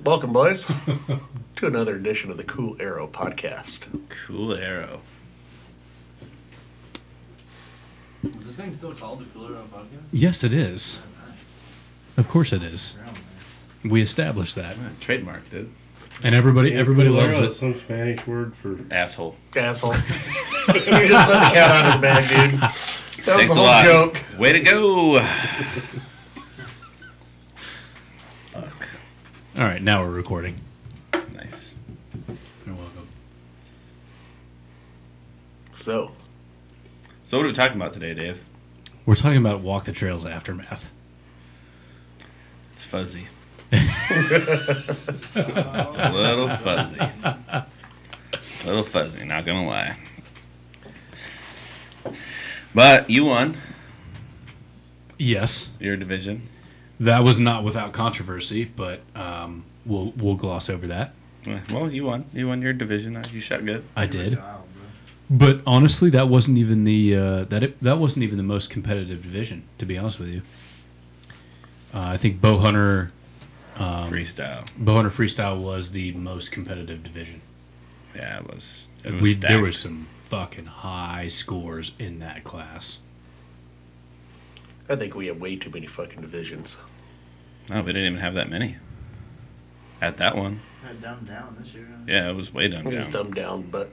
Welcome, boys, to another edition of the Cool Arrow podcast. Cool Arrow. Is this thing still called the Cool Arrow podcast? Yes, it is. Oh, nice. Of course it is. Real nice. We established that. Yeah, trademarked it. And everybody loves Arrow it. is some Spanish word for Asshole. Asshole. You just let the cat out of the bag, dude. That was Thanks the a whole lot. joke. Way to go. Fuck. All right, now we're recording. Nice. You're welcome. So, So what are we talking about today, Dave? We're talking about Walk the Trails Aftermath. It's fuzzy. It's a little fuzzy. A little fuzzy, not gonna lie. But you won Yes, your division. that was not without controversy, but we'll gloss over that. Well, you won. You won your division. You shot good. I did, Wow, bro. but honestly, that wasn't even the that wasn't even the most competitive division. To be honest with you, I think bow hunter freestyle was the most competitive division. Yeah, it was. There stacked. were some fucking high scores in that class. I think we have way too many fucking divisions. No, we didn't even have that many. At that one. Had dumbed down this year. Yeah, it was way dumbed It's down. dumbed down, but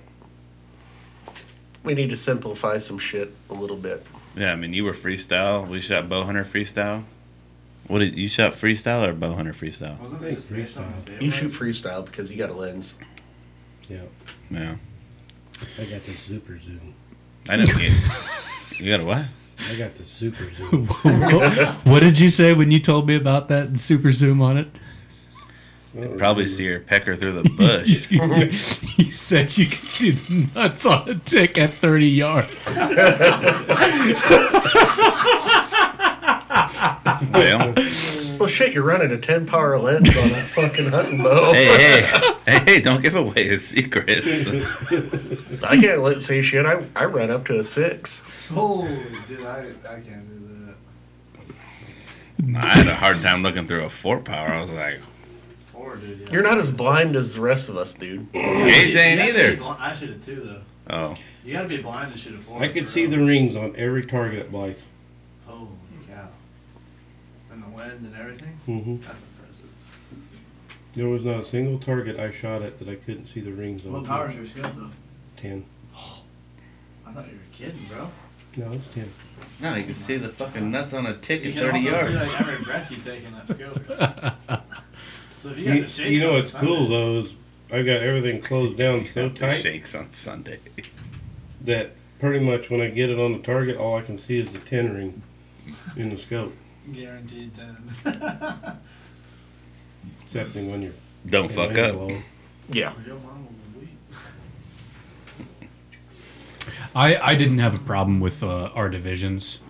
we need to simplify some shit a little bit. Yeah, I mean, you were freestyle. We shot bow hunter freestyle. What did you shot freestyle or bow hunter freestyle? Wasn't it just based on the stabilizer? You shoot freestyle because you got a lens. yeah. Yeah. I got the super zoom. I didn't get. You got a what? I got the super zoom. What did you say when you told me about that and super zoom on it? Probably see her pecker through the bush. You said you could see the nuts on a tick at 30 yards. Well, Well, shit, you're running a 10 power lens on that fucking hunting bow. hey, don't give away his secrets. I can't say shit. I ran up to a 6. Oh, dude, I can't do that. I had a hard time looking through a 4-power. I was like, 4, dude. Yeah. You're not as blind as the rest of us, dude. AJ ain't either. I shoot a 2, though. Oh, You gotta be blind to shoot a 4. I could see the rings on every target at Blythe. Holy cow. And the wind and everything? Mm-hmm. That's impressive. There was not a single target I shot at that I couldn't see the rings on. What power's your scope, though? 10. I thought you were kidding, bro. No, it's 10. no, you can see the fucking nuts on a tick You at can 30 also yards. see like every breath you take in that scope. So if you got the shakes You know on what's Sunday- cool though is I've got everything closed down so The tight shakes on Sunday. that pretty much when I get it on the target, all I can see is the 10 ring in the scope. Guaranteed 10. Excepting when you're Don't fuck up. Yeah. Your mom will weep. I didn't have a problem with our divisions,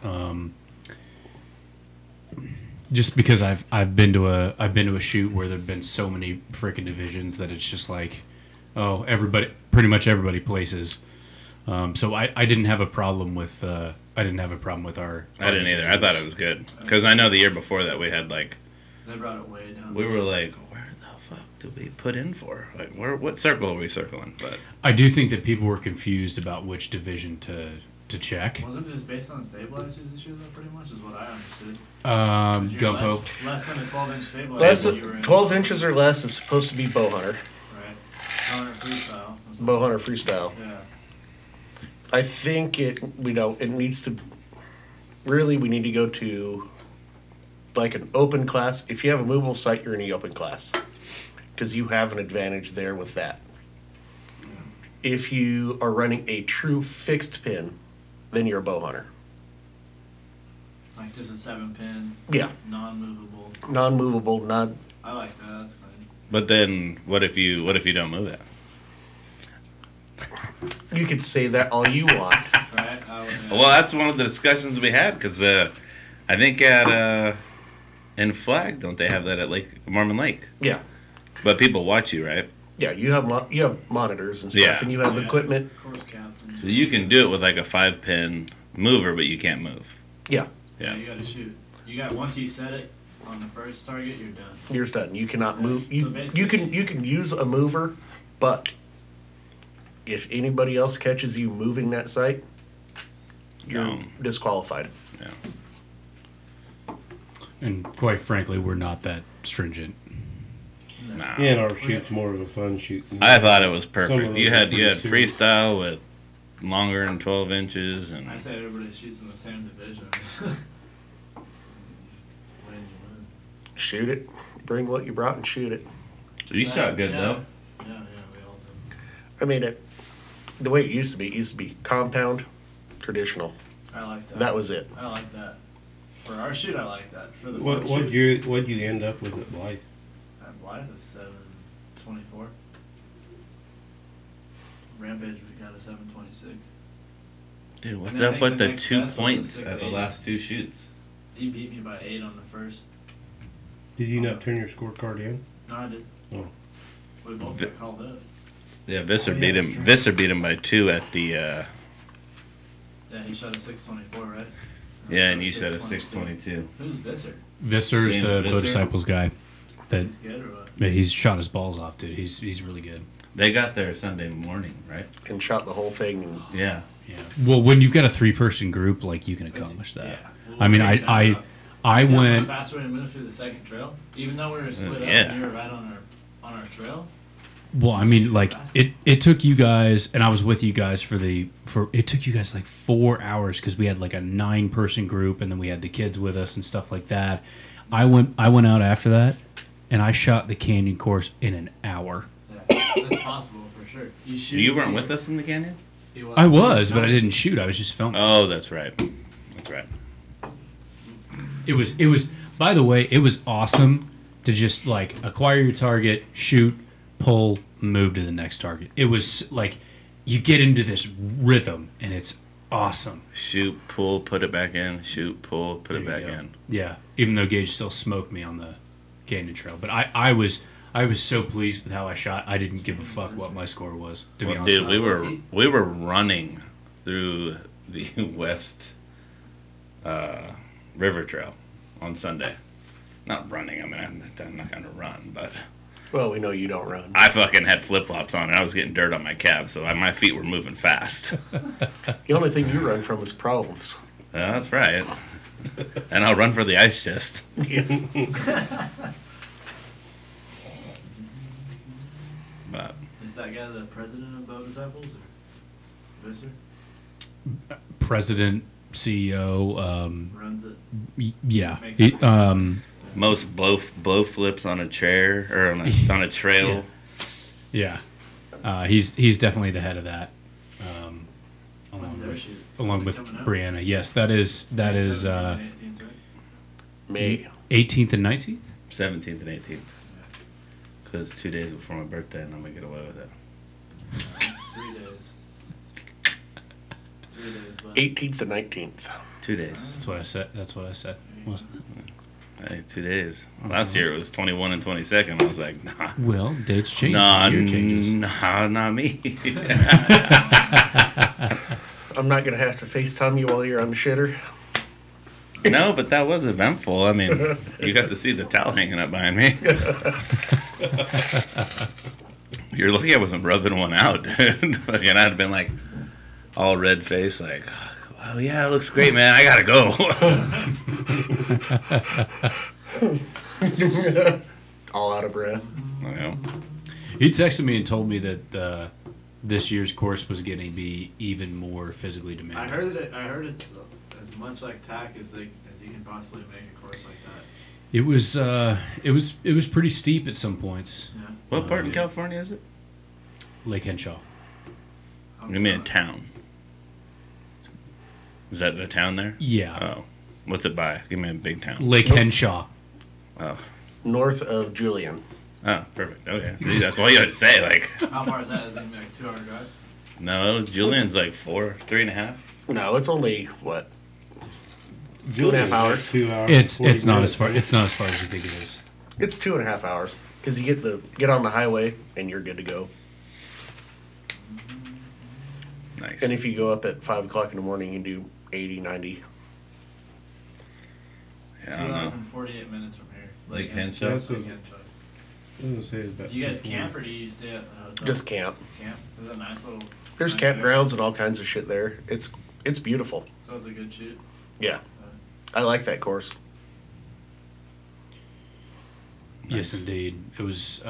just because I've been to a shoot where there've been so many freaking divisions that it's just like, oh, pretty much everybody places. So I didn't have a problem with our. I didn't either. I thought it was good because I know the year before that we had like They brought it way down. we were like, where the fuck did we put in for? Like, what circle are we circling? But I do think that people were confused about which division to check. Wasn't it just based on stabilizers this year, though, pretty much, is what I understood. If you're Gumpo. Less than a 12-inch stabilizer. you were in, 12 inches or less is supposed to be bow hunter. Right. Hunter freestyle. Bow hunter freestyle. Yeah. I think it needs to, really, we need to go to like an open class. If you have a movable sight, you're in the open class because you have an advantage there with that. If you are running a true fixed pin, then you're a bow hunter. Like just a 7-pin. Yeah. Non-movable. Non-movable, not. I like that. That's good. but then what if you don't move it? You could say that all you want. Right? Well, that's one of the discussions we had because I think at in Flag don't they have that at Mormon Lake? Yeah. But people watch you, right? Yeah, you have monitors and stuff, Yeah. and you have equipment. Course captain. So you can do it with like a 5-pin mover, but you can't move. Yeah. Yeah. You got to shoot. You got once you set it, on the first target, you're done. You're done. You cannot move. So You basically- you can use a mover, but if anybody else catches you moving that site, you're disqualified. Yeah. And quite frankly, we're not that stringent. Nah. Yeah, and our shoot's more of a fun shoot. I thought it was Some perfect. of You them had are pretty freestyle with longer than 12 inches, and I say everybody shoots in the same division. Win, you win. Shoot it. Bring what you brought and shoot it. you shot good yeah. though. Yeah, we all do. I mean, the way it used to be compound, traditional. I like that. That was it. I like that. For our shoot, I like that. For the What'd you end up with at Blythe? At Blythe is 724. Rampage, we got a 726. Dude, what's And I up think with the the next 2 best was points a at the 680. last 2 shoots? He beat me by 8 on the first. Did you not turn your scorecard in? No, I did. Oh. We both got called up. Yeah, Visser Oh, yeah, beat him. that's right. Visser beat him by 2 at the. Yeah, he shot a 624, right? Yeah, and you shot a 622. Who's Visser? Visser's James the Visser? Bow Disciples guy. That He's good or what? yeah, he's shot his balls off, dude. He's really good. They got there Sunday morning, right? And shot the whole thing. And Yeah. Yeah. Well, when you've got a 3-person group, like you can accomplish that. Yeah. I mean, figure that I out. I See how went. fast we're gonna move through the second trail, even though we were split up yeah. and you were right on our trail. Well, I mean, like it took you guys, and I was with you guys for it took you guys like 4 hours because we had like a 9-person group, and then we had the kids with us and stuff like that. I went out after that, and I shot the canyon course in an hour. Yeah, that's possible for sure. You weren't with us in the canyon? I was, but I didn't shoot. I was just filming. Oh, that's right. That's right. It was. By the way, it was awesome to just like acquire your target, shoot, pull, move to the next target. It was like you get into this rhythm, and it's awesome. Shoot, pull, put it back in. Shoot, pull, put it There back you go. in. Yeah, even though Gage still smoked me on the canyon trail, but I was so pleased with how I shot. I didn't give a fuck what my score was. To be Well, honest, dude, we were running through the West River Trail on Sunday. Not running. I mean, I'm not gonna run, but well, we know you don't run. I fucking had flip flops on and I was getting dirt on my calves, so my feet were moving fast. The only thing you run from is problems. Yeah, that's right. And I'll run for the ice chest. Yeah. But Is that guy the president of Bow Disciples or Visser? president, CEO, Runs it. yeah, Makes He- it- most blow flips on a chair or on a trail. yeah. He's definitely the head of that. When's their shoot? Along Is with it coming up? Brianna. Yes, that is 17th and 18th, right? May. 18th and 19th. 17th and 18th. Because 2 days before my birthday, and I'm going to get away with it. 3 days. 3 days, but 18th and 19th. 2 days. That's what I said. Wasn't it? Hey, 2 days. Last year it was 21 and 22nd. I was like, nah. Well, dates change. Nah, Year changes. nah, not me. I'm not gonna have to FaceTime you while you're on the shitter. No, but that was eventful. I mean, you got to see the towel hanging up behind me. You're lucky I wasn't rubbing one out, dude. Fucking, I'd have been like all red face, like, oh yeah, it looks great, man. I gotta go. All out of breath. You know? He texted me and told me that this year's course was going to be even more physically demanding. I heard it's as much like TAC as you can possibly make a course like that. It was pretty steep at some points. Yeah. What part in California is it? Lake Henshaw. You mean a town? Is that the town there? Yeah. Oh. What's it by? Give me a big town. Lake Henshaw. Oh. North of Julian. Oh, perfect. Okay. See, that's all you had to say. Like, How far is that? Is it gonna be like a 2 hour drive? no, Julian's like 3.5. No, it's only what? 2.5 hours. 2 hours. It's 40 not as minutes. far as you think it is. It's 2.5 hours because you get on the highway and you're good to go. Nice. And if you go up at 5 o'clock in the morning, you do 80, 90. Yeah, I 2 don't hours know. and 48 minutes from here. Lake Henshaw? That's Lake what- Henshaw. Doesn't say it's about You guys 240. camp or do you stay at the hotel? Just camp. Camp? There's a nice little. There's nice campgrounds and all kinds of shit there. It's beautiful. area. So it's a good shoot. Yeah, I like that course. Yes, indeed. It was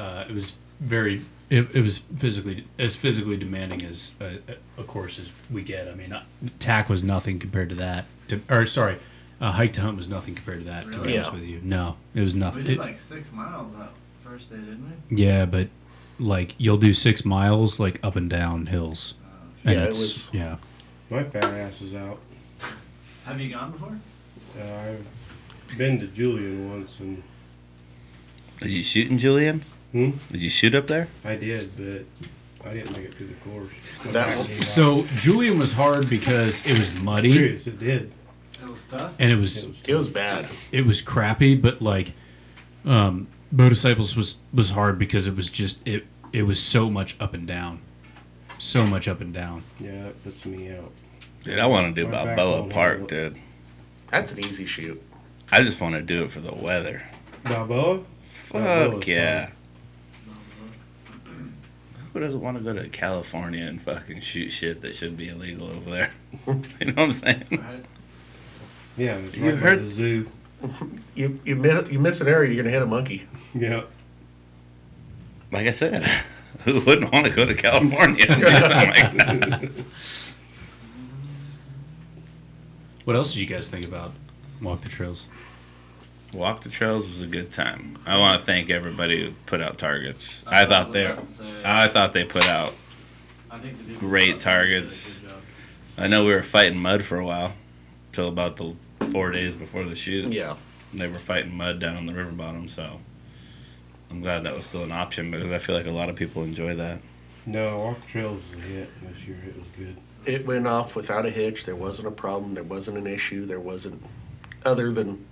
very. It was physically demanding as a course as we get. I mean, TAC was nothing compared to that. Hike to hunt was nothing compared to that. To be Really? honest with you, no, it was nothing. We did like 6 miles that first day, didn't we? Yeah, but like you'll do 6 miles like up and down hills. And Yeah, it it's- was- Yeah. My fat ass is out. Have you gone before? I've been to Julian once, and Did you shoot in Julian? hmm? Did you shoot up there? I did, but I didn't make it through the course. My That's- back gave out. So Julian was hard because it was muddy Serious, it did. It was tough. and it was It was bad. crappy, but like Motorcycles was hard because it was just it was so much up and down. So much up and down. Yeah, that puts me out. Dude, I want to do My Balboa backbone Park, has dude. That's an easy shoot. I just want to do it for the weather. Balboa? Fuck Balboa's yeah. Who doesn't want to go to California and fucking shoot shit that should be illegal over there? You know what I'm saying? Right? Yeah, it's You right by heard- the zoo. You miss an area, you're gonna hit a monkey. Yeah. Like I said, who wouldn't want to go to California and do something like that? What else did you guys think about Walk the Trails? Walk the Trails was a good time. I want to thank everybody who put out targets. That's I what thought was they, about to say. I thought they put out. I think the dude Great who brought it did a targets. good job. I know we were fighting mud for a while, till about the 4 days before the shoot. Yeah. They were fighting mud down on the river bottom, so I'm glad that was still an option because I feel like a lot of people enjoy that. No, Walk the Trails was a hit this year. It was good. It went off without a hitch. There wasn't a problem. There wasn't an issue. There wasn't, other than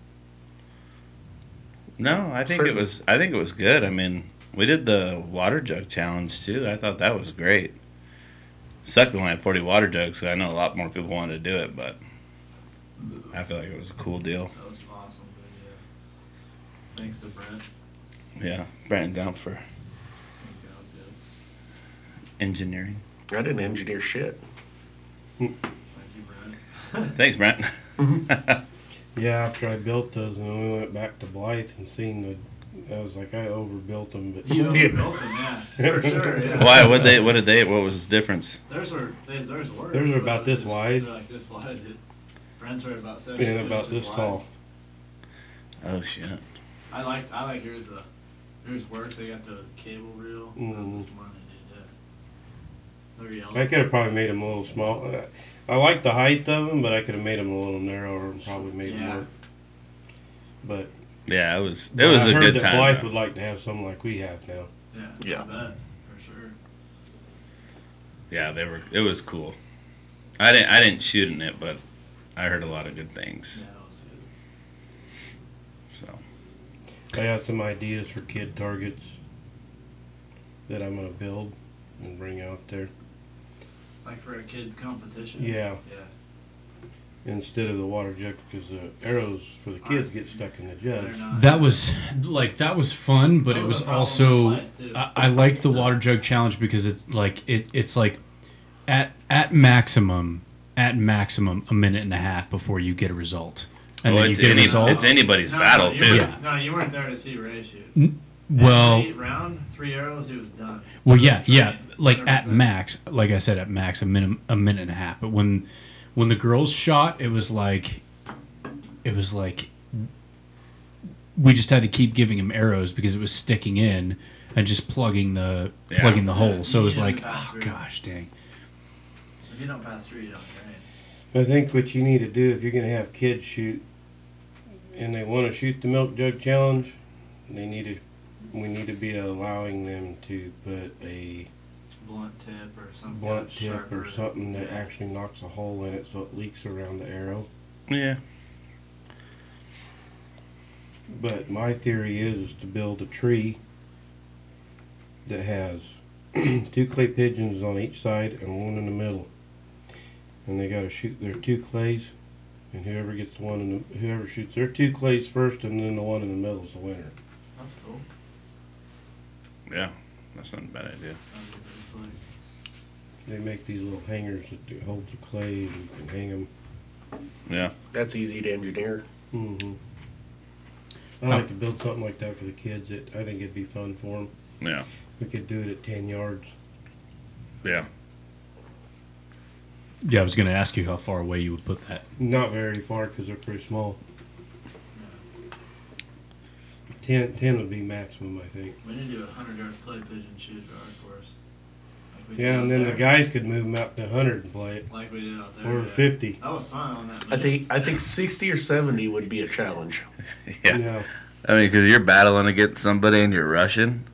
No, I think Certain- it was good. I mean, we did the water jug challenge too. I thought that was great. Sucked we only had 40 water jugs, so I know a lot more people wanted to do it, but I feel like it was a cool deal. That was awesome. But yeah. Thanks to Brent. Yeah, Brent and Gump for Thank God, dude. engineering. I didn't engineer shit. Thank you, Brent. Thanks, Brent. Yeah, after I built those, and then we went back to Blythe and seen I was like, I overbuilt them, but You overbuilt them, yeah. For sure, yeah. Why? What was the difference? Theirs were. Theirs are about this wide. They're like this wide. Brent's were about 7 and about this tall. Oh shit. I like yours. Yours worked. They got the cable reel. That was Mhm. much money, dude. Yeah. They're yellow. I could have probably made them a little small. I like the height of them, but I could have made them a little narrower and probably made them Yeah. work. But Yeah, it was I a heard good that time. Blythe though. would like to have something like we have now. Yeah. Yeah. I bet. For sure. Yeah, it was cool. I didn't shoot in it, but I heard a lot of good things. Yeah, that was good. So I got some ideas for kid targets that I'm gonna build and bring out there. Like for a kids competition. Yeah, Yeah. instead of the water jug, because the arrows for the kids get stuck in the They're jugs. not. That was fun, but That it was was a problem also with Blythe, too. I like the water jug challenge because it's like at maximum a minute and a half before you get a result, and then you get a result. it's anybody's No, battle you too. weren't- Yeah. No, you weren't there to see Ray shoot. Well, Round 3 arrows, he was done. Well, He was yeah. trained, Like at 100%. max, like I said, at max a minute and a half. But when the girls shot, it was like we just had to keep giving him arrows because it was sticking in and just plugging the hole. So it was You like, didn't pass oh through. gosh, dang. If you don't pass through, you don't train. I think what you need to do if you're gonna have kids shoot, and they want to shoot the milk jug challenge, we need to be allowing them to put a Blunt tip or something. blunt tip sharper. or something that Yeah. actually knocks a hole in it so it leaks around the arrow. Yeah. But my theory is to build a tree that has 2 clay pigeons on each side and one in the middle. And they got to shoot their 2 clays and whoever gets the one in the, whoever shoots their 2 clays first, and then the one in the middle is the winner. That's cool. Yeah, that's not a bad idea. That'd be pretty slick. They make these little hangers that hold the clay, and you can hang them. Yeah. That's easy to engineer. Mm-hmm. I like to build something like that for the kids. I think it'd be fun for them. Yeah. We could do it at 10 yards. Yeah. Yeah, I was going to ask you how far away you would put that. Not very far because they're pretty small. 10 would be maximum, I think. We need to do a 100-yard play pigeon shoot at our course. Like we did Yeah, out and then the there. guys could move them out to 100 and play it, Like we did out there. or yeah. 50. That was fun on that. I think 60 or 70 would be a challenge. Yeah. I mean, because you're battling against somebody and you're rushing.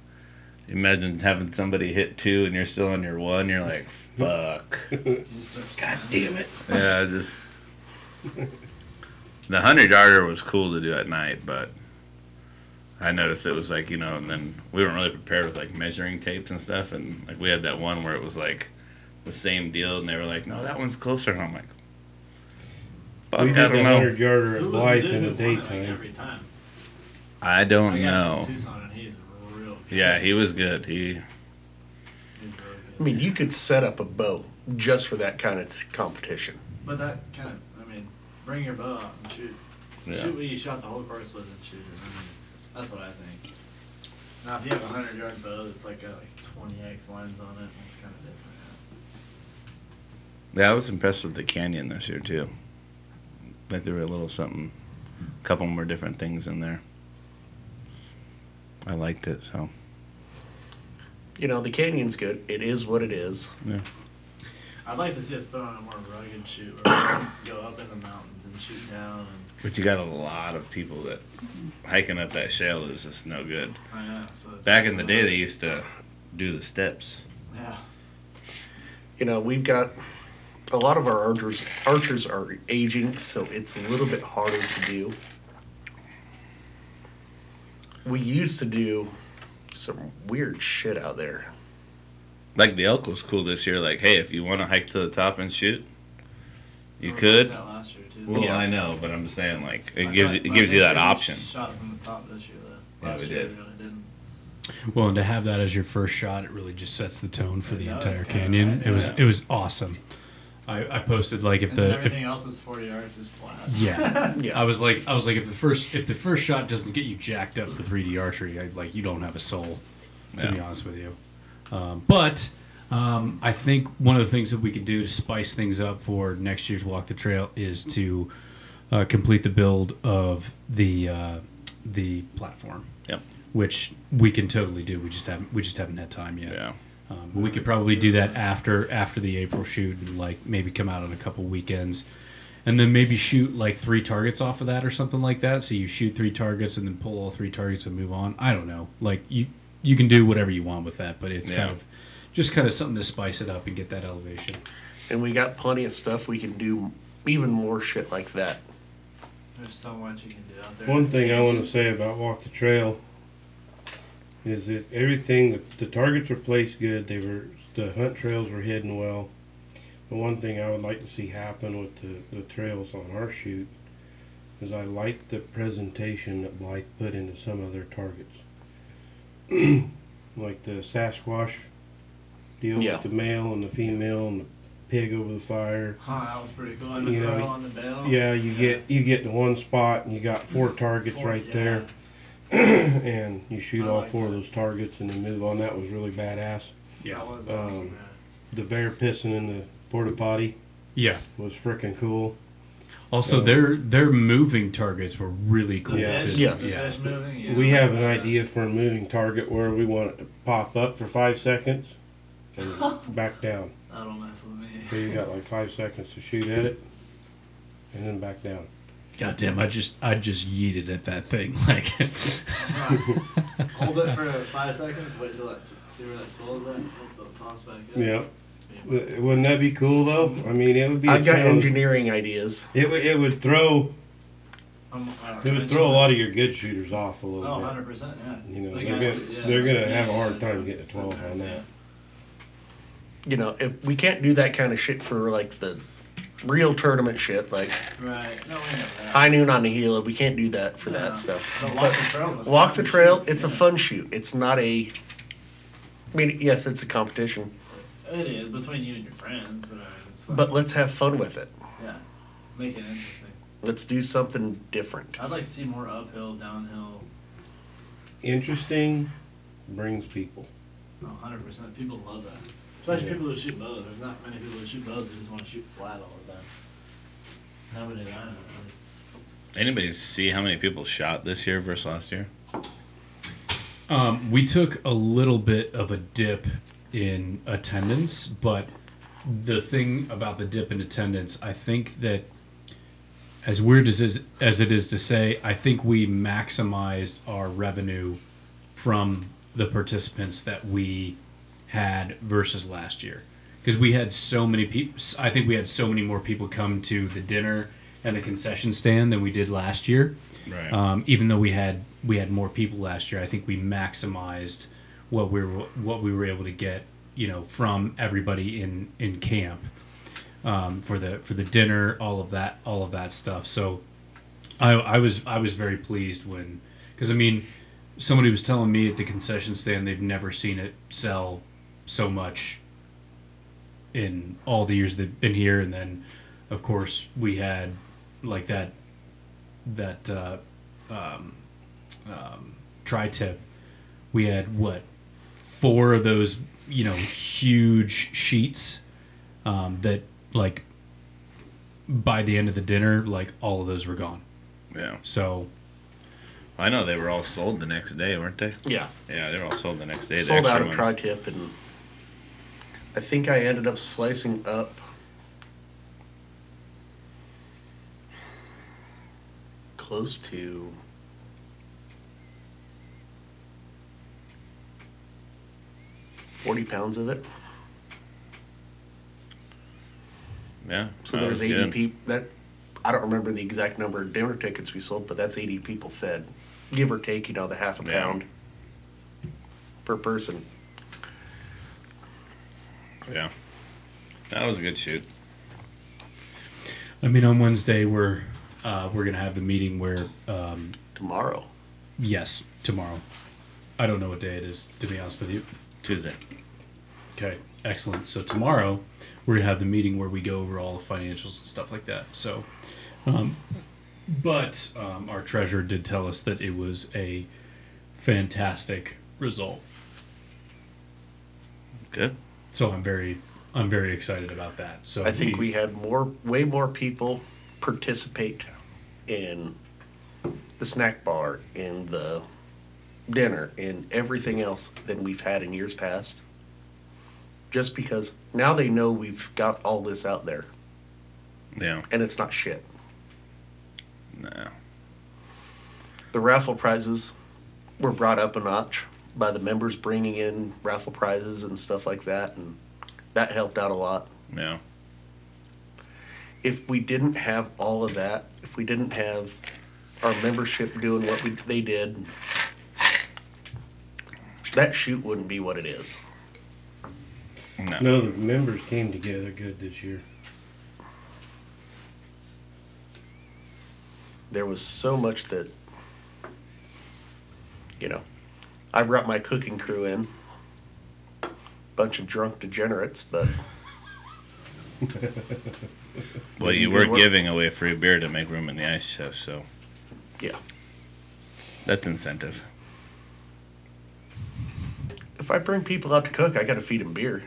Imagine having somebody hit 2 and you're still on your 1. You're like, fuck. God damn it. Yeah, just. The 100-yarder was cool to do at night, but I noticed it was like, and then we weren't really prepared with like measuring tapes and stuff, and like we had that one where it was like the same deal, and they were like, no, that one's closer, and I'm like, fuck, We I did the don't know. Who $100-yarder at was the Blythe dude in the who won it, like, daytime. every time? I don't I got know. from Tucson, and he's real good. Yeah, he was good. He's really I mean, you could set up a bow just for that kind of competition. But that kind of, bring your bow out and shoot. Yeah. Shoot what you shot the whole course with and shoot it. That's what I think. Now, if you have a 100-yard bow that's got 20x lines on it, that's kind of different. Yeah, I was impressed with the canyon this year too. Like there were a little something, a couple more different things in there. I liked it, so. The canyon's good. It is what it is. Yeah. I'd like to see us put on a more rugged shoot where we can go up in the mountains and shoot down. But you got a lot of people that hiking up that shale is just no good. So Back in the day, they used to do the steps. Yeah. We've got a lot of our archers are aging, so it's a little bit harder to do. We used to do some weird shit out there. Like the elk was cool this year. Like, hey, if you want to hike to the top and shoot, you We could. That last year too. Well, Yeah. I know, but I'm just saying, like, I it gives thought- you this that year we option. Shot from the top this year though. Yeah, Last we year did. We really didn't. Well, and to have that as your first shot, it really just sets the tone for It the does, entire yeah, canyon. right, It was yeah. it was awesome. I posted like if And then the if, everything else is 40 yards just flat. yeah. Yeah. I was like if the first shot doesn't get you jacked up for 3D archery, you don't have a soul, to be Yeah. honest with you. But I think one of the things that we could do to spice things up for next year's Walk the Trail is to complete the build of the platform. Yep. Which we can totally do. We just haven't had time yet. Yeah. But we could probably do that after the April shoot and maybe come out on a couple weekends, and then maybe shoot 3 targets off of that or something like that. So you shoot 3 targets and then pull all 3 targets and move on. I don't know. You can do whatever you want with that, but it's kind of something to spice it up and get that elevation. And we got plenty of stuff we can do, even more shit like that. There's so much you can do out there. One thing I want to say about Walk the Trail is that everything, the targets were placed good. The hunt trails were hidden well. The one thing I would like to see happen with the trails on our shoot is I like the presentation that Blythe put into some of their targets. Like the Sasquatch deal Yeah. with the male and the female and the pig over the fire. That was pretty cool. And the You know, crow on the bell. Yeah, you get to one spot and you got 4 targets right yeah. there. And you shoot I all like 4 of that. those targets and then move on. That was really badass. That was awesome, man. The bear pissing in the porta potty Yeah. was freaking cool. Also, their moving targets were really cool Yeah. too. Yes. The fish moving, yeah. We have an idea for a moving target where we want it to pop up for 5 seconds and back down. That'll mess with me. So you got 5 seconds to shoot at it and then back down. God damn, I just yeeted at that thing. Hold it for 5 seconds. Wait till see where that tool is at. Until it pops back up. Yeah. Wouldn't that be cool though? I mean, it would be. I've got challenge. engineering ideas. It would throw. I It would throw a lot of your good shooters off a little Oh, bit. 100%, yeah. You know, The they're guys gonna, that- yeah, they're gonna yeah, have a yeah, hard time yeah, getting a 12 on that. If we can't do that kind of shit for the real tournament shit, like Right. No, we know that. high noon on the Gila. We can't do that for No. that stuff. But walk the trail's a Walk fun the trail, shoot, it's a yeah. fun shoot. It's not a. I mean, yes, it's a competition, It is between you and your friends, but it's fun. but let's have fun with it. Yeah, make it interesting. Let's do something different. I'd like to see more uphill, downhill. Interesting brings people. Oh, 100%. People love that. Especially people who shoot bows. There's not many people who shoot bows who just want to shoot flat all the time. Nobody that I know, at least. Anybody see how many people shot this year versus last year? We took a little bit of a dip in attendance, but the thing about the dip in attendance, I think that, as weird as it is to say, I think we maximized our revenue from the participants that we had versus last year. Because we had so many people, I think we had so many more people come to the dinner and the concession stand than we did last year. Right. Even though we had more people last year, I think we maximized what we were able to get, from everybody in camp, for the dinner, all of that stuff. So I was very pleased because somebody was telling me at the concession stand they've never seen it sell so much in all the years they've been here, and then of course we had like that tri-tip. We had 4 of those huge sheets that, like, by the end of the dinner, like, all of those were gone. Yeah. So I know they were all sold the next day, weren't they? Yeah. Yeah, they were all sold the next day. the Sold out extra of ones. tri-tip, and I think I ended up slicing up close to 40 pounds of it. Yeah. So that there's was 80 good. people. That I don't remember the exact number of dinner tickets we sold, but that's 80 people fed, give or take, the half a Yeah. pound per person. Yeah. That was a good shoot. on Wednesday we're gonna have the meeting where Tomorrow. yes, tomorrow. I don't know what day it is, to be honest with you. Tuesday. Okay, excellent. So tomorrow we're gonna have the meeting where we go over all the financials and stuff like that. So, but our treasurer did tell us that it was a fantastic result. Good. So I'm very excited about that. So I think we had way more people participate in the snack bar, in the dinner, in everything else than we've had in years past. Just because now they know we've got all this out there, Yeah. and it's not shit. No. The raffle prizes were brought up a notch by the members bringing in raffle prizes and stuff like that, and that helped out a lot. Yeah. If we didn't have all of that, if we didn't have our membership doing what they did, that shoot wouldn't be what it is. No. No, the members came together good this year. There was so much that, I brought my cooking crew in, bunch of drunk degenerates, but Well, you Good were work. giving away free beer to make room in the ice chest, so yeah. that's incentive. If I bring people out to cook, I gotta feed them beer.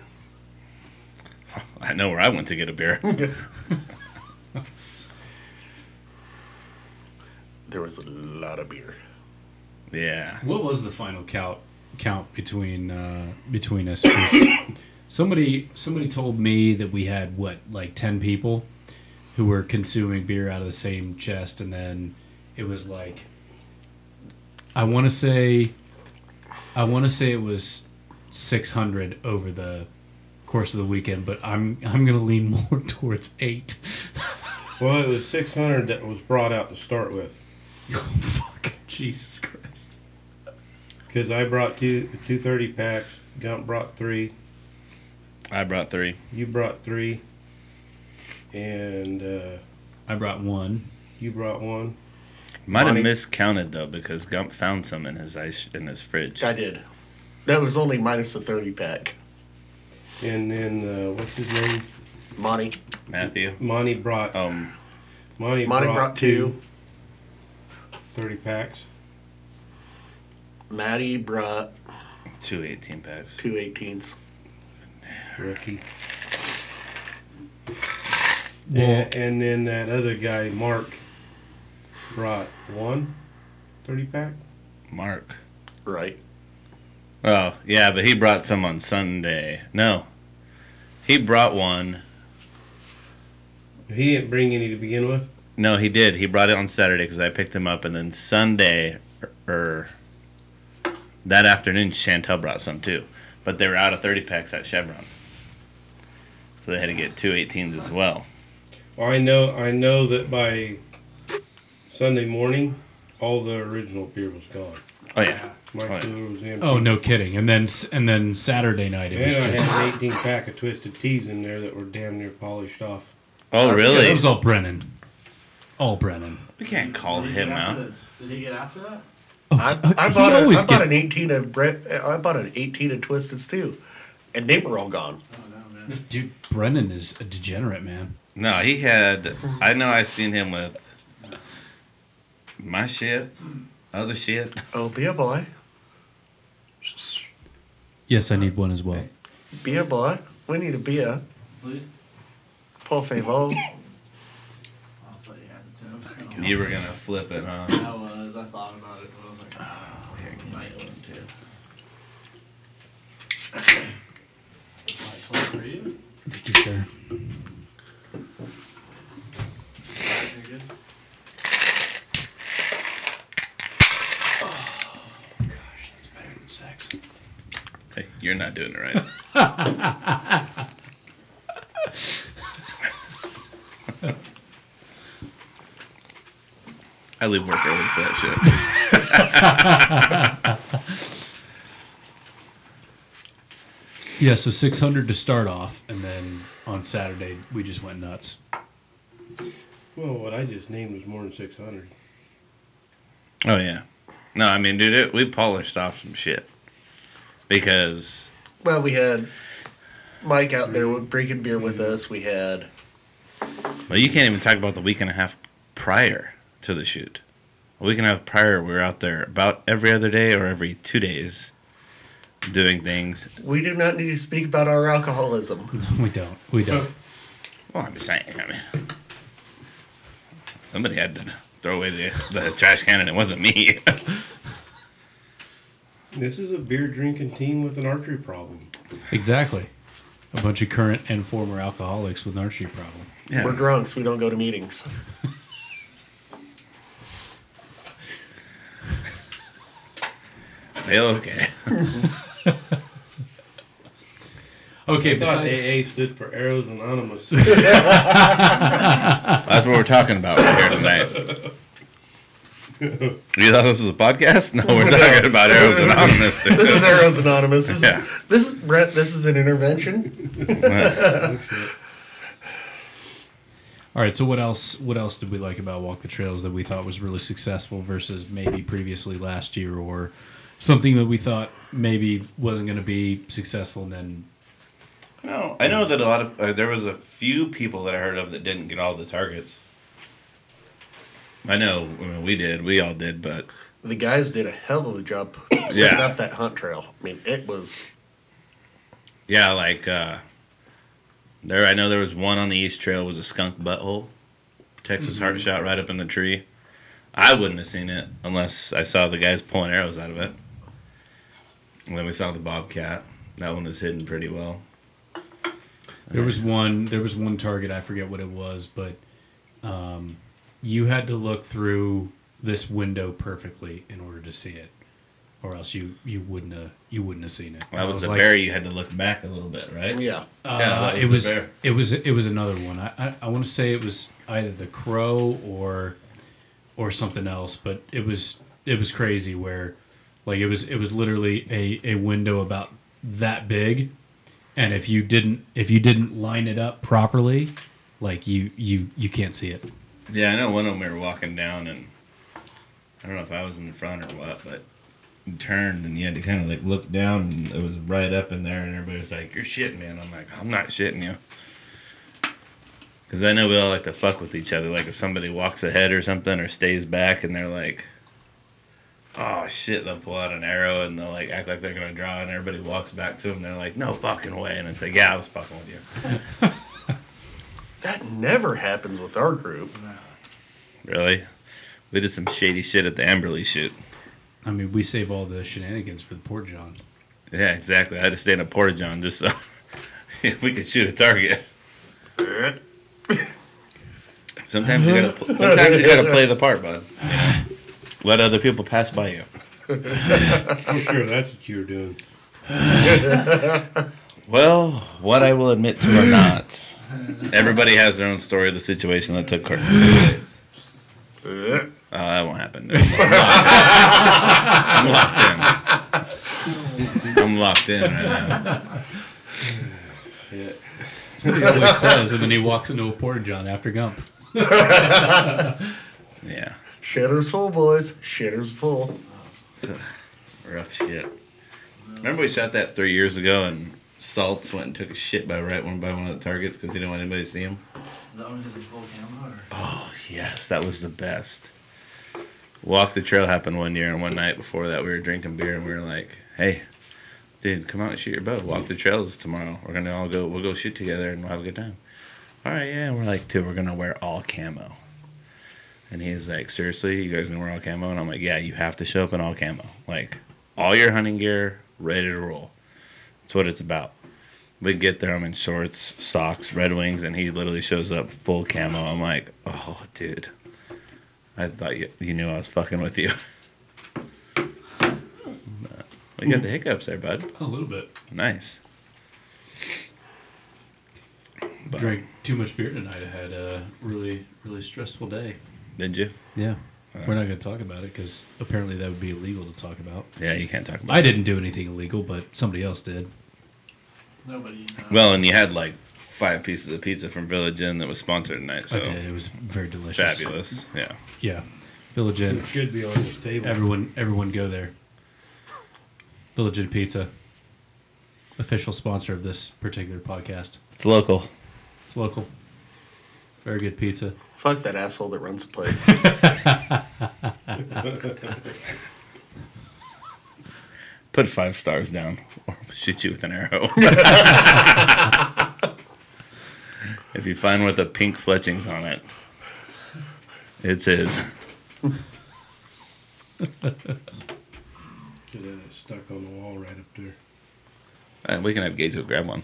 I know where I went to get a beer. There was a lot of beer. Yeah. What was the final count between us? 'Cause somebody told me that we had 10 people who were consuming beer out of the same chest, and then it was like I want to say it was 600 over the course of the weekend, but I'm gonna lean more towards 8. Well, it was 600 that was brought out to start with. Oh, fuck, Jesus Christ! Because I brought two 30 packs. Gump brought 3. I brought 3. You brought 3. and I brought one. you brought one. Might have Monty- miscounted though because Gump found some in his fridge. I did. That was only minus the 30-pack. And then, what's his name? Monty. Matthew. Monty brought Monty brought 2. 30 packs. Matty brought 2 18-packs. 2 18s. Rookie. Well, And then that other guy, Mark, brought 1 30-pack. Mark. Right. Oh, yeah, but he brought some on Sunday. No. He brought one. He didn't bring any to begin with. No, he did. He brought it on Saturday because I picked him up, and then Sunday, or that afternoon, Chantel brought some too. But they were out of 30-packs at Chevron. So they had to get 2 18s as well. Well, I know that by Sunday morning, all the original beer was gone. Oh, yeah. My Right. cooler was empty. oh, no kidding. And then Saturday night, it And was I just... had an 18-pack of Twisted Teas in there that were damn near polished off. Oh, Yeah, really? that was all Brennan. All Brennan. We can't call Did he him get after out. Did he get after that? Oh, I he bought always I bought gets- an 18 of Brent. I bought an 18 of Twisteds too, and they were all gone. Oh, no, man. Dude, Brennan is a degenerate, man. No, he had. I know I seen him with my shit, other shit. Oh, be a boy, Yes, I need one as well. be a boy. We need a beer. Please? Por favor. I'll tell you had the 10. You were gonna flip it, huh? I was. I thought about it, but I was like, oh, Here, you might want to. like, for you? Thank you, sir. You're good? Gosh, that's better than sex. Hey, you're not doing it right. I leave work early for that shit. Yeah, so 600 to start off, and then on Saturday, we just went nuts. Well, what I just named was more than 600. Oh yeah. No, I mean, dude, we polished off some shit because Well, we had Mike out there drinking beer with us. We had well, you can't even talk about the week and a half prior to the shoot. A week and a half prior, we were out there about every other day or every 2 days doing things. we do not need to speak about our alcoholism. We don't. We don't. Well, I'm just saying. I mean, somebody had to throw away the trash can, and it wasn't me. This is a beer drinking team with an archery problem. Exactly. A bunch of current and former alcoholics with an archery problem. Yeah. We're drunks. We don't go to meetings. Feel okay. Okay, I thought besides... AA stood for Arrows Anonymous. That's what we're talking about right here tonight. You thought this was a podcast? No, we're talking about Arrows Anonymous. This is Arrows Anonymous. Yeah. This is Brent. This is an intervention. All right, so what else did we like about Walk the Trails that we thought was really successful versus maybe previously last year, or something that we thought maybe wasn't going to be successful and then... No, I know that a lot of there was a few people that I heard of that didn't get all the targets. I know we did, we all did, but The guys did a hell of a job setting Yeah. up that hunt trail. I mean, it was. yeah, like there. I know there was one on the East Trail was a skunk butthole, Texas heart shot right up in the tree. I wouldn't have seen it unless I saw the guys pulling arrows out of it. And then we saw the bobcat. That one was hidden pretty well. There was one target, I forget what it was, but you had to look through this window perfectly in order to see it, or else you wouldn't have seen it. That was the like, bear. You had to look back a little bit, right? Yeah. Yeah, that it was was the bear. it was another one. I want to say it was either the crow or something else, but it was crazy where like it was literally a window about that big, and if you didn't line it up properly, like you can't see it. Yeah, I know one of them we were walking down, and I don't know if I was in the front or what, but you turned and you had to kind of like look down, and it was right up in there, and everybody was like, "You're shitting me," and I'm like, "I'm not shitting you," because I know we all like to fuck with each other. Like if somebody walks ahead or something or stays back, and they're like, "Oh shit," they'll pull out an arrow and they'll like act like they're gonna draw, and everybody walks back to them. And they're like, "No fucking way," and it's like, "Yeah, I was fucking with you." That never happens with our group. Really? We did some shady shit at the Amberley shoot. I mean, we save all the shenanigans for the Port John. Yeah, exactly. I had to stay in a porta-john just so we could shoot a target. Sometimes you gotta play the part, bud. You know? Let other people pass by you. I'm sure that's what you were doing. Well, what I will admit to or not, everybody has their own story of the situation that took place. That won't happen. I'm locked in right now. That's what he always says, and then he walks into a Porta John after Gump. Yeah. Shitter's full, boys. Shitter's full. Rough shit. Remember we shot that 3 years ago, and Salts went and took a shit by one of the targets because he didn't want anybody to see him? Is that one his full camo? Or? Oh, yes. That was the best. Walk the Trail happened one year, and one night before that we were drinking beer, and we were like, "Hey, dude, come out and shoot your bow. Walk the Trails tomorrow. We'll go shoot together, and we'll have a good time." All right, yeah. And we're like, "Dude, we're going to wear all camo." And he's like, "Seriously, you guys going to wear all camo?" And I'm like, "Yeah, you have to show up in all camo. Like, all your hunting gear, ready to roll. That's what it's about." We get there, I'm in shorts, socks, Red Wings, and he literally shows up full camo. I'm like, "Oh, dude. I thought you knew I was fucking with you." We got the hiccups there, bud. A little bit. Nice. But, Drank too much beer tonight. I had a really, really stressful day. did you? Yeah. We're not going to talk about it because apparently that would be illegal to talk about. Yeah, you can't talk about I it. didn't do anything illegal, but somebody else did. Nobody. Well, and you had like 5 pieces of pizza from Village Inn that was sponsored tonight. So I did. It was very delicious. fabulous. Yeah. Yeah. Village Inn. It should be on this table. Everyone go there. Village Inn Pizza. Official sponsor of this particular podcast. It's local. It's local. Very good pizza. Fuck that asshole that runs the place. Put 5 stars down or we'll shoot you with an arrow. If you find one with the pink fletchings on it, it's his. Should have it stuck on the wall right up there. We can have Gage go grab one.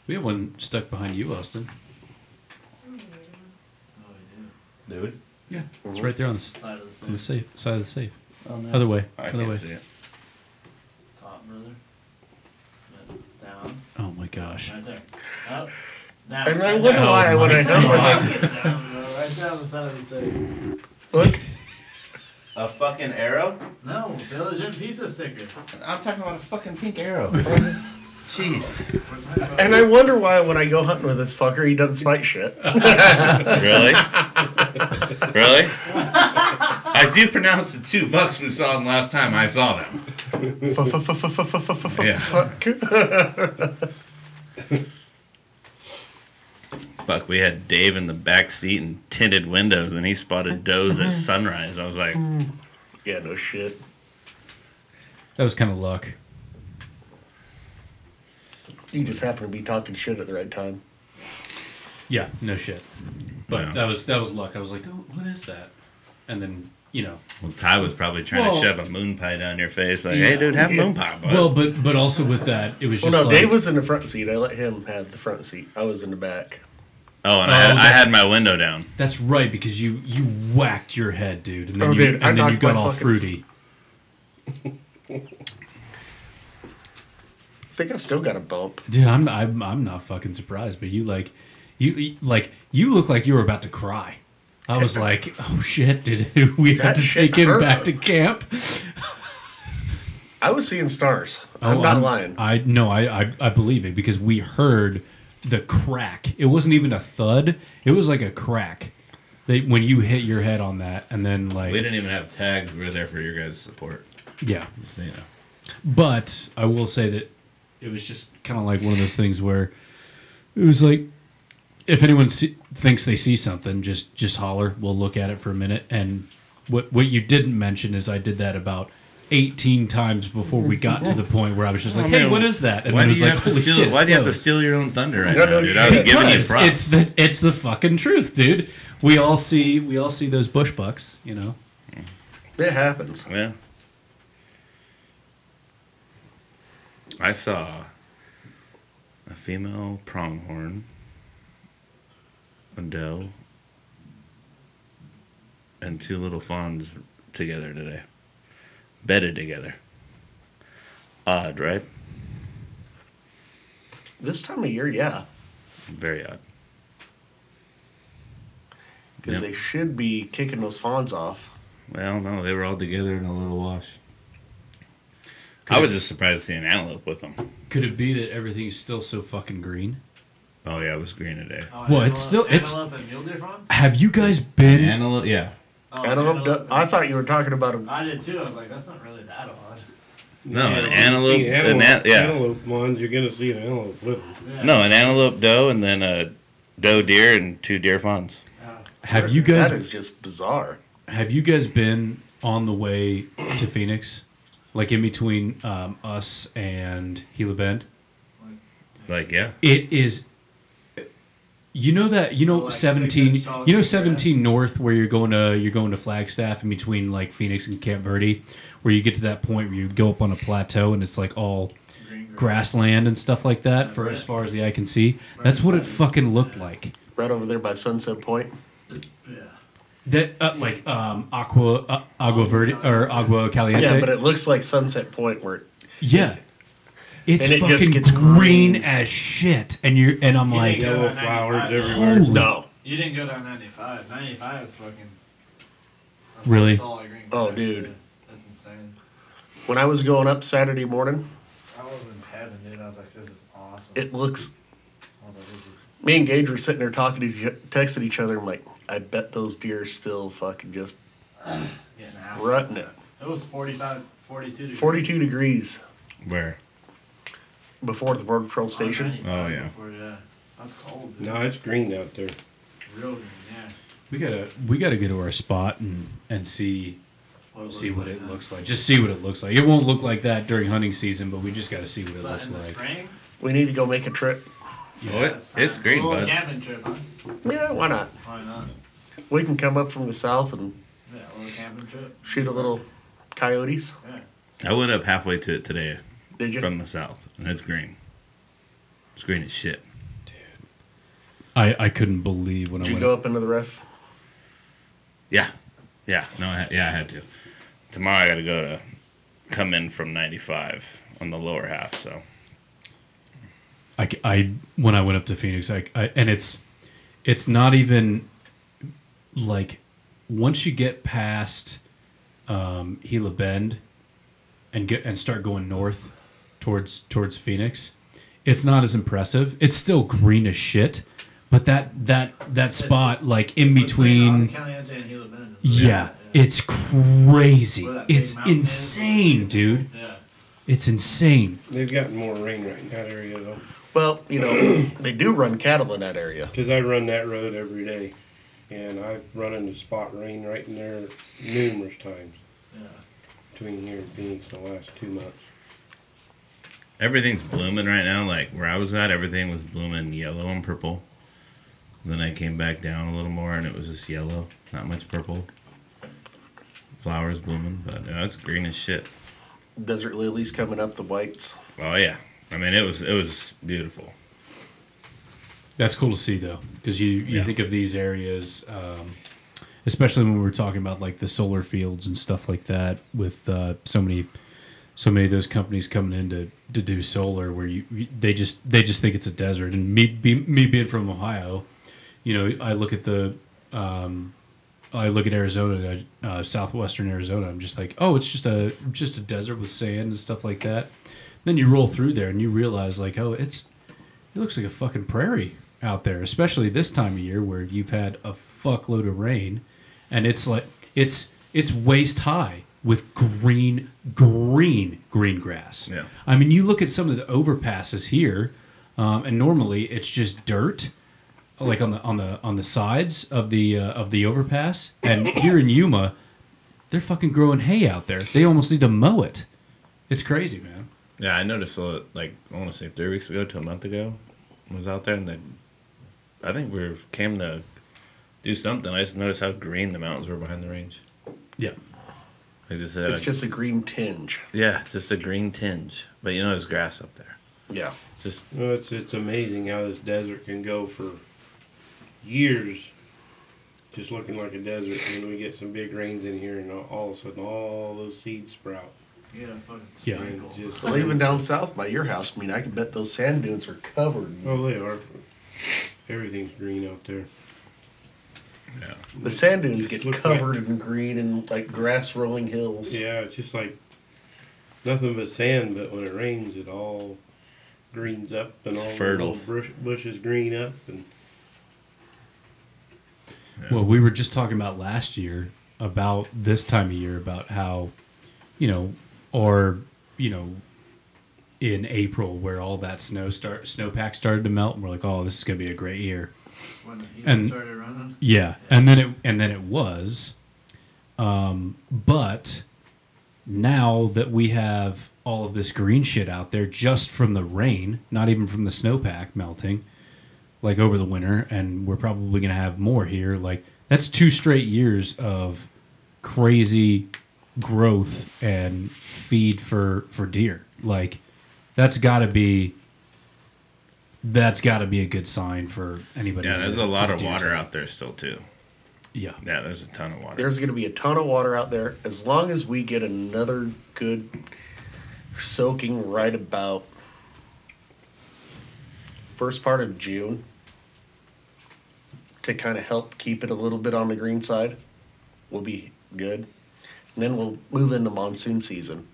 We have one stuck behind you, Austin. Oh, we do. Dude? Yeah. It's right there on the, Side of the on the safe. side of the safe. Oh, no. Other way. I Other can't way. see it. Top, brother. Down. Oh my gosh. Right there. Up. Down. And I Right wonder there. why when I know Down, bro. Right down the side of the safe. Look, A fucking arrow? No, Village Inn pizza sticker. I'm talking about a fucking pink arrow. Jeez. We're talking about and I wonder why when I go hunting with this fucker, he doesn't spike shit. Really? Really? I do pronounce the $2 we saw them last time I saw them. Yeah. Fuck, we had Dave in the back seat and tinted windows, and he spotted does at sunrise. I was like, Yeah, no shit. That was kind of luck. You just happen to be talking shit at the right time. Yeah, no shit. But Yeah. that was luck. I was like, oh, what is that? And then, you know. well, Ty was probably trying Well- to shove a moon pie down your face. Like, Yeah. hey, dude, have a moon pie, bud. Well, but also with that, it was Well, just no, like, Dave was in the front seat. I let him have the front seat. I was in the back. oh, and Oh, I that's- had my window down. that's right, because you whacked your head, dude. And then Oh, you, dude, I and then you knocked got my all fucking fruity. I think I still got a bump. Dude, I'm not fucking surprised, but you look like you were about to cry. I was like, oh shit, did we have That to shit take him hurt. back to camp? I was seeing stars. I'm not lying. I believe it because we heard the crack. It wasn't even a thud. It was like a crack. When you hit your head on that, and then like We didn't even have tags. We were there for your guys' support. yeah. Just so you know. But I will say that it was just kind of like one of those things where it was like, if anyone thinks they see something, just holler. We'll look at it for a minute. And what you didn't mention is I did that about 18 times before we got to the point where I was just like, hey, what is that? And Why then it do was you like, have to holy steal? shit, Why do you have to toads. steal your own thunder right No, now, no dude? I was giving you Because props. it's the fucking truth, dude. We all see those bush bucks, you know. It happens. Yeah. I saw a female pronghorn, a doe, and two little fawns together today. Bedded together. Odd, right? This time of year, yeah. Very odd. Because Yep. they should be kicking those fawns off. Well, no, they were all together in a little wash. I was just surprised to see an antelope with them. Could it be that everything's still so fucking green? Oh, yeah, it was green today. Oh, Well, it's still- it's- antelope and mule deer fawns? Have you guys been? Antelope, yeah. Oh, Antelope, I thought you were talking about a. I did too. I was like, that's not really that odd. No, an You antelope, see yeah. antelope ones, you're gonna see an antelope with them. Yeah. No, an antelope doe and then a doe deer and two deer fawns. Have you That guys is just bizarre. have you guys been on the way to Phoenix, like in between us and Gila Bend? Like, yeah. It is. You know that Like 17. 6 inch tall You know grass? 17 North, where you're going to Flagstaff in between like Phoenix and Camp Verde, where you get to that point where you go up on a plateau and it's like all Green grassland and stuff like that for Right. as far as the eye can see. That's what it fucking looked like. Right over there by Sunset Point. Yeah. That agua verde or agua caliente. Yeah, but it looks like Sunset Point where Yeah. It's And it just fucking gets green green. as shit, and I'm You like, didn't go Yellow down flowers 95. everywhere. holy no. You didn't go down 95. 95 is fucking. Really? That's all like green Oh, grass, dude. yeah. That's insane. When I was going up Saturday morning, I was in heaven, dude. I was like, this is awesome. it looks. I was like, this is. Me and Gage were sitting there talking to texting each other. I'm like, I bet those deer still fucking just Getting out. rutting it. It was 45, 42 degrees. 42 degrees Where? before the Border Patrol On station. 95 Oh, yeah. Before, yeah. That's cold, dude. No, it's green out there. Real green, yeah. we gotta go to our spot and see What it see looks what like it now. looks like. Just see what it looks like. It won't look like that during hunting season, but we just got to see what it But looks in the like. spring, We need to go make a trip. Oh, it's time. green, A little bud. camping trip, huh? Yeah, why not? Why not? We can come up from the south and Yeah, a little camping trip. shoot a little coyotes. Yeah. I went up halfway to it today Did you? from the south, and it's green. It's green as shit. I couldn't believe when Did I you went. go up into the ref? Yeah. Yeah. No, I had to. Tomorrow I got to go to come in from 95 on the lower half, so. I when I went up to Phoenix, and it's not even like once you get past Gila Bend and start going north towards Phoenix, it's not as impressive. It's still green as shit, but that spot like in between, Caliente and Gila Bend is yeah, it's crazy. Where that big It's mountain is. insane, dude. Yeah. It's insane. They've gotten more rain right in that area though, Well, you know, they do run cattle in that area. because I run that road every day, and I've run into spot rain right in there numerous times Yeah. between here and Phoenix in the last 2 months. Everything's blooming right now. Like where I was at, everything was blooming yellow and purple. Then I came back down a little more, and it was just yellow, not much purple. Flowers blooming, but it's green as shit. Desert lilies coming up, the whites. Oh yeah, I mean it was beautiful. That's cool to see though, because you Yeah. think of these areas, especially when we were talking about like the solar fields and stuff like that, with so many of those companies coming in to do solar, where they just think it's a desert. And me being from Ohio, you know, I look at Arizona, southwestern Arizona. I'm just like, oh, it's just a desert with sand and stuff like that. Then you roll through there and you realize like, oh, it's it looks like a fucking prairie out there, especially this time of year where you've had a fuckload of rain, and it's like it's waist high with green grass. Yeah. I mean, you look at some of the overpasses here, and normally it's just dirt, like on the sides of the overpass. And here in Yuma, they're fucking growing hay out there. They almost need to mow it. It's crazy, man. Yeah, I noticed, like, I want to say 3 weeks ago to a month ago, I was out there, and then I think we came to do something. I just noticed how green the mountains were behind the range. Yeah. It's just a green tinge. Yeah, just a green tinge. But you know there's grass up there. Yeah. Just Well, it's amazing how this desert can go for years just looking like a desert, and then we get some big rains in here, and all of a sudden all those seeds sprout. You gotta fucking Yeah. sprinkle. Just- Well, even down south by your house, I mean, I can bet those sand dunes are covered. Oh, they are. Everything's green out there. yeah. The sand dunes Just get looks covered in green and like grass rolling hills. Yeah, it's just like nothing but sand, but when it rains, it all greens up, and all the Fertile. little bushes green up, and Well, we were just talking about last year, about this time of year, about how, in April where all that snowpack started to melt, and we're like, oh, this is gonna be a great year. When the heat And- started running. Yeah, and then it was, but now that we have all of this green shit out there just from the rain, not even from the snowpack melting, like over the winter, and we're probably gonna have more here. Like that's 2 straight years of crazy growth and feed for deer. Like that's got to be a good sign for anybody. Yeah, there's a with lot of deer water tail. out there still too. Yeah. Yeah, there's a ton of water. There's going to be a ton of water out there as long as we get another good soaking right about first part of June to kind of help keep it a little bit on the green side. We'll be good. And then we'll move into monsoon season.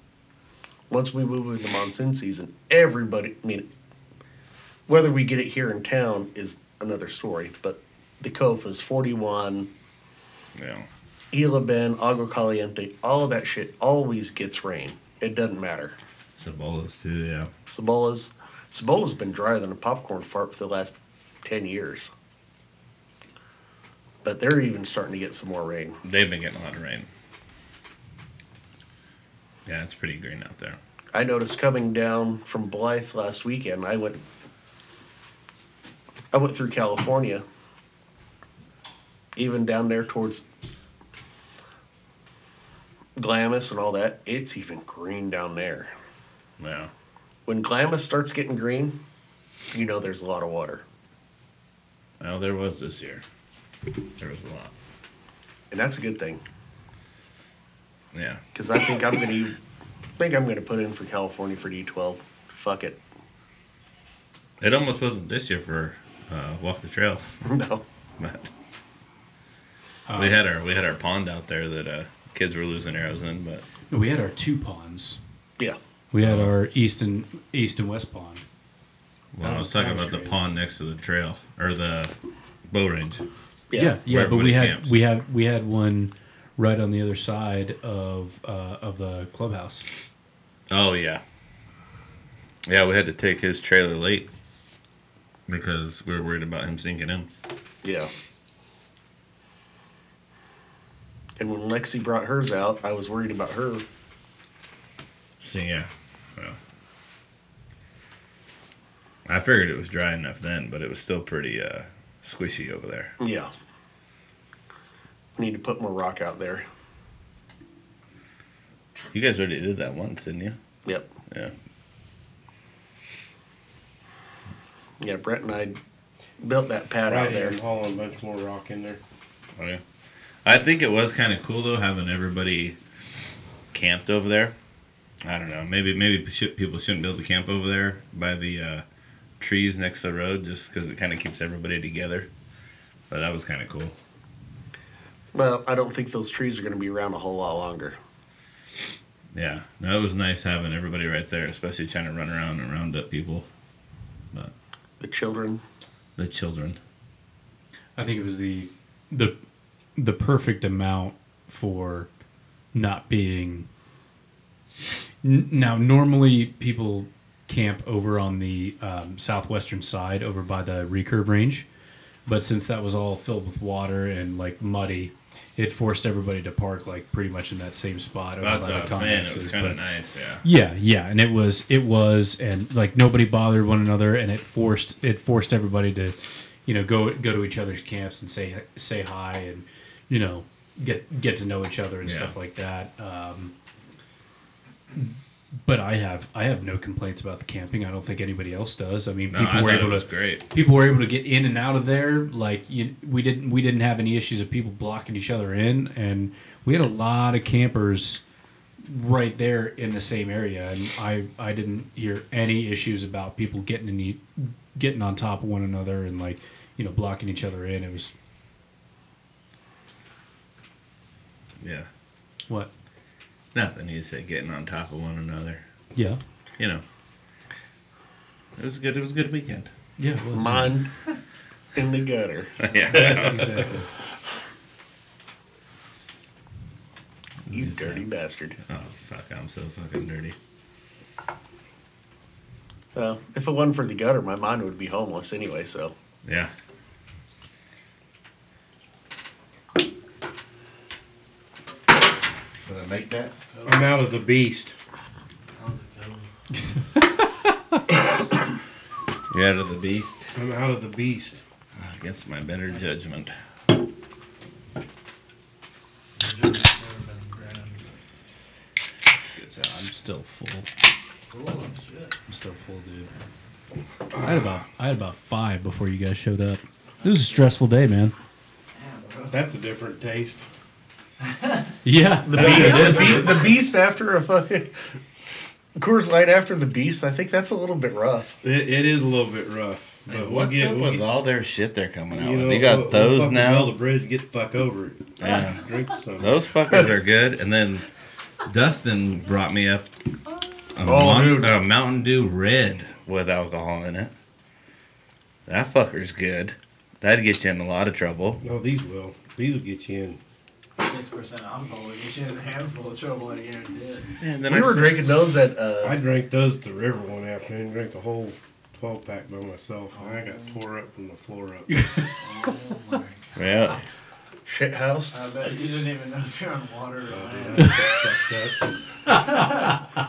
Once we move into monsoon season, everybody, I mean, whether we get it here in town is another story, but the Cove is 41, Yeah. Gila Bend, Agua Caliente, all of that shit always gets rain. It doesn't matter. Cebolas too, yeah. Cebola's been drier than a popcorn fart for the last 10 years. But they're even starting to get some more rain. They've been getting a lot of rain. Yeah, it's pretty green out there. I noticed coming down from Blythe last weekend, I went through California, even down there towards Glamis and all that. It's even green down there. Yeah. When Glamis starts getting green, you know there's a lot of water. Well, there was this year. There was a lot. And that's a good thing. Yeah. Because I think I'm gonna put in for California for D12. Fuck it. It almost wasn't this year for Walk the Trail. No. But we had our pond out there that kids were losing arrows in, but We had our 2 ponds. Yeah. We had our east and west pond. well, I was talking about the crazy. pond next to the trail or the bow range. Yeah. Yeah, Where but we everybody had camps. we had one right on the other side of the clubhouse. Oh yeah. Yeah, we had to take his trailer late because we were worried about him sinking in. Yeah. And when Lexi brought hers out, I was worried about her. So yeah. Well, I figured it was dry enough then, but it was still pretty squishy over there. Yeah. Need to put more rock out there. You guys already did that once, didn't you? Yep. Yeah. Yeah, Brent and I built that pad out there. I'm hauling a bunch more rock in there. Oh yeah. I think it was kind of cool though having everybody camped over there. I don't know. Maybe people shouldn't build a camp over there by the trees next to the road, just because it kind of keeps everybody together. But that was kind of cool. Well, I don't think those trees are going to be around a whole lot longer. Yeah. No, it was nice having everybody right there, especially trying to run around and round up people. But The children. The children. I think it was the perfect amount for not being. Now, normally people camp over on the southwestern side, over by the recurve range, but since that was all filled with water and like muddy, it forced everybody to park like pretty much in that same spot. That's what I was saying. It was kind of nice, yeah. Yeah, and it was, and like nobody bothered one another, and it forced everybody to, go to each other's camps and say hi, and get to know each other and stuff like that. But I have no complaints about the camping. I don't think anybody else does. I mean, people were able to get in and out of there. Like we didn't have any issues of people blocking each other in, and we had a lot of campers right there in the same area, and I didn't hear any issues about people getting on top of one another and like blocking each other in. It was what. Nothing. You said getting on top of one another. Yeah. It was good. It was a good weekend. Yeah. It was. Mine in the gutter. Yeah. Exactly. You dirty bastard. Oh, fuck. I'm so fucking dirty. If it wasn't for the gutter, my mind would be homeless anyway, so. Yeah. Did I make that? I'm out of the beast. You're out of the beast? I'm out of the beast. Against my better judgment. That's good sound. I'm still full. I'm still full, dude. I had about 5 before you guys showed up. It was a stressful day, man. That's a different taste. Yeah, The beast after a fucking Coors Light after the beast. I think that's a little bit rough. It is a little bit rough. But What's up with all their shit they're coming out with? You we'll got those fucking now? Build a bridge, get the fuck over it. Yeah. Drink some. Those fuckers are good. And then Dustin brought me up a Mountain Dew Red with alcohol in it. That fucker's good. That'd get you in a lot of trouble. No, these will. These will get you in. 6% alcohol will get you in a handful of trouble, I guarantee it. And then We were drinking those at. I drank those at the river one afternoon. Drank a whole 12-pack by myself. And I got tore up from the floor up. Oh my god. Yeah. Shit house. I bet you didn't even know if you're on water or land.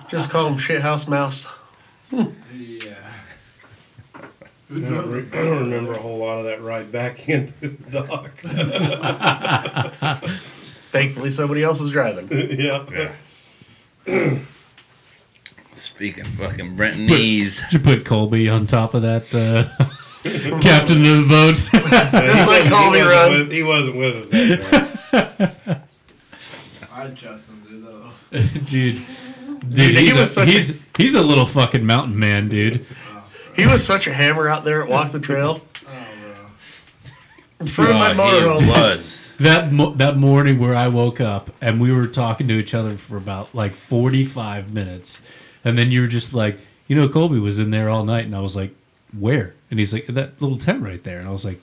Just call them shit house mouse. Yeah. I don't remember a whole lot of that ride back into the dock. Thankfully, somebody else was driving. Yeah. Speaking of fucking Brent knees. Did you put Colby on top of that captain of the boat? Just like Colby run. He wasn't with us that time. I'd trust him, dude, though. Dude, he's a little fucking mountain man, dude. He was such a hammer out there at Walk the Trail. Oh, bro. In front of my He motorhome. was. That morning where I woke up and we were talking to each other for about like 45 minutes, and then you were just like, Colby was in there all night, and I was like, where? And he's like, that little tent right there, and I was like,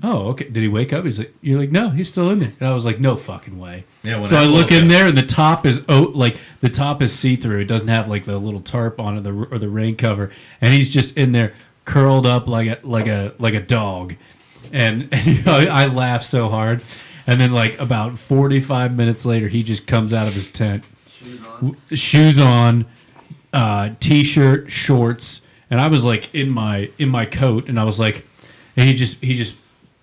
oh, okay. Did he wake up? You're like, no, he's still in there. And I was like, no fucking way. Yeah, so I look in there, and the top is see-through. It doesn't have like the little tarp on it or the rain cover, and he's just in there curled up like a dog. And I laughed so hard. And then like about 45 minutes later, he just comes out of his tent, shoes on, t-shirt, shorts, and I was like in my coat, and I was like, and he just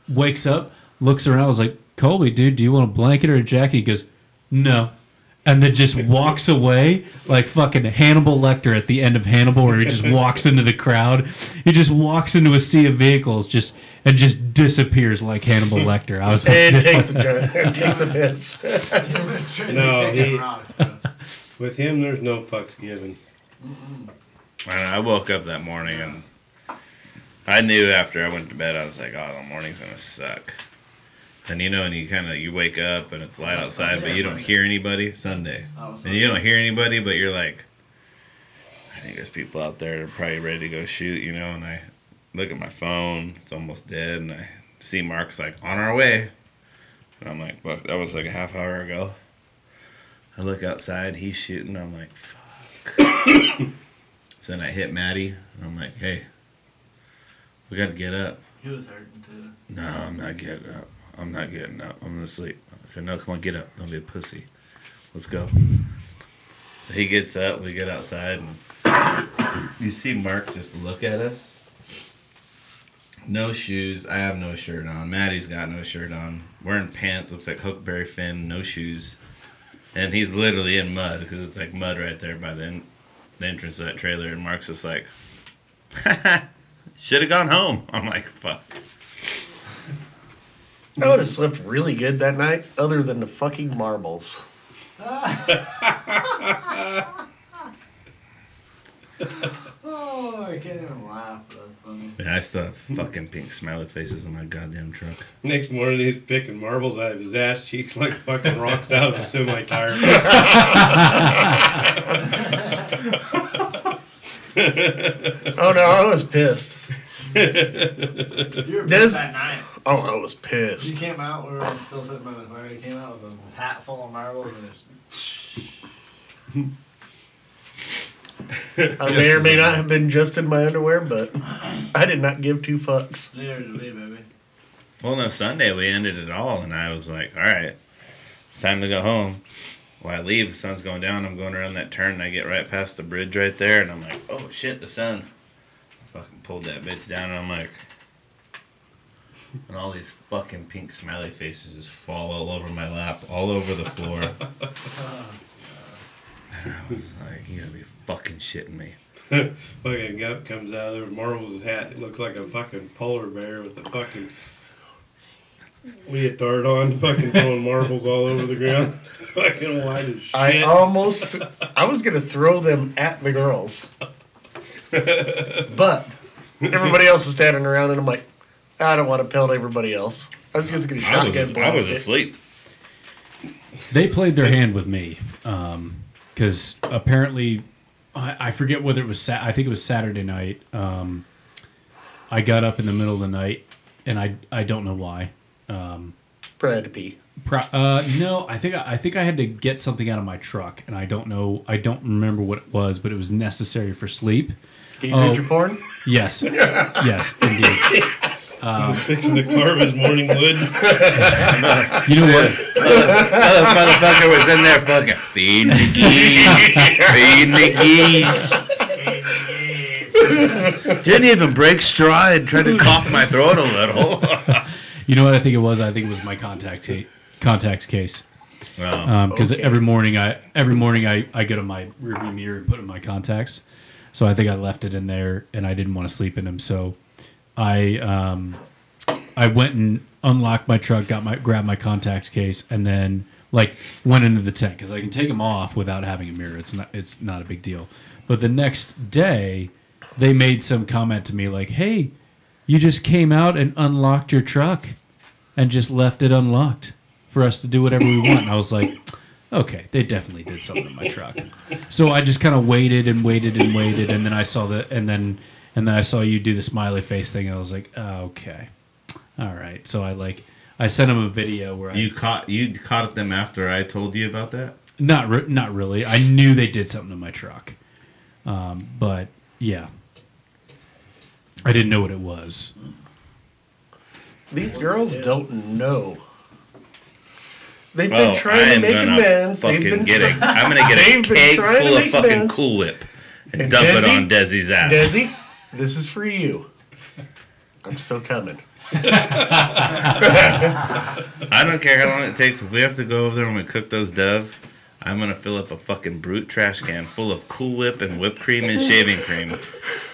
wakes up, looks around. I was like, Colby, dude, do you want a blanket or a jacket? He goes, no. And then just walks away like fucking Hannibal Lecter at the end of Hannibal, where he just walks into the crowd. He just walks into a sea of vehicles and just disappears like Hannibal Lecter. I was like, And takes a piss. No, with him, there's no fucks given. I woke up that morning and I knew after I went to bed, I was like, oh, the morning's going to suck. And and you wake up and it's light outside, but you don't hear anybody. Sunday. And you don't hear anybody, but you're like, I think there's people out there that are probably ready to go shoot, and look at my phone. It's almost dead. And I see Mark's like, on our way. And I'm like, fuck, that was like a half hour ago. I look outside. He's shooting. I'm like, fuck. So then I hit Maddie. And I'm like, hey, we got to get up. He was hurting too. No, I'm not getting up. I'm not getting up. I'm going to sleep. I said, no, come on, get up. Don't be a pussy. Let's go. So he gets up. We get outside. And you see Mark just look at us. No shoes. I have no shirt on. Maddie's got no shirt on. Wearing pants. Looks like Huckleberry Finn. No shoes. And he's literally in mud because it's like mud right there by the entrance of that trailer. And Mark's just like, should have gone home. I'm like, fuck. I would have slept really good that night, other than the fucking marbles. Oh, I can't even laugh. That's funny. Yeah, I still have fucking pink smiley faces in my goddamn truck. Next morning, he's picking marbles out of his ass cheeks like fucking rocks out of a semi-tire. Oh no, I was pissed. You were Des- pissed that night. Oh, I was You pissed. came out, we were still sitting by the fire. You came out with a hat full of marbles and it's I may or may not have been just in my underwear, but I did not give two fucks. near to me, baby. Well, no, Sunday we ended it all, and I was like, all right, it's time to go home. Well, I leave, the sun's going down, I'm going around that turn, and I get right past the bridge right there, and I'm like, oh shit, the sun. I fucking pulled that bitch down, and I'm like, and all these fucking pink smiley faces just fall all over my lap, all over the floor. And I was like, you gotta be fucking shitting me. Fucking Gump comes out of there with marbles hat. It looks like a fucking polar bear with a fucking leotard on, fucking throwing marbles all over the ground. Fucking white as shit. I was going to throw them at the girls. But everybody else is standing around, and I'm like, I don't want to pelt everybody else. I was just going to shotgun blast I was it. asleep. They played their hand with me because apparently, I forget whether it was I think it was Saturday night. I got up in the middle of the night, and I don't know why. Probably had to pee. No, I think I had to get something out of my truck, and I don't remember what it was, but it was necessary for sleep. Can you read your porn? Yes, yes, indeed. He was fixing to carve his morning wood. You know what? The motherfucker was in there fucking feeding the geese. Didn't even break stride. Tried to cough my throat a little. You know what I think it was? I think it was my contacts case. Because every morning I go to my rearview mirror and put in my contacts. So I think I left it in there, and I didn't want to sleep in them. So I went and unlocked my truck, grabbed my contacts case, and then went into the tent because I can take them off without having a mirror. It's not a big deal. But the next day, they made some comment to me like, "Hey, you just came out and unlocked your truck, and just left it unlocked for us to do whatever we want." And I was like, "Okay, they definitely did something to my truck." So I just kind of waited and waited and waited, and then I saw and then I saw you do the smiley face thing, and I was like, oh, "Okay, all right." So I sent him a video where you caught them after I told you about that. Not really. I knew they did something to my truck, but yeah, I didn't know what it was. These girls don't know. They've been trying to make amends. I'm gonna get a cake full of fucking amends. Cool Whip and dump it on Desi's ass. Desi, this is for you. I'm still coming. I don't care how long it takes. If we have to go over there and we cook those dove, I'm gonna fill up a fucking brute trash can full of Cool Whip and whipped cream and shaving cream,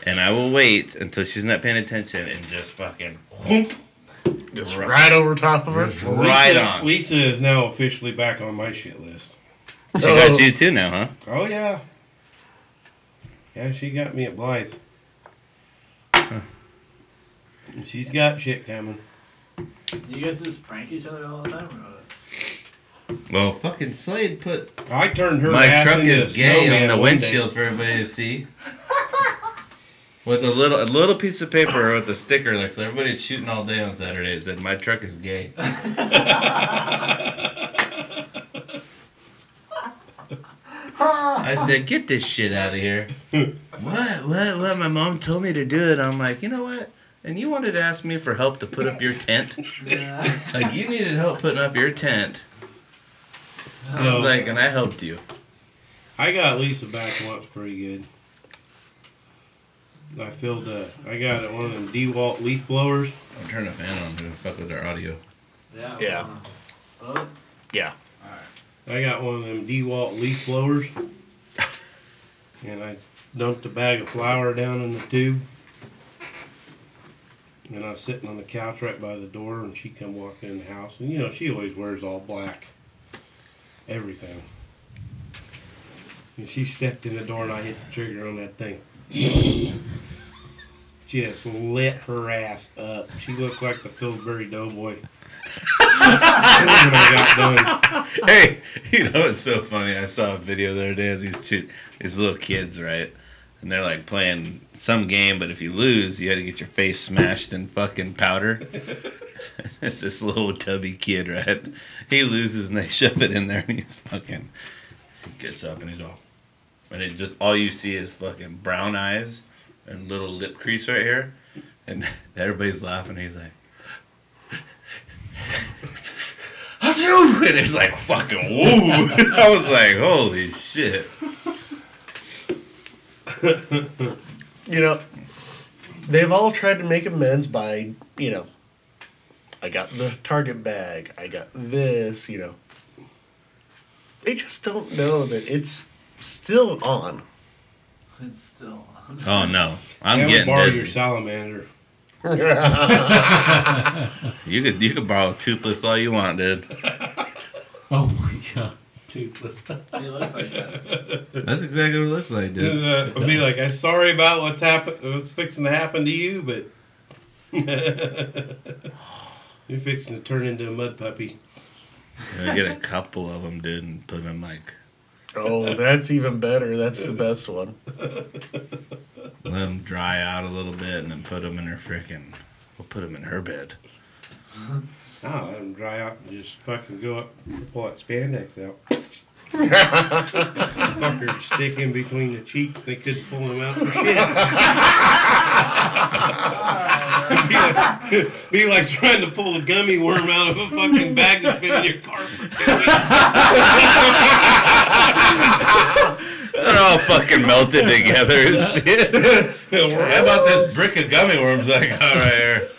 and I will wait until she's not paying attention and just fucking whoop. Just right over top of her. Right on. Lisa is now officially back on my shit list. She got you too now, huh? Oh, yeah. Yeah, she got me at Blythe. Huh. And she's got shit coming. You guys just prank each other all the time, or what? Well, fucking Slade put I turned her my ass truck into is a gay snowman on the one day. windshield for everybody to see. with a little piece of paper with a sticker, like, so everybody's shooting all day on Saturdays, and my truck is gay. I said, get this shit out of here. What? My mom told me to do it. I'm like, you know what? And you wanted to ask me for help to put up your tent? Like, you needed help putting up your tent. I was like, and I helped you. I got Lisa back once pretty good. I got one of them DeWalt leaf blowers. I'll turn the fan on to fuck with our audio. Yeah. Yeah. Oh, Yeah. I got one of them DeWalt leaf blowers. And I dumped a bag of flour down in the tube. And I was sitting on the couch right by the door, and she come walking in the house. And, you know, she always wears all black. Everything. And she stepped in the door, and I hit the trigger on that thing. Just lit her ass up. She looked like the Pillsbury Doughboy. I got done. Hey, you know what's so funny? I saw a video the other day of these little kids, right? And they're like playing some game, but if you lose, you had to get your face smashed in fucking powder. It's this little tubby kid, right? He loses and they shove it in there and he gets up and he's all, and it just, all you see is fucking brown eyes and little lip crease right here. And everybody's laughing. He's like, and it's like fucking woo. I was like, holy shit. You know, they've all tried to make amends by, you know, I got the Target bag, I got this, you know. They just don't know that it's still on. it's still on. Oh no, I'm Yeah, getting borrow busy. your salamander. You could borrow Toothless all you want, dude. Oh my god. Toothless. He looks like that. That's exactly what it looks like, dude. I'll be like, I'm sorry about what's fixing to happen to you, but you're fixing to turn into a mud puppy. I'm gonna get a couple of them, dude, and put them like, Oh, that's even better. That's the best one. let them dry out a little bit, and then put them in her we'll put them in her bed. I'll let them dry out and just fucking go up and pull that spandex out. Fucker stick in between the cheeks. They couldn't pull them out for shit. be like trying to pull a gummy worm out of a fucking bag that's been in your car for 2 weeks. They're all fucking melted together and shit. How about this brick of gummy worms I got right here?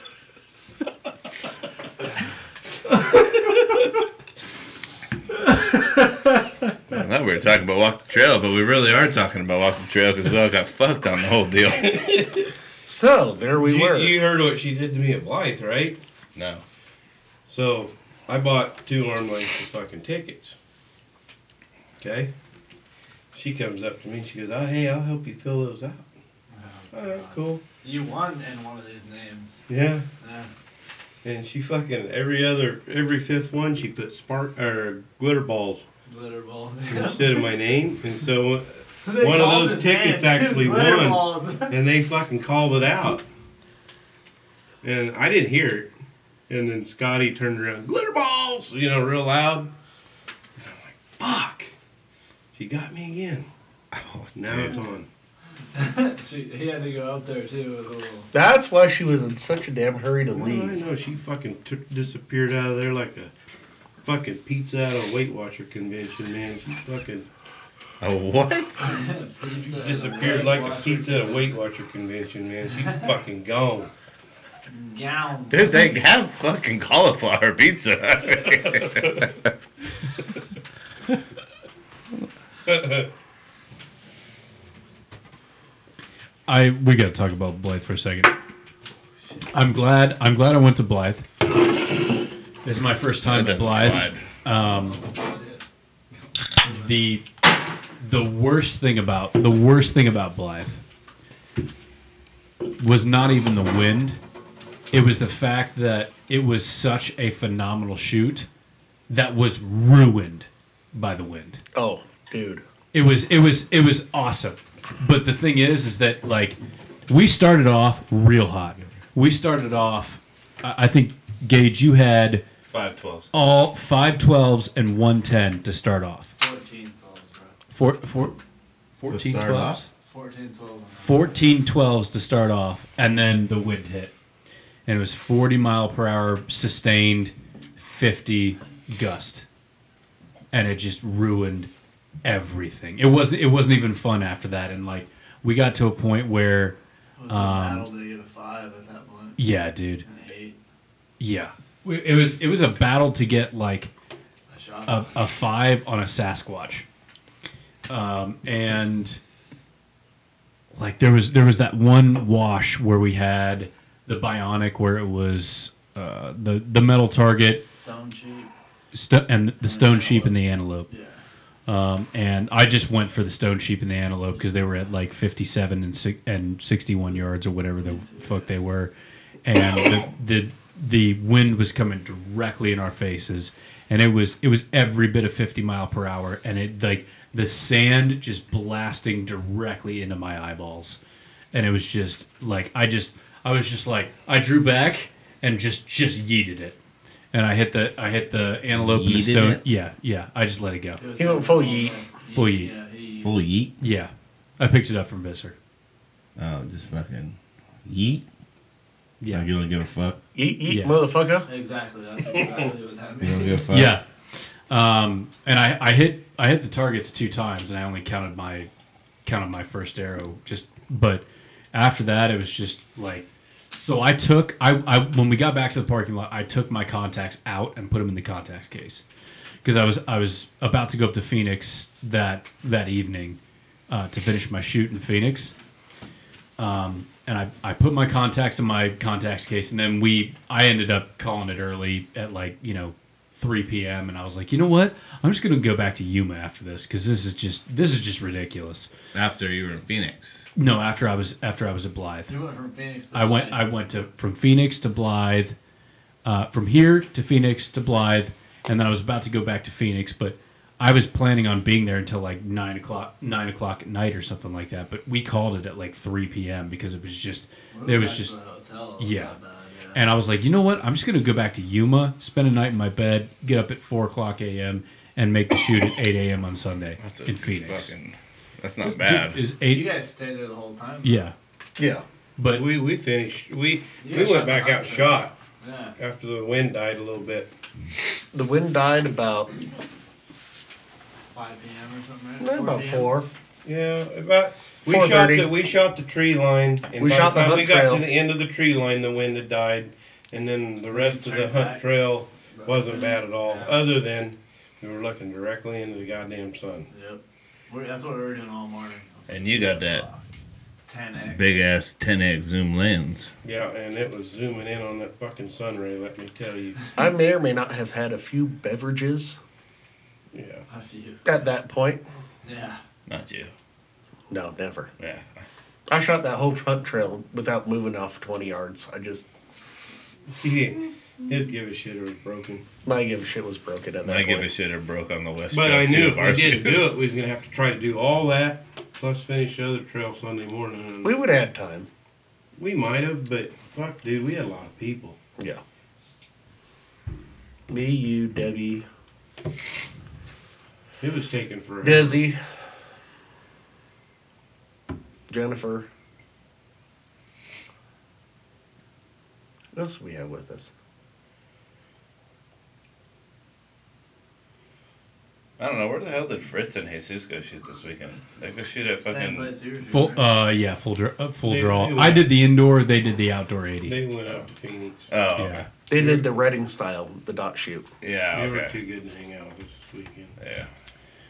I thought we were talking about Walk the Trail, but we really are talking about Walk the Trail because we all got fucked on the whole deal. So, there we were. You heard what she did to me at Blythe, right? No. So, I bought 2 arm lengths of fucking tickets. Okay? She comes up to me and she goes, oh, hey, I'll help you fill those out. Oh, All right, cool. You won in one of these names. Yeah. Yeah. And she fucking, every fifth one, she put glitter balls Glitter balls. instead of my name. And so They one of called those his tickets name, actually Glitter won. balls. And they fucking called it out. And I didn't hear it. And then Scotty turned around, glitter balls, you know, real loud. And I'm like, fuck. She got me again. Oh, Now dude. it's on. He had to go up there too with a little. That's why she was in such a damn hurry to Oh, I leave. know. She fucking disappeared out of there like a fucking pizza out of a Weight Watcher convention, man. She fucking A what? Pizza disappeared and like a Weight pizza at a Weight Watcher convention, man. She's fucking gone. Gown. Dude, they have fucking cauliflower pizza. We gotta talk about Blythe for a second. I'm glad I went to Blythe. This is my first time at Blythe. The worst thing about Blythe was not even the wind. It was the fact that it was such a phenomenal shoot that was ruined by the wind. Oh, dude. It was awesome. But the thing is that like We started off real hot. We started off, I think, Gage, you had 512s. all 512s and 110 to start off. 14 12s, bro. 14 start 12s? off? 14 12s. 14 12s to start off, and then the wind hit. And it was 40 mile per hour sustained 50 gust. And it just ruined everything. It wasn't even fun after that. And like we got to a point where It was a battle to get a 5 at that point. yeah, dude. And 8. Yeah. It was a battle to get like A shot. a 5 on a Sasquatch. And like there was that one wash where we had the bionic where it was the metal target Stone cheap. and the stone sheep and the antelope. Yeah. And I just went for the stone sheep and the antelope because they were at like 57 and 61 yards or whatever the fuck they were, and the wind was coming directly in our faces, and it was every bit of 50 mile per hour, and it like the sand just blasting directly into my eyeballs, and it was just like I was just like I drew back and just yeeted it. And I hit the antelope and the Yeeted stone. it? Yeah. I just let it go. It was He went full yeet. Full yeet. Yeah, he Full yeet? Yeah, I picked it up from Visser. Oh, just fucking yeet? Yeah, Like you don't give a fuck? Eat, Yeah. motherfucker. exactly. That's exactly what that You don't means. give a fuck? yeah. And I hit the targets 2 times, and I only counted my first arrow. But after that, it was just like. So I when we got back to the parking lot, I took my contacts out and put them in the contacts case because I was about to go up to Phoenix that evening to finish my shoot in Phoenix. And I put my contacts in my contacts case, and then I ended up calling it early at 3 p.m. and I was like, you know what? I'm just gonna go back to Yuma after this because this is just ridiculous. After you were in Phoenix. No, after I was at Blythe. You went from Phoenix to I went from Phoenix to Blythe, from here to Phoenix to Blythe, and then I was about to go back to Phoenix, but I was planning on being there until like 9 o'clock at night or something like that. But we called it at like 3 p.m. because it was just hotel. yeah. And I was like, you know what? I'm just gonna go back to Yuma, spend a night in my bed, get up at 4 o'clock a.m. and make the shoot at 8 a.m. on Sunday in Phoenix. That's not bad. Dude, is You 8? guys stayed there the whole time? Yeah, Yeah. but We finished. We guys went shot back the out hunt shot Yeah. after the wind died a little bit. The wind died about 5 p.m. or something, right? about 4 p.m.? 4. Yeah, about we 4:30. shot the tree line, and We by shot the the time we hunt got trail. to the end of the tree line, the wind had died, and then the rest of the Turned hunt back. trail wasn't bad at all. Yeah. Other than we were looking directly into the goddamn sun. Yep. That's what we were doing all morning. I was like, And you got that fuck. 10x. big ass 10x zoom lens. Yeah, and it was zooming in on that fucking sun ray. Let me tell you. I may or may not have had a few beverages Yeah. A few. at that point. Yeah. Not you. No, never. Yeah. I shot that whole hunt trail without moving off 20 yards. He didn't. His give a shit was broken. My give a shit was broken at that I point. give a shit or broke on the west But trail I too knew of if our we didn't shoot. do it, we was gonna have to try to do all that plus finish the other trail Sunday morning. And We would have had time. we might have, but fuck, dude, we had a lot of people. Yeah. Me, you, Debbie, It was taking forever. Desi, Jennifer. Who else do we have with us? I don't know. Where the hell did Fritz and Jesus go shoot this weekend? They go shoot at Same fucking. place you were full shooting, right? full They- draw. they went- I did the indoor. They did the outdoor 80. They went out to Phoenix. Oh, Yeah. okay. They did the Reading style, the dot shoot. Yeah, They were okay. too good to hang out this weekend. Yeah.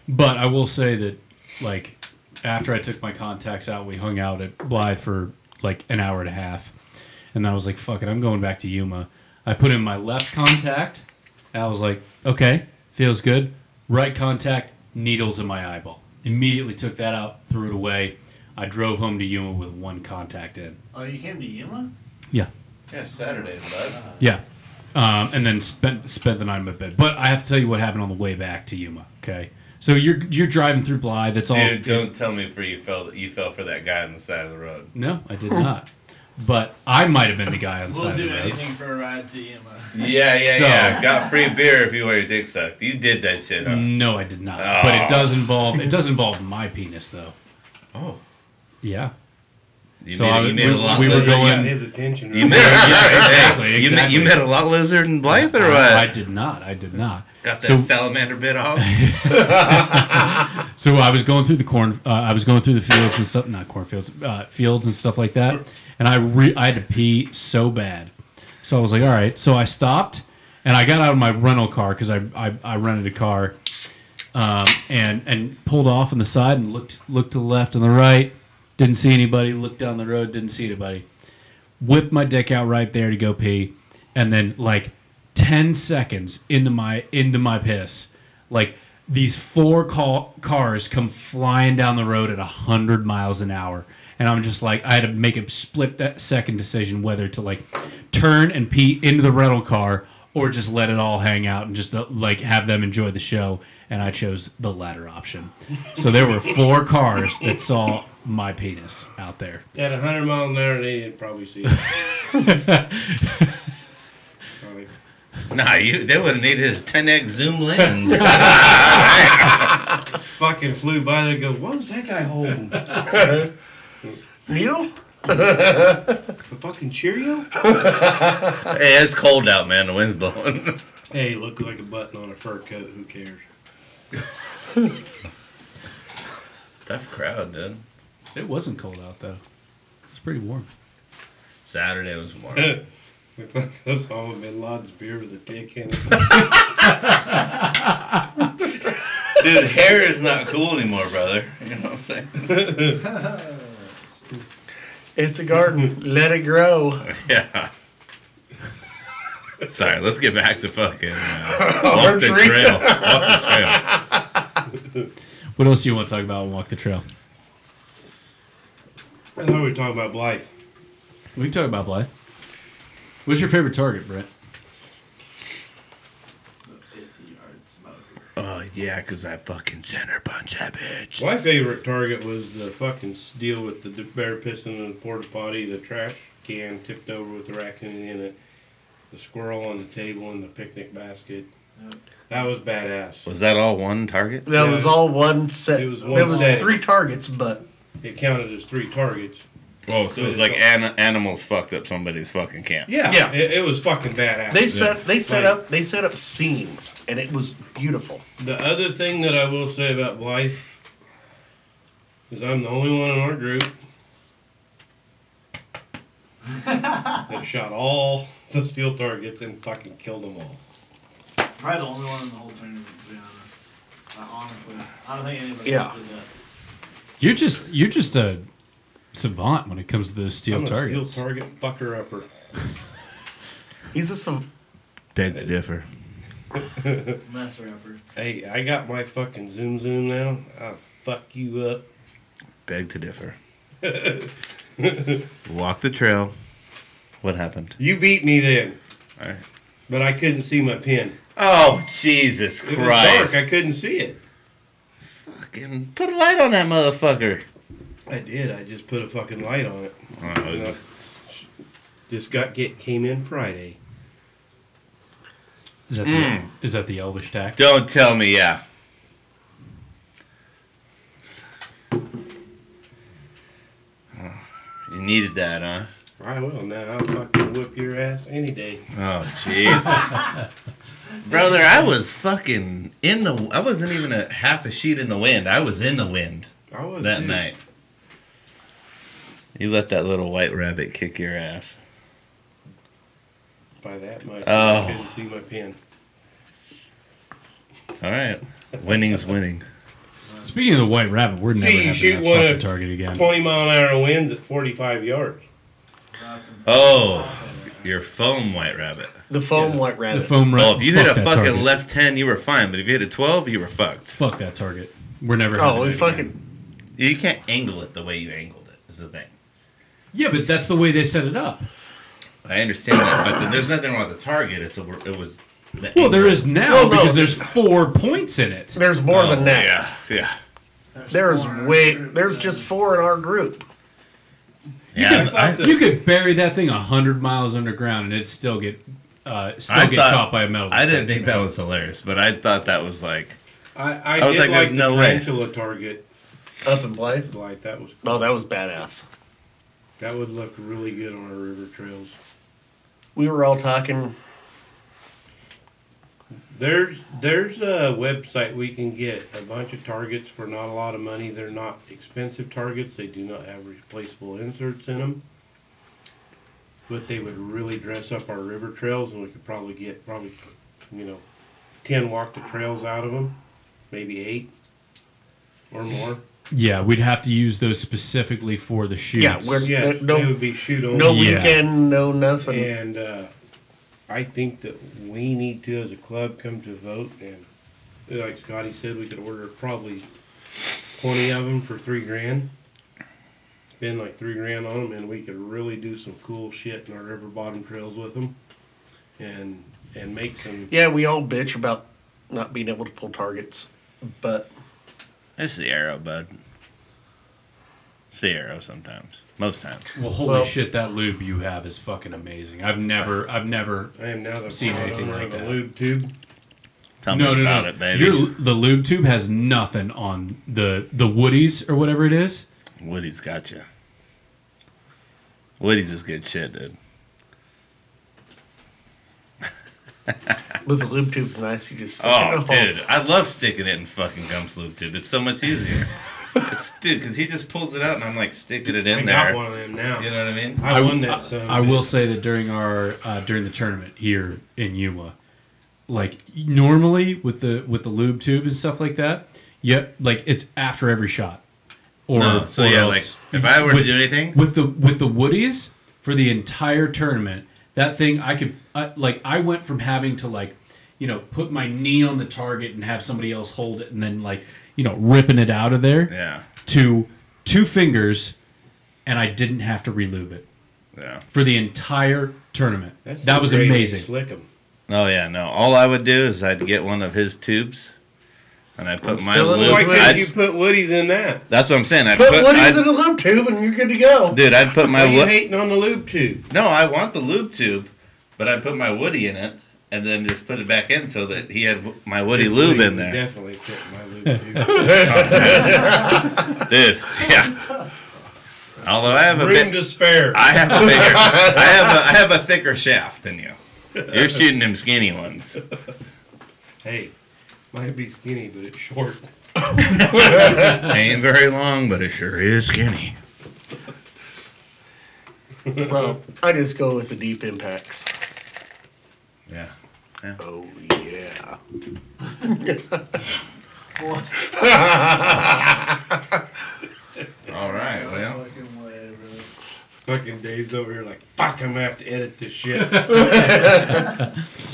But I will say that, like, after I took my contacts out, we hung out at Blythe for like an hour and a half, and then I was like, "Fuck it, I'm going back to Yuma." I put in my left contact, and I was like, "Okay, feels good." Right contact, needles in my eyeball. Immediately took that out, threw it away. I drove home to Yuma with one contact in. Oh, you came to Yuma? Yeah, Yeah, Saturday, bud. yeah, and then spent the night in my bed. But I have to tell you what happened on the way back to Yuma. Okay, So you're driving through Blythe. It's all. Dude, don't tell me you fell for that guy on the side of the road. No, I did not. But I might have been the guy on the We'll side of do the road. anything for a ride to EMI. Yeah. Got free beer if you want your dick sucked. You did that shit, huh? No, I did not. Oh. But it does involve my penis though. Oh. Yeah. You So made a lot we were lizard. Got going. his attention. You Right? met, Exactly. You met a lot lizard in Blythe or what? I did not. Got that So- salamander bit off? So I was going through the corn. I was going through the fields and stuff. Not cornfields, fields and stuff like that. And I had to pee so bad. So I was like, all right. So I stopped and I got out of my rental car because I rented a car, and pulled off on the side and looked to the left and the right. Didn't see anybody. Looked down the road. Didn't see anybody. Whipped my dick out right there to go pee, and then like 10 seconds into my piss, like these 4 cars come flying down the road at 100 miles an hour. And I'm just like, I had to make a split-second decision whether to like turn and pee into the rental car or just let it all hang out and just like have them enjoy the show. And I chose the latter option. So there were 4 cars that saw my penis out there. At 100 miles an hour, they didn't probably see it. Probably. Nah, they would have needed his 10x zoom lens. Fucking flew by there and goes, what was that guy holding? Needle? The fucking Cheerio? Hey, it's cold out, man. The wind's blowing. Hey, looked like a button on a fur coat. Who cares? Tough crowd, dude. It wasn't cold out though. It was pretty warm. Saturday was warm. That's all Bin Laden's beer with a dick in it. Dude, hair is not cool anymore, brother. You know what I'm saying? It's a garden. Let it grow. Yeah. Sorry, let's get back to fucking walk the Archery. trail. Walk the trail. What else do you want to talk about on Walk the Trail? I thought we were talking about Blythe. We can talk about Blythe. What's your favorite target, Brent? The 50-yard smoker. Oh, yeah, because I fucking center punch that bitch. My favorite target was the fucking deal with the bear pissing in the porta potty, the trash can tipped over with the raccoon in it, the squirrel on the table, and the picnic basket. Yep. That was badass. Was that all one target? That Yeah. was all one set. It was one There was set. 3 targets, but It counted as 3 targets. Oh, so it was like animals fucked up somebody's fucking camp. Yeah. It was fucking badass. they set up scenes, and it was beautiful. The other thing that I will say about Blythe is I'm the only one in our group that shot all the steel targets and fucking killed them all. Probably the only one in the whole tournament, to be honest. Honestly, I don't think anybody Yeah. else did that. You're just a savant when it comes to those steel I'm a targets. steel target fucker upper. He's a Beg to differ. Mess rapper. Hey, I got my fucking zoom now. I'll fuck you up. Beg to differ. Walk the trail. What happened? You beat me then, All right. but I couldn't see my pin. Oh, Jesus It was Christ. dark. I couldn't see it. Fucking put a light on that motherfucker. I did. I just put a fucking light on it. Oh, This came in Friday. Is that the Elvish tack? don't tell me, yeah. Oh, you needed that, huh? I will now. I'll fucking whip your ass any day. Oh, Jesus. Brother, I was fucking I wasn't even a half a sheet in the wind. I was in the wind I was that too. night. You let that little white rabbit kick your ass. By that much, Oh. I couldn't see my pin. It's all right. Winning's winning. Speaking of the White Rabbit, we're never See, you having shoot that one fucking of target again. 20-mile-an-hour winds at 45 yards. That's impressive. Oh, your foam white rabbit. the foam Yeah. white rabbit. The foam Well, rabbit. if you hit a that fucking target. left 10, you were fine. But if you hit a 12, you were fucked. Fuck that target. We're never having Oh, we that fucking. again. You can't angle it the way you angled it, is the thing. Yeah, but that's the way they set it up. I understand that, but there's nothing wrong with the target. It was Well, there is now Well, no, because there's 4 points in it. There's more than that. Yeah. There's just 4 in our group. Yeah. You could bury that thing 100 miles underground and it'd still get caught by a metal detector. I didn't think that was hilarious, but I thought that was like. I was did like, there's the no way. tarantula target. Up in Blythe? Like, that was cool. Oh, that was badass. That would look really good on our river trails. We were all talking. There's a website we can get a bunch of targets for not a lot of money. They're not expensive targets. They do not have replaceable inserts in them. But they would really dress up our river trails, and we could probably get 10 walk the trails out of them, maybe 8 or more. Yeah, we'd have to use those specifically for the shoots. They would be shoot only. No weekend, no nothing. And I think that we need to, as a club, come to a vote. And like Scotty said, we could order probably 20 of them for $3,000. Spend like $3,000 on them, and we could really do some cool shit in our river bottom trails with them, and make some. Yeah, we all bitch about not being able to pull targets, but It's the arrow, bud. It's the arrow sometimes. Most times. Well, holy shit, that lube you have is fucking amazing. I've never I am now the seen proud anything owner like of a that. lube tube. Tell me about it, baby. The lube tube has nothing on the Woodies or whatever it is. Woody's got you. Woody's is good shit, dude. but the lube tube's nice. You just Oh, dude, I love sticking it in fucking Gump's lube tube. It's so much easier. Dude, because he just pulls it out and I'm like sticking it in there. I got one of them now. You know what I mean? I won that. So I will say that during the tournament here in Yuma, like normally with the lube tube and stuff like that, like it's after every shot. Or So or yeah, else, like if I were to do anything, with the Woodies for the entire tournament, that thing I went from having to put my knee on the target and have somebody else hold it and then ripping it out of there. Yeah. To 2 fingers, and I didn't have to relube it. Yeah. For the entire tournament. That's That was great. amazing. Slick 'em. Oh yeah, no. All I would do is I'd get one of his tubes, and I put my fill it lube. Why couldn't I'd- you put Woody's in that? That's what I'm saying. Put Woody's in a lube tube and you're good to go. Dude, I'd put my Why are you wood. hating on the lube tube? No, I want the lube tube, but I'd put my Woody in it, and then just put it back in so that he had my Woody lube in there. Definitely fit my lube tube. Dude, yeah. Although I have a Room bit, to spare. I have a thicker shaft than you. You're shooting them skinny ones. Hey, might be skinny, but it's short. Ain't very long, but it sure is skinny. Well, I just go with the deep impacts. Yeah. Oh yeah. All right. Well. Fucking way, bro. Fucking Dave's over here like, fuck, I'm gonna have to edit this shit.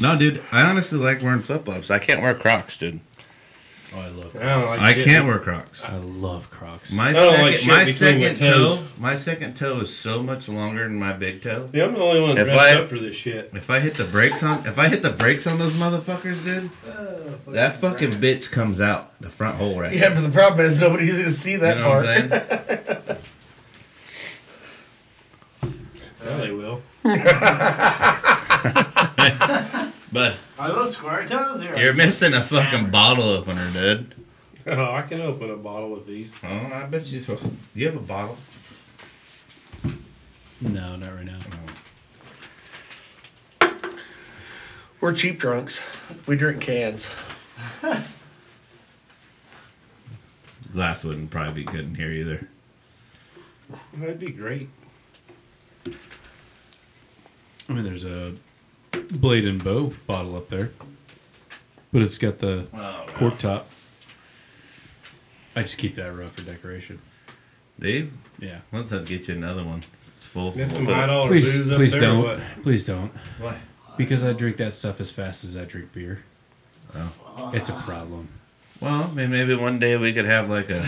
No, dude. I honestly like wearing flip flops. I can't wear Crocs, dude. Oh, I love I don't like I shit. can't wear Crocs. I love Crocs. My I don't like second, shit between my toes. my second toe is so much longer than my big toe. Yeah, I'm the only one If dressed I- up for this shit. If I hit the brakes on those motherfuckers, dude, that fucking bitch comes out the front hole right Yeah, there. but the problem is nobody's gonna see You that know part. what I'm saying? Well, they will. But Are those square toes here? you're missing a fucking bottle opener, dude. Oh, I can open a bottle of these. Oh, I bet you. Do you have a bottle? No, not right now. We're cheap drunks. We drink cans. Glass wouldn't probably be good in here either. That'd be great. I mean, there's a Blade and Bow bottle up there, but it's got the cork top. I just keep that around for decoration. Dave, Yeah. let's have to get you another one. It's full. Get some Full. high dollar Please, booze up please there or don't. what? Please don't. Why? Because I drink that stuff as fast as I drink beer. Oh. It's a problem. Well, maybe one day we could have like a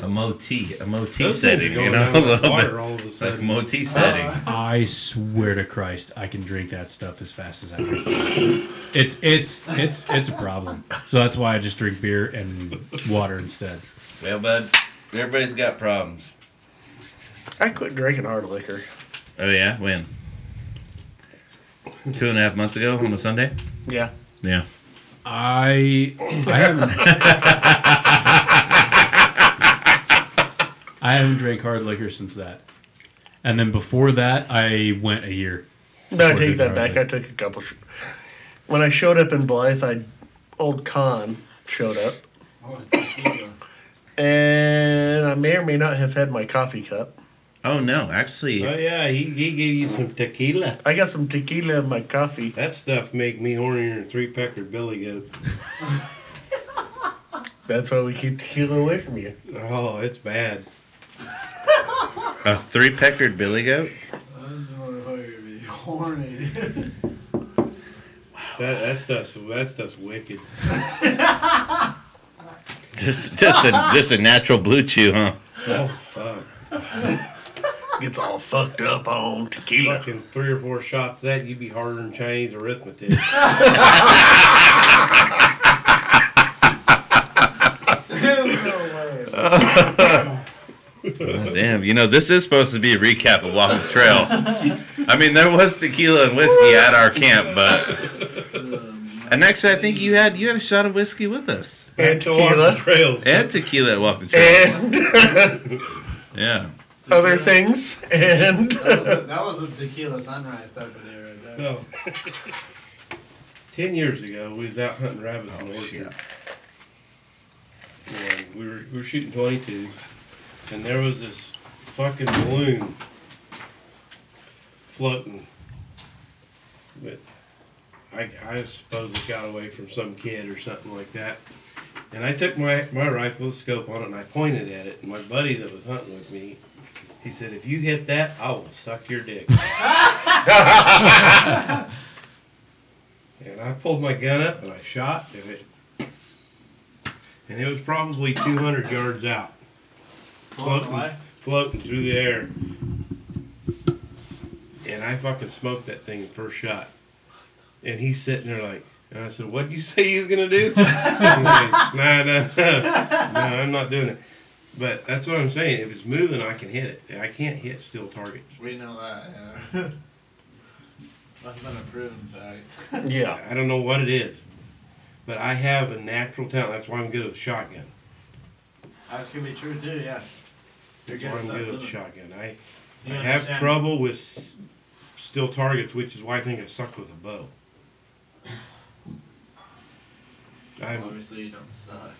A moti Those setting, things are you going know, down a like little water bit all of a like sudden. moti setting. I swear to Christ, I can drink that stuff as fast as I drink it. It's a problem. So that's why I just drink beer and water instead. Well, bud, everybody's got problems. I quit drinking hard liquor. Oh yeah, when? 2.5 months ago on a Sunday. Yeah. Yeah. I haven't I haven't drank hard liquor since that. And then before that, I went a year. No, I Before take that drinking back. hard I took a couple. When I showed up in Blythe, old Con showed up, I want tequila. and I may or may not have had my coffee cup. Oh no, actually, Oh yeah, he gave you some tequila. I got some tequila in my coffee. That stuff make me hornier than 3-pecker billy goat. That's why we keep tequila away from you. Oh, it's bad. a 3-peckered billy goat. I don't know if I'm gonna be horny. That stuff's wicked. Just a natural blue chew, huh? Oh fuck. Gets all fucked up on tequila. Fucking 3 or 4 shots of that, you'd be harder than Chinese arithmetic. Oh, damn, you know, this is supposed to be a recap of Walking Trail. I mean, there was tequila and whiskey at our camp, but... And actually, I think you had a shot of whiskey with us. And To walk the tequila. trails. And tequila at Walking Trail. And Yeah. other things. And That was a tequila sunrise type of day right there. No. 10 years ago, we was out hunting rabbits in the Oh, shit. orchard. And we were shooting 22, and there was this fucking balloon floating. But I suppose it got away from some kid or something like that. And I took my rifle with a scope on it and I pointed at it. And my buddy that was hunting with me, he said, "If you hit that, I will suck your dick." And I pulled my gun up and I shot and it was probably 200 yards out, floating through the air. And I fucking smoked that thing in first shot. And he's sitting there like, and I said, "What'd you say you was gonna do?" He's like, no, I'm not doing it. But that's what I'm saying. If it's moving, I can hit it. I can't hit still targets. We know that, yeah. That's been a proven fact. yeah. I don't know what it is, but I have a natural talent. That's why I'm good with shotgun. That could be true too, yeah. You're That's why I'm stuff good with moving. shotgun. I You have understand? trouble with still targets, which is why I think I suck with a bow. Obviously, you don't suck.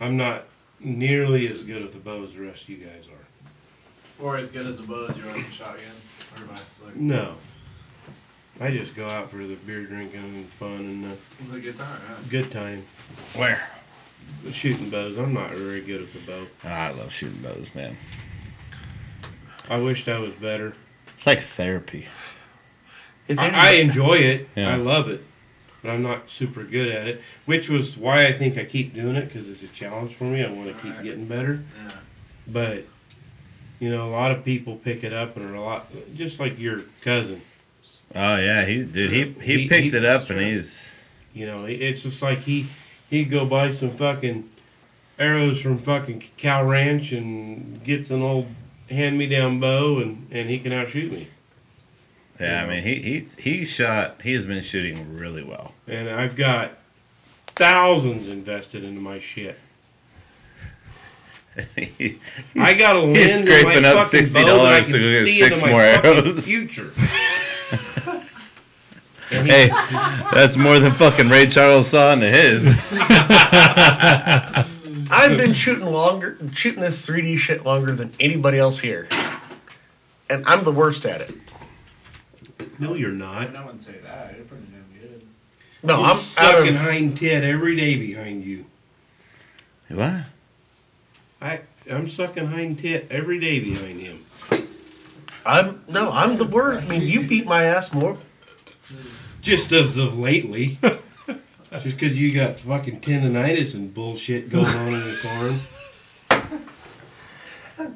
I'm not nearly as good with the bow as the rest of you guys are. Or as good as a bow as you are with a shotgun. Or vice versa. No. I just go out for the beer drinking and fun and It's a good time, huh? good time. Where? Shooting bows. I'm not very good at the bow. Oh, I love shooting bows, man. I wished I was better. It's like therapy. If I enjoy it. Yeah. I love it. But I'm not super good at it. Which was why I think I keep doing it, because it's a challenge for me. I want to keep Right. getting better. Yeah. But, you know, a lot of people pick it up and are a lot, just like your cousin. Oh yeah, he He- picked he- it up and he's You know, it's just like he'd go buy some fucking arrows from fucking Cow Ranch and gets an old hand-me-down bow and he can outshoot me. yeah. I mean he has been shooting really well. And I've got thousands invested into my shit. I got a lens he's in my scraping up fucking $60 bow that I to can go get see 6 into my more fucking arrows. Future. And Hey, that's more than fucking Ray Charles saw into his. I've been shooting this 3D shit longer than anybody else here. And I'm the worst at it. no, you're I not. wouldn't say that. You're pretty damn good. No, You're I'm out sucking of... hind tit every day behind you. What? I'm sucking hind tit every day behind him. I'm the worst. I mean, you beat my ass more. Just as of lately. Just because you got fucking tendonitis and bullshit going on in this arm.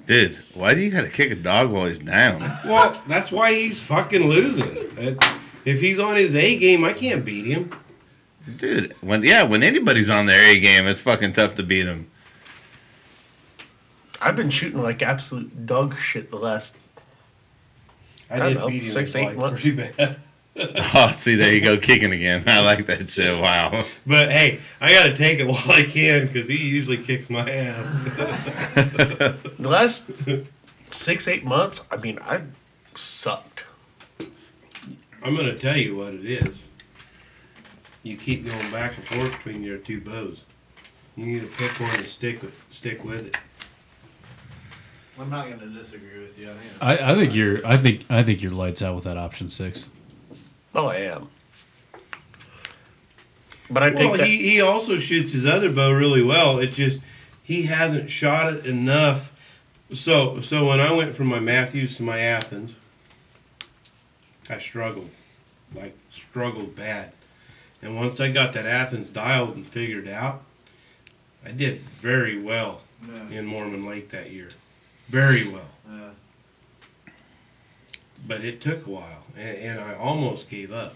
Dude, why do you gotta kick a dog while he's down? Well, that's why he's fucking losing. If he's on his A game, I can't beat him. Dude, when anybody's on their A game, it's fucking tough to beat him. I've been shooting like absolute dog shit the last. I don't did know, beat him 6-8 months. pretty bad. Oh, see, there you go, kicking again. I like that shit. Wow. But hey, I gotta take it while I can because he usually kicks my ass. The last 6-8 months, I mean, I sucked. I'm gonna tell you what it is. You keep going back and forth between your two bows. You need to pick one and stick with it. I'm not going to disagree with you. I think you're lights out with that option 6. Oh, I am. But I picked Well, that. he also shoots his other bow really well. It's just he hasn't shot it enough. So when I went from my Matthews to my Athens, I struggled bad. And once I got that Athens dialed and figured out, I did very well in Mormon Lake that year. Very well. Yeah. But it took a while, and I almost gave up.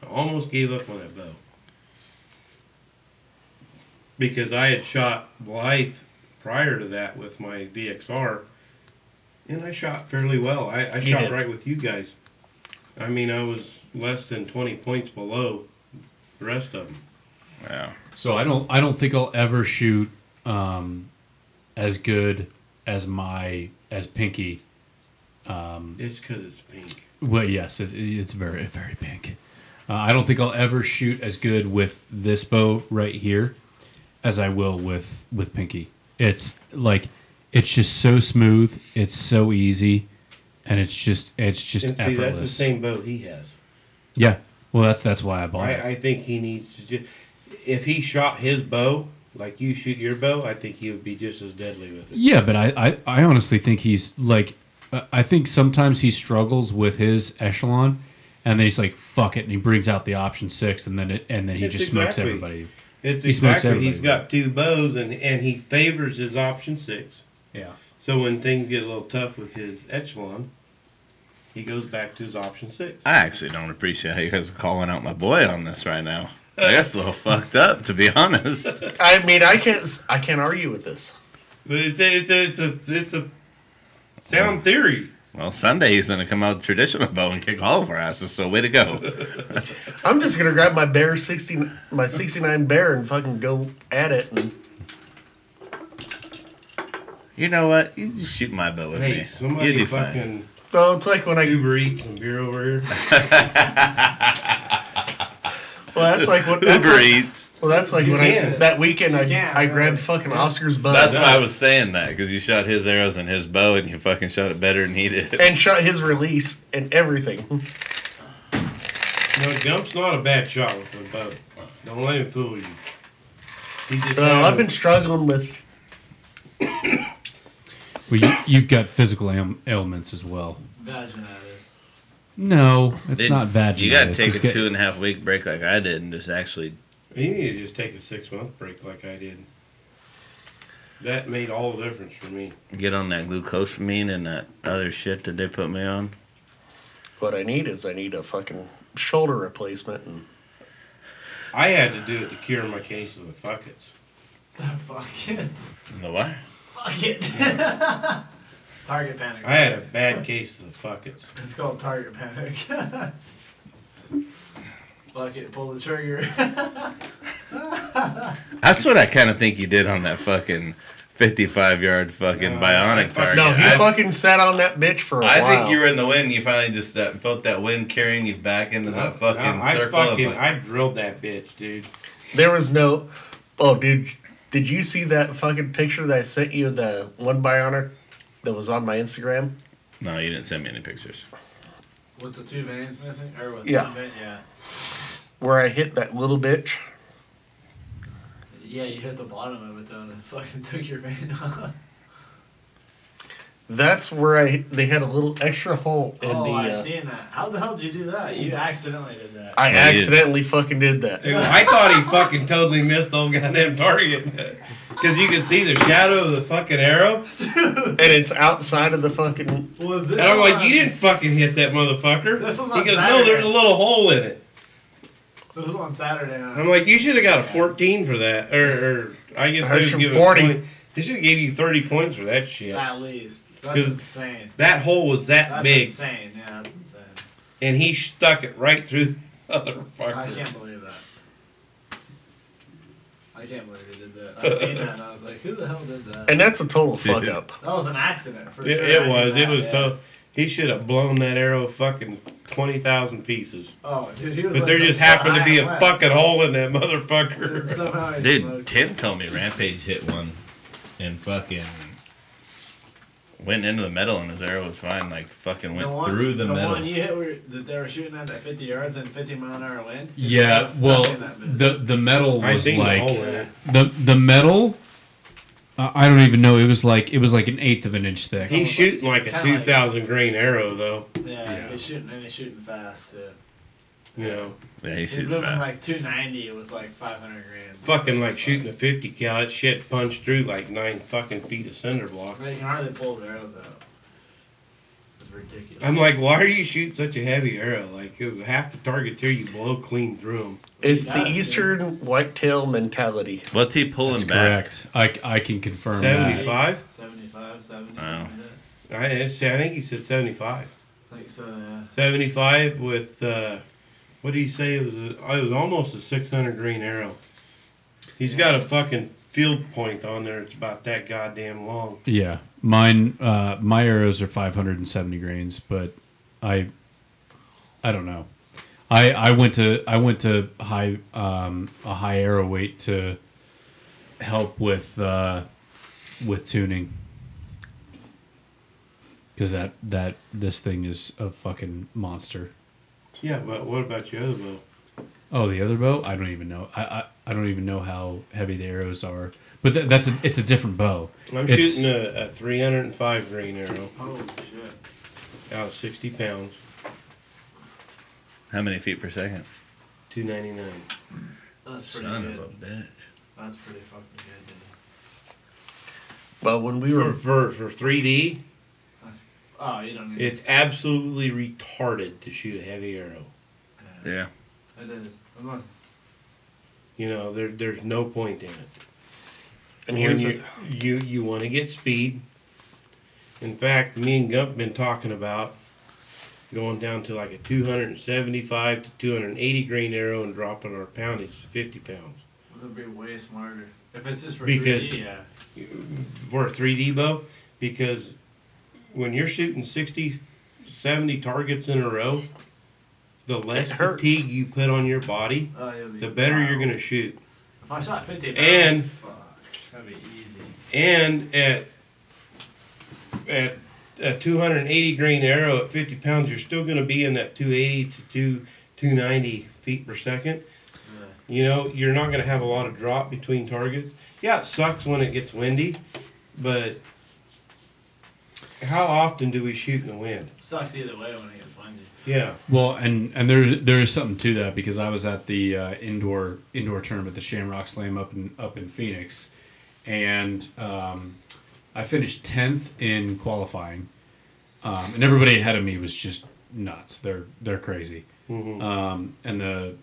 I almost gave up on that bow. Because I had shot Blythe prior to that with my VXR, and I shot fairly well. I You shot did. right with you guys. I mean, I was less than 20 points below the rest of them. Wow. So I don't think I'll ever shoot as good as Pinky. It's because it's pink. Well, yes, it's very, very pink. I don't think I'll ever shoot as good with this bow right here as I will with Pinky. It's like, it's just so smooth. It's so easy, and it's just And see, effortless. that's the same bow he has. Yeah. Well, that's why I bought it. I think he needs to just... If he shot his bow like you shoot your bow, I think he would be just as deadly with it. Yeah, but I honestly think he's like, I think sometimes he struggles with his Echelon, and then he's like, fuck it, and he brings out the option 6, and then he It's just smokes exactly- everybody. It's He smokes exactly. everybody He's got two bows, and he favors his option 6. Yeah. So when things get a little tough with his Echelon, he goes back to his option 6. I actually don't appreciate how you guys are calling out my boy on this right now. That's a little fucked up, to be honest. I mean, I can't argue with this. But it's a sound theory. Well, Sunday he's gonna come out with traditional bow and kick all of our asses. So way to go. I'm just gonna grab my 69 bear and fucking go at it. And You know what? You just shoot my bow with Hey, me. You somebody do fine. fucking well, it's like when I Uber Eats some beer over here. that's like when Uber Eats. that's like You when can. that weekend I can, grabbed fucking Oscar's bow That's why I was saying that, because you shot his arrows and his bow, and you fucking shot it better than he did. and shot his release and everything. No, Gump's not a bad shot with a bow. Don't let him fool you. He just I've been struggling with. Well, you've got physical ailments as well. Vaginitis. No, it's Did- not vaginal. You got to take a 2.5 week break like I did and just actually. You need to just take a 6-month break like I did. That made all the difference for me. Get on that glucosamine and that other shit that they put me on. What I need a fucking shoulder replacement, and I had to do it to cure my case of the fuckets. Fuck it. The what? Fuck it. Target panic. I had a bad case of the fuckets. It's called target panic. Fuck it, pull the trigger. That's what I kind of think you did on that fucking 55-yard fucking bionic target. no, he I, fucking sat on that bitch for a I while. think you were in the wind. You finally just felt that wind carrying you back into that fucking circle. I drilled that bitch, dude. There was no. Oh, dude, did you see that fucking picture that I sent you? The one bionic that was on my Instagram. No, you didn't send me any pictures. With the 2 veins missing? Or with Yeah. 1 vein? Yeah. Where I hit that little bitch. Yeah, you hit the bottom of it though and it fucking took your vein off. That's where they had a little extra hole in Oh, the. I seen that. How the hell did you do that? You accidentally did that. I accidentally fucking did that. I thought he fucking totally missed the old goddamn target. Because you could see the shadow of the fucking arrow. And it's outside of the fucking. Was this And I'm like, on- you didn't fucking hit that motherfucker. This was He on goes, no, Saturday. there's a little hole in it. This was on Saturday. I'm like, you should have got a 14 for that. Or I guess I they should should give 40. 40. They should have gave you 30 points for that shit. At least. That's 'Cause insane. That hole was that That's big. insane. Yeah, that's insane. And he stuck it right through the I motherfucker. can't believe that. I can't believe he did that. I seen that and I was like, who the hell did that? And that's a total fuck up. That was an accident for It, sure. it I knew was. It that, was yeah. tough. He should have blown that arrow fucking 20,000 pieces. Oh, dude, he was But like there the just happened to high be a and west. fucking hole in that And motherfucker. somehow he Dude, smoked Tim it. told me Rampage hit one and fucking went into the metal and his arrow was fine. Like fucking went through the metal. one you hit that they were shooting at 50 yards and 50-mile-an-hour wind. Yeah, It was well, stuck in that bitch. the metal I was seen the like hole in it. the metal. I don't even know. It was like an eighth of an inch thick. He's shooting like a Kinda like- 2,000 grain arrow though. Yeah, he's shooting and he's shooting fast too. You know, Yeah, he He's shoots moving fast. like 290 with like 500 grand. fucking like shooting a 50 cal. That shit punched through like 9 fucking feet of cinder block. They can hardly pull the arrows out. It's ridiculous. I'm like, why are you shooting such a heavy arrow? Like half the targets here, you blow clean through them. It's He the does, Eastern whitetail mentality. What's he pulling That's back? correct. I can confirm that. 75. 75, 70, Wow. something like that. I think he said 75. I think so, yeah. 75 with what did he say? It was almost a 600 grain arrow. He's got a fucking field point on there. It's about that goddamn long. Yeah, mine. My arrows are 570 grains, but I don't know. I went to high a high arrow weight to help with tuning because that this thing is a fucking monster. Yeah, but what about your other bow? Oh, the other bow? I don't even know. I don't even know how heavy the arrows are. But it's a different bow. I'm It's- shooting a 305 grain arrow Oh, shit. out of 60 pounds, How many feet per second? 299. That's pretty Son good. of a bitch. That's pretty fucking good, dude. Well, when we For, were for 3D, Oh, you don't need it's absolutely retarded to shoot a heavy arrow. Yeah. It is. Unless it's... You know, there's no point in it. and When here's you want to get speed. In fact, me and Gump been talking about going down to like a 275 to 280 grain arrow and dropping our poundage to 50 pounds. It would be way smarter. If it's just for Because- 3D, yeah. For a 3D bow, because when you're shooting 60, 70 targets in a row, the less It hurts. fatigue you put on your body, Oh, you'll be the better wow. you're going to shoot. If I shot 50 And- pounds, fuck. That'd be easy. And at a 280 grain arrow at 50 pounds, you're still going to be in that 280 to 290 feet per second. Yeah. You know, you're not going to have a lot of drop between targets. Yeah, it sucks when it gets windy, but how often do we shoot in the wind? Sucks either way when it gets windy. Yeah. Well, and there is something to that because I was at the indoor tournament, the Shamrock Slam up in Phoenix, and I finished 10th in qualifying, and everybody ahead of me was just nuts. They're crazy. Mm-hmm. And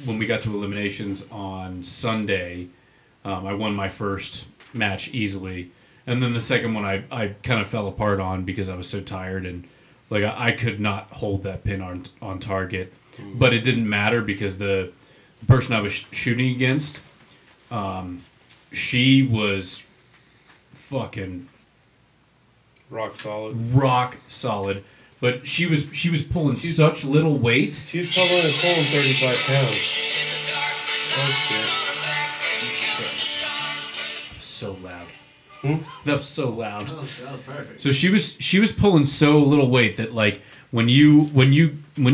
when we got to eliminations on Sunday, I won my first match easily, and then the second one I kind of fell apart on because I was so tired and like I could not hold that pin on target. But it didn't matter because the person I was shooting against, she was fucking Rock solid. rock solid. But she was pulling such little weight. She's pulling 35 pounds. So loud. Hmm? That was so loud. That was perfect. So she was pulling so little weight that like when you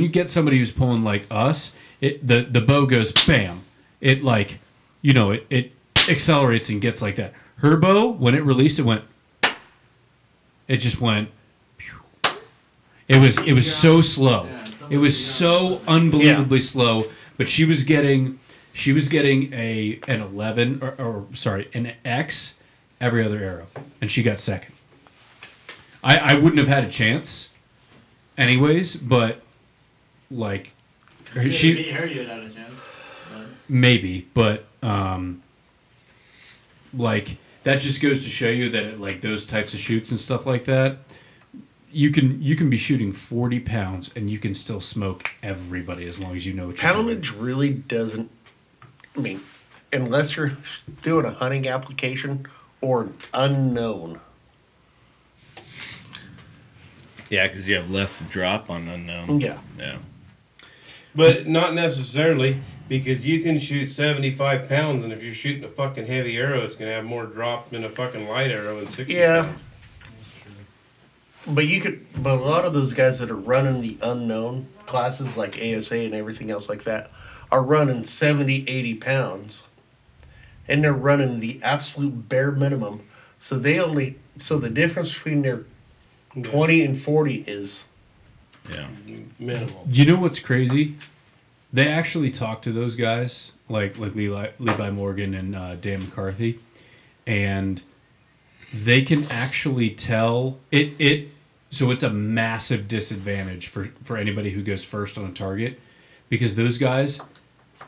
get somebody who's pulling like us, the bow goes bam. It like it accelerates and gets like that. Her bow when it released it went It just went. It was so slow. It was so unbelievably slow. But she was getting an 11 or an X every other arrow, and she got second. I wouldn't have had a chance, anyways. But like, she beat her, you'd had a chance. maybe, but like that just goes to show you that like those types of shoots and stuff like that. You can be shooting 40 pounds and you can still smoke everybody as long as you know what you're doing. Poundage really doesn't. I mean, unless you're doing a hunting application or an unknown. Yeah, because you have less drop on unknown. Yeah. Yeah. But not necessarily, because you can shoot 75 pounds, and if you're shooting a fucking heavy arrow, it's going to have more drop than a fucking light arrow in 60 Yeah. pounds. But a lot of those guys that are running the unknown classes like ASA and everything else like that are running 70, 80 pounds. And they're running the absolute bare minimum. So the difference between their 20 and 40 is Yeah. Minimal. You know what's crazy? They actually talked to those guys, like Levi Morgan and Dan McCarthy, and they can actually tell it. So it's a massive disadvantage for anybody who goes first on a target, because those guys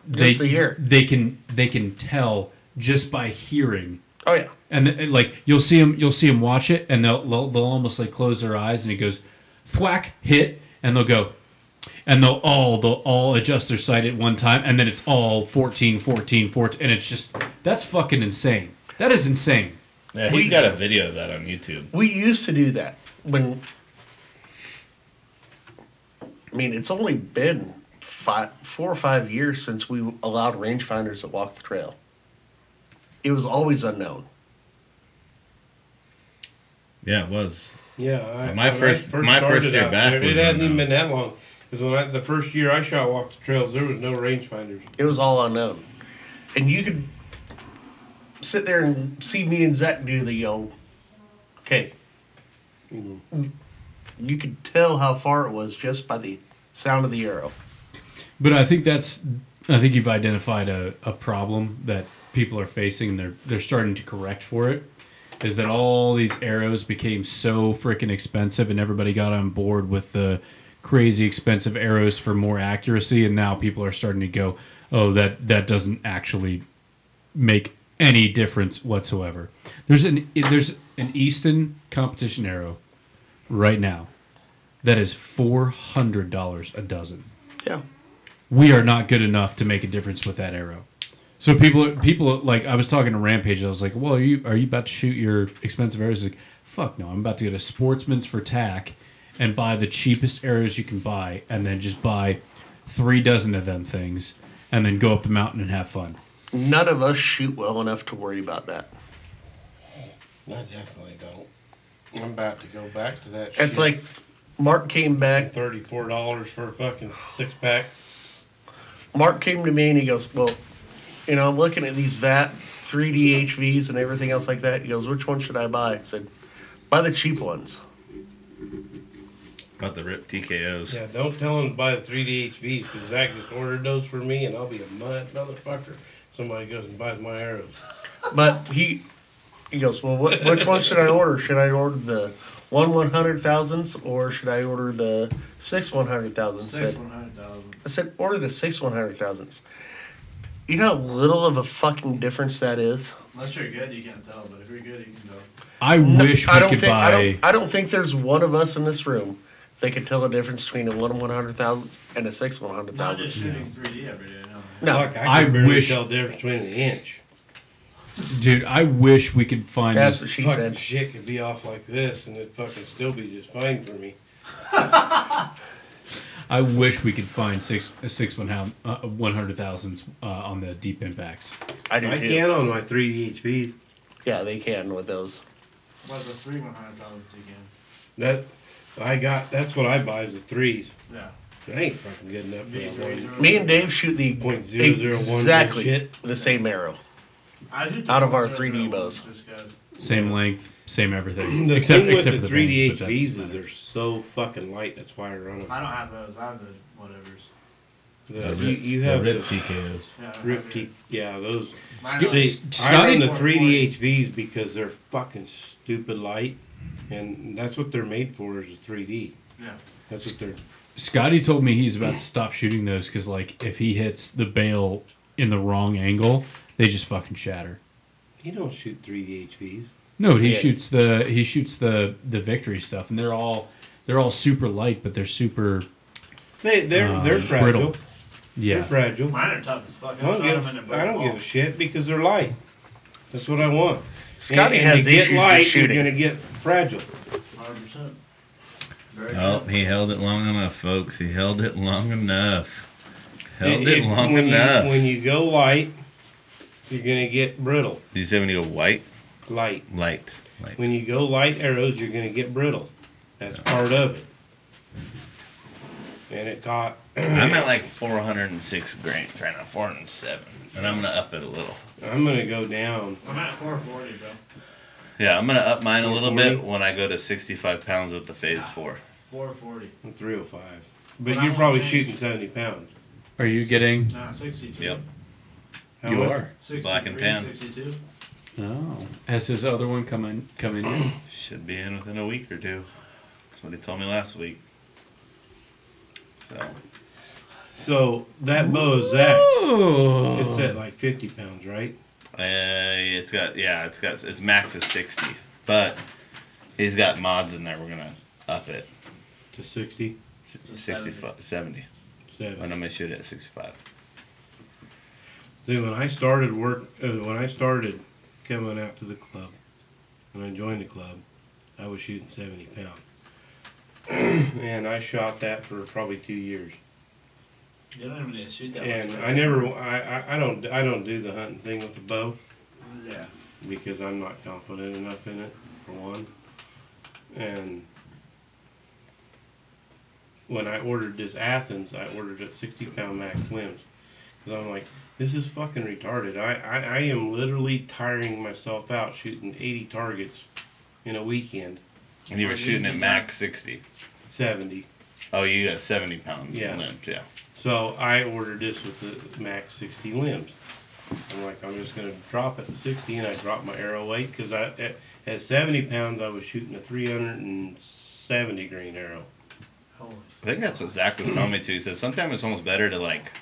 they can tell just by hearing. Oh yeah. And like you'll see them watch it, and they'll almost like close their eyes, and it goes thwack, hit, and they'll go, and they'll all adjust their sight at one time, and then it's all 14, 14, 14, and it's just, that's fucking insane. That is insane. Yeah, he's got a video of that on YouTube. We used to do that when. I mean, it's only been 4 or 5 years since we allowed rangefinders to walk the trail. It was always unknown. Yeah, it was. Yeah, My first year back it was hadn't even unknown. been that long. Because the first year I shot walk the trails, there was no rangefinders. It was all unknown. And you could sit there and see me and Zach do the okay. You could tell how far it was just by the sound of the arrow. But I think you've identified a problem that people are facing, and they're starting to correct for it. Is that all these arrows became so freaking expensive, and everybody got on board with the crazy expensive arrows for more accuracy, and now people are starting to go, oh, that doesn't actually make any difference whatsoever. There's an Easton competition arrow right now that is $400 a dozen. Yeah. We are not good enough to make a difference with that arrow. So people like, I was talking to Rampage, I was like, well, are you about to shoot your expensive arrows? He's like, fuck no, I'm about to go to Sportsman's for tack and buy the cheapest arrows you can buy, and then just buy 3 dozen of them things, and then go up the mountain and have fun. None of us shoot well enough to worry about that. I definitely don't. I'm about to go back to that It's shit. like Mark came back. $34 for a fucking 6-pack. Mark came to me and he goes, well, I'm looking at these VAT 3D HVs and everything else like that. He goes, which one should I buy? I said, buy the cheap ones. About the RIP TKOs. Yeah, don't tell him to buy the 3D HVs, because Zach just ordered those for me, and I'll be a motherfucker. Somebody goes and buys my arrows. But he goes, well, which one should I order? Should I order the 1/100,000s or should I order the 6 100,000s? 6 100,000. I said, order the 6 100,000s. You know how little of a fucking difference that is? Unless you're good, you can't tell. But if you're good, you can go. I wish we could buy. I don't think there's one of us in this room that could tell the difference between a 1/100,000 and a 6 Not just 100,000. shooting 3D every day. No. No, Fuck, I can I barely wish- tell the difference between an inch. Dude, I wish we could find that's this. what she Fucking said. shit could be off like this, and it'd fucking still be just fine for me. I wish we could find 100,000s on the deep impacts. I do I too. can on my 3D HVs. Yeah, they can with those. What the 3 100,000s you can? That's what I buy is the 3s. Yeah. It ain't fucking good enough for that one. Me and Dave shoot the .001 exactly shit. the same arrow. I shoot Out of our 0.001 3D bows. just 'cause Same length, same everything. The except thing with except the for the bands, 3D but that's HVs is better. they're so fucking light. That's why I run them. I don't have those. I have the whatevers. You have the the RIP TKOs. Yeah, Rip T. Yeah, those. Mine Sk- are- See, I Scotty- run the 3D HVs because they're fucking stupid light, and that's what they're made for is the 3D. Yeah. That's what they're. Scotty told me he's about to stop shooting those because, like, if he hits the bail in the wrong angle, they just fucking shatter. You don't shoot 3D HVs. No, he Yeah. shoots the victory stuff, and they're all super light, but they're super They're fragile. brittle. They're Yeah. fragile. Mine are tough as fuck. I don't I don't give a shit because they're light. That's what I want. Scotty And has to get issues light, with shooting. You're gonna get fragile. 100%. Very Oh, true. he held it long enough, folks. He held it long enough. Held And it long when enough. when you go light, you're gonna get brittle. Did you say when you go white? Light. Light. When you go light arrows, you're gonna get brittle. That's part of it. And it caught. I'm at like 406 grains right now, 407. And I'm going to up it a little. I'm gonna go down. I'm at 440, bro. Yeah, I'm going to up mine a little 440? bit when I go to 65 pounds with the phase 4. 440. I'm 305. But But I you're probably won't shooting 70 pounds. Are you getting? Nah, 62. Yep. How You much? are. 63, Black and tan. 62. Oh. Has his other one come in yet? Should be in within a week or two. That's what he told me last week. So. So that bow is Zach's. Oh. It's at like 50 pounds, right? Its max is 60, but he's got mods in there. We're gonna up it To 60, 65, 70, 7. and I'm gonna shoot it at 65. See, when I started coming out to the club, when I joined the club, I was shooting 70 pounds. And I shot that for probably 2 years. You don't even need to shoot that And much. I don't do the hunting thing with the bow Yeah. because I'm not confident enough in it, for one. And when I ordered this Athens, I ordered it 60-pound max limbs. Because I'm like, this is fucking retarded. I am literally tiring myself out shooting 80 targets in a weekend. And you were shooting at max 60. 70. Oh, you got 70 pound Yeah. limbs, yeah. So I ordered this with the max 60 limbs. I'm like, I'm just going to drop it to 60, and I dropped my arrow weight because at 70 pounds I was shooting a 370 grain arrow. Holy I think that's what Zach was telling me too. He said sometimes it's almost better to like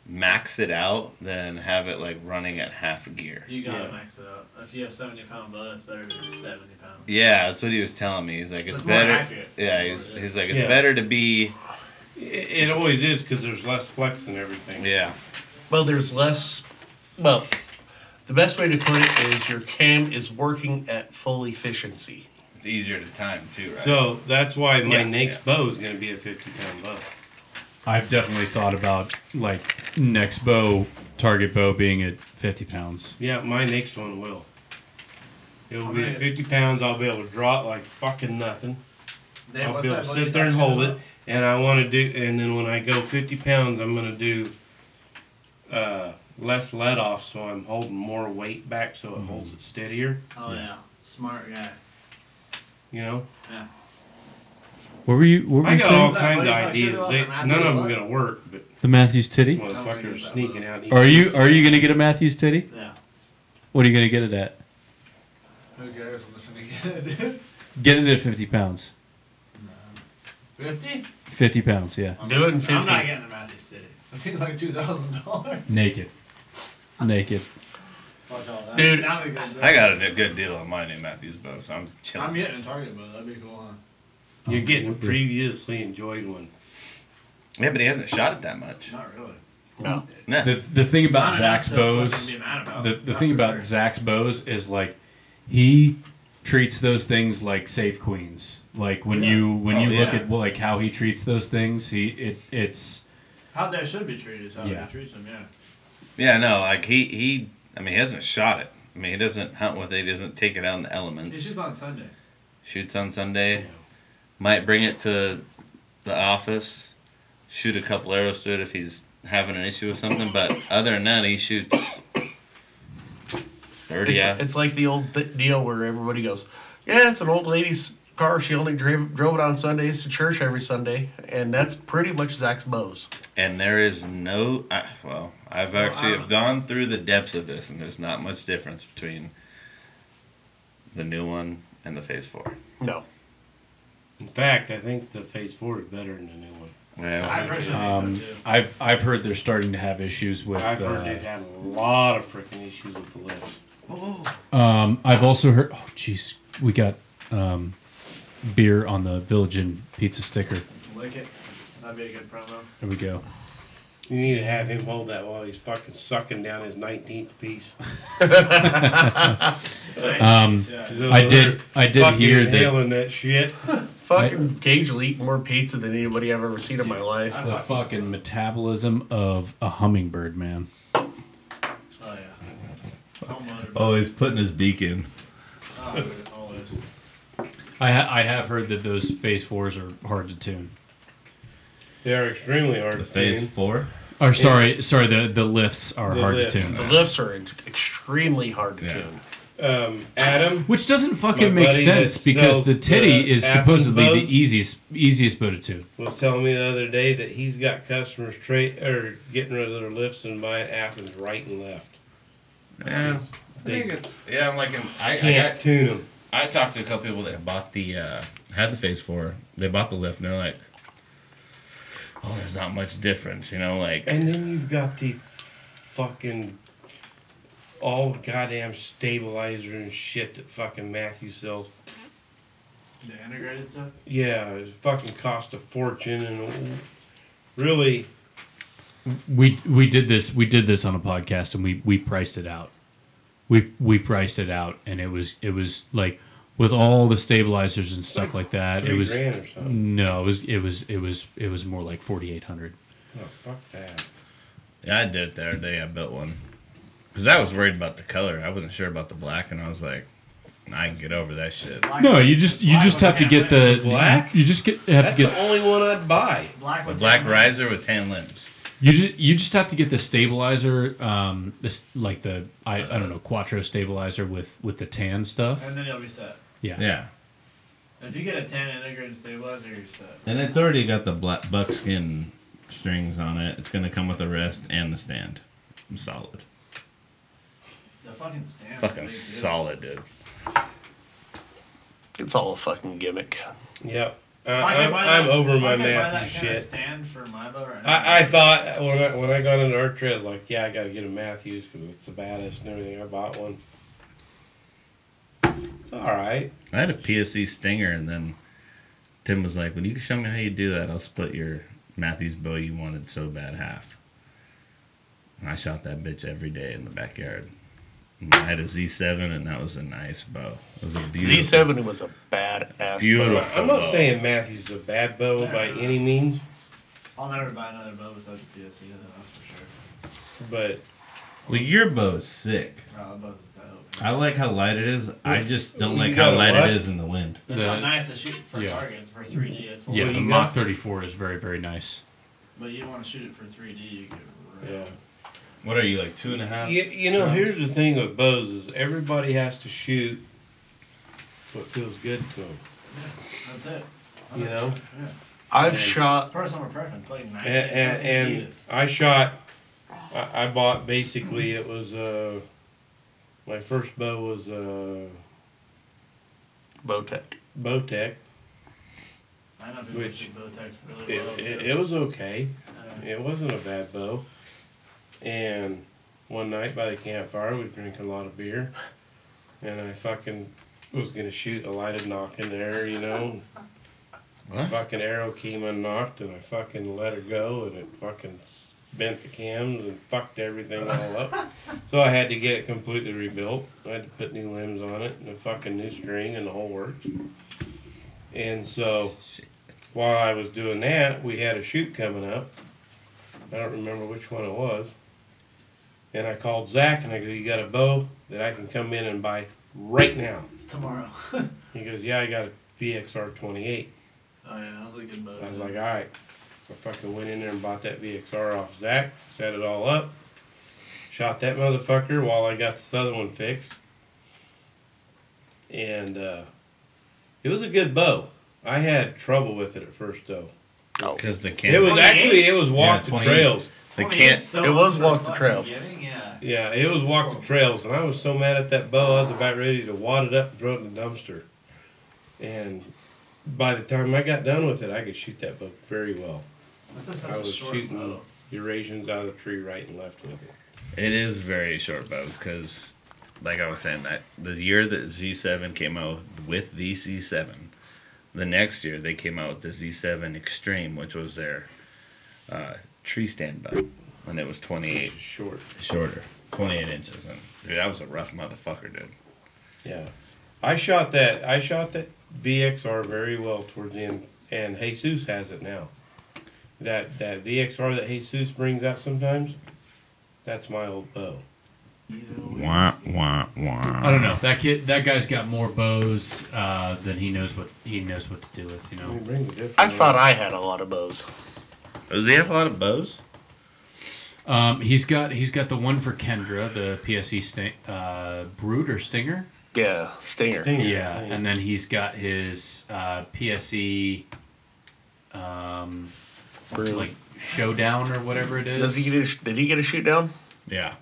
max it out than have it like running at half gear. You gotta Yeah. max it out. If you have 70-pound bow, it's better than 70 pounds. Yeah, that's what he was telling me. He's like, it's It's more better. accurate. Yeah, That's what it he's is. like, it's Yeah. better to be. It always is because there's less flex and everything. Yeah. Well, there's less. Well, the best way to put it is your cam is working at full efficiency. It's easier to time too, right? So that's why my Yeah, next yeah. bow is going to be a 50-pound bow. I've definitely thought about like next target bow being at 50 pounds. Yeah, my next one will. It will be Okay. at 50 pounds. I'll be able to draw it like fucking nothing. Damn, I'll what's be that able to bow you sit there and talking hold about? it. And I want to do, and then when I go 50 pounds, I'm going to do less let off, so I'm holding more weight back, so it holds it steadier. Oh, yeah. Smart guy. You know, Yeah. What were you I got all Is that kinds of what you talking ideas. about, They, the Matthews none of them what? going to work, but the Matthews titty? motherfuckers sneaking out. and Are eating. you gonna get a Matthews titty? Yeah. What are you gonna get it at? Who cares? I'm listening again. Get it at 50 pounds. 50? 50 pounds, yeah. Do it in 50. I'm not getting a Matthews City. I think it's like $2,000. Naked. Naked. Fuck all that. Dude, Sounded good, though. I got a good deal on my new Matthews bow, so I'm chilling. I'm getting a target bow. That'd be cool, huh? You're getting a previously enjoyed one. Yeah, but he hasn't shot it that much. Not really. No. No. The thing about Not Zach's enough to bows, fucking be mad about. the That's thing for about sure. Zach's bows is like he treats those things like safe queens. Like when Yeah. you Oh, look yeah. at like how he treats those things, it's How they should be treated is how Yeah. he treats them, yeah. Yeah, no, like he hasn't shot it. I mean, he doesn't hunt with it. He doesn't take it out in the He elements. shoots on Sunday. Shoots on Sunday. Might bring it to the office. Shoot a couple arrows to it if he's having an issue with something. But other than that, he shoots 30, yeah. It's like the old deal where everybody goes, yeah, it's an old lady's car. She only drove it on Sundays to church every Sunday. And that's pretty much Zach's bows. And there is no... I've actually have gone through the depths of this, and there's not much difference between the new one and the Phase 4. No. In fact, I think the Phase 4 is better than the new one. I've heard they're starting to have issues with. I've heard they've had a lot of freaking issues with the lifts. I've also heard. Oh, jeez, we got beer on the Village Inn pizza sticker. Lick it. That'd be a good promo. There we go. You need to have him hold that while he's fucking sucking down his 19th piece. I did hear that. That shit. Fucking Gage will eat more pizza than anybody I've ever seen in my life. The fucking metabolism of a hummingbird, man. Oh, yeah. Always putting his beak in. Oh, always. I have heard that those Phase 4s are hard to tune. They are extremely hard The to Phase tune. 4? Or sorry, the lifts are hard lifts. to tune. The lifts are extremely hard to tune. Adam, Which doesn't fucking my make buddy sense that because sells the titty the is Athens supposedly bows the easiest bow to tune. was telling me the other day that he's got customers getting rid of their lifts and buying Athens right and left. Yeah. I They think it's... Yeah, I'm like... can't tune them. I talked to a couple people that bought the... had the Phase 4. They bought the lift, and they're like... Oh, there's not much difference, you know, like... And then you've got the fucking all goddamn stabilizer and shit that fucking Matthew sells. The integrated stuff? Yeah, it fucking cost a fortune, and really, We did this on a podcast and we priced it out. We priced it out and it was like with all the stabilizers and stuff like that. It was $3,000 or something. no, it was more like 4,800. Oh, fuck that. Yeah, I did it the other day. I built one. Because I was worried about the color. I wasn't sure about the black, and I was like, I can get over that shit. No, you just have to get the Black? You just have That's to get the only one I'd buy. Black The with black tan riser with tan limbs. you just have to get the stabilizer, this like the I don't know, Quattro stabilizer with the tan stuff. and then you'll be set. Yeah. Yeah. If you get a tan integrated stabilizer, you're set. And it's already got the black buckskin strings on it. It's going to come with the rest and the stand. I'm solid. The fucking stand. Fucking solid, dude. It's all a fucking gimmick. Yep. I'm over my Matthew Matthew shit. Stand for my bow right now. I thought when I got into archery, I was like, yeah, I got to get a Matthews because it's the baddest and everything. I bought one. It's all right. I had a PSC Stinger, and then Tim was like, when you show me how you do that, I'll split your Matthews bow you wanted so bad half. And I shot that bitch every day in the backyard. And I had a Z7, and that was a nice bow. It was a beautiful... Z7 was a badass Beautiful. bow. I'm not saying Matthews is a bad bow by any means, I'll never buy another bow besides a PSC, that's for sure. but Well, your bow is sick. Oh, that bow's dope. I like how light it is. I just don't You like got how a light what? it is in the wind. It's The- not nice to shoot for yeah. targets for 3D. It's Yeah, well, the you Mach got? 34 is very, very nice. but you don't want to shoot it for 3D. You get yeah. What are you, like 2.5? You know, here's the thing with bows is everybody has to shoot what feels good to them. That's it. You know? Yeah. I've And- shot. Personal preference, like 90. And I shot. I bought basically it was my first bow was Bowtech. Bowtech. I know people which shoot bow techs really well. It was okay. too. It wasn't a bad bow. And one night by the campfire, we were drinking a lot of beer, and I fucking was gonna shoot a lighted knock in there, you know. What? Fucking arrow came unknocked, and I fucking let her go, and it fucking bent the cams and fucked everything all up. So I had to get it completely rebuilt. I had to put new limbs on it, and a fucking new string, and the whole works. And so while I was doing that, we had a shoot coming up. I don't remember which one it was. And I called Zach and I go, you got a bow that I can come in and buy right now? Tomorrow. He goes, yeah, I got a VXR 28. Oh yeah, that was a good bow. I was too. like, all right. I fucking went in there and bought that VXR off Zach, set it all up, shot that motherfucker while I got this other one fixed. and it was a good bow. I had trouble with it at first though. Oh, Because the It can. was actually walk the 28. trails. The 28 can. still it was for walk the fucking trail. beginning, Yeah. Yeah, it was walk the trails, and I was so mad at that bow, I was about ready to wad it up and throw it in the dumpster. And by the time I got done with it, I could shoot that bow very well. That's just I such a was short shooting bow. Eurasians out of the tree right and left with it. It is very short bow because, like I was saying, that the year that Z7 came out with the Z7, the next year they came out with the Z7 Extreme, which was their tree stand bow, and it was 28 Short. shorter, 28 inches, and dude, that was a rough motherfucker, dude. Yeah. I shot that VXR very well towards the end, and Jesus has it now. That VXR that Jesus brings out sometimes, that's my old bow. Wah wah wah. I don't know. That guy's got more bows than he knows what to do with. You He know. brings a different I one. thought I had a lot of bows. Does he have a lot of bows? He's got the one for Kendra, the PSE Brood or Stinger. Yeah, Stinger. Stinger. Yeah, and then he's got his PSE like Showdown or whatever it is. Does he did he get a shoot down? Yeah.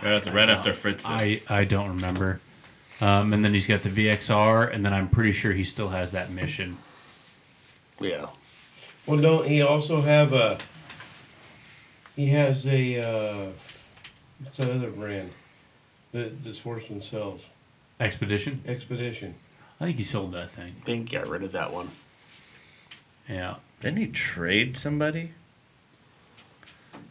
Right after Fritz. I don't remember. And then he's got the VXR, and then I'm pretty sure he still has that mission. Yeah. Well, don't he also have a? He has a what's that other brand that the sportsman sells? Expedition? Expedition. I think he sold that thing. I think got rid of that one. Yeah. Didn't he trade somebody?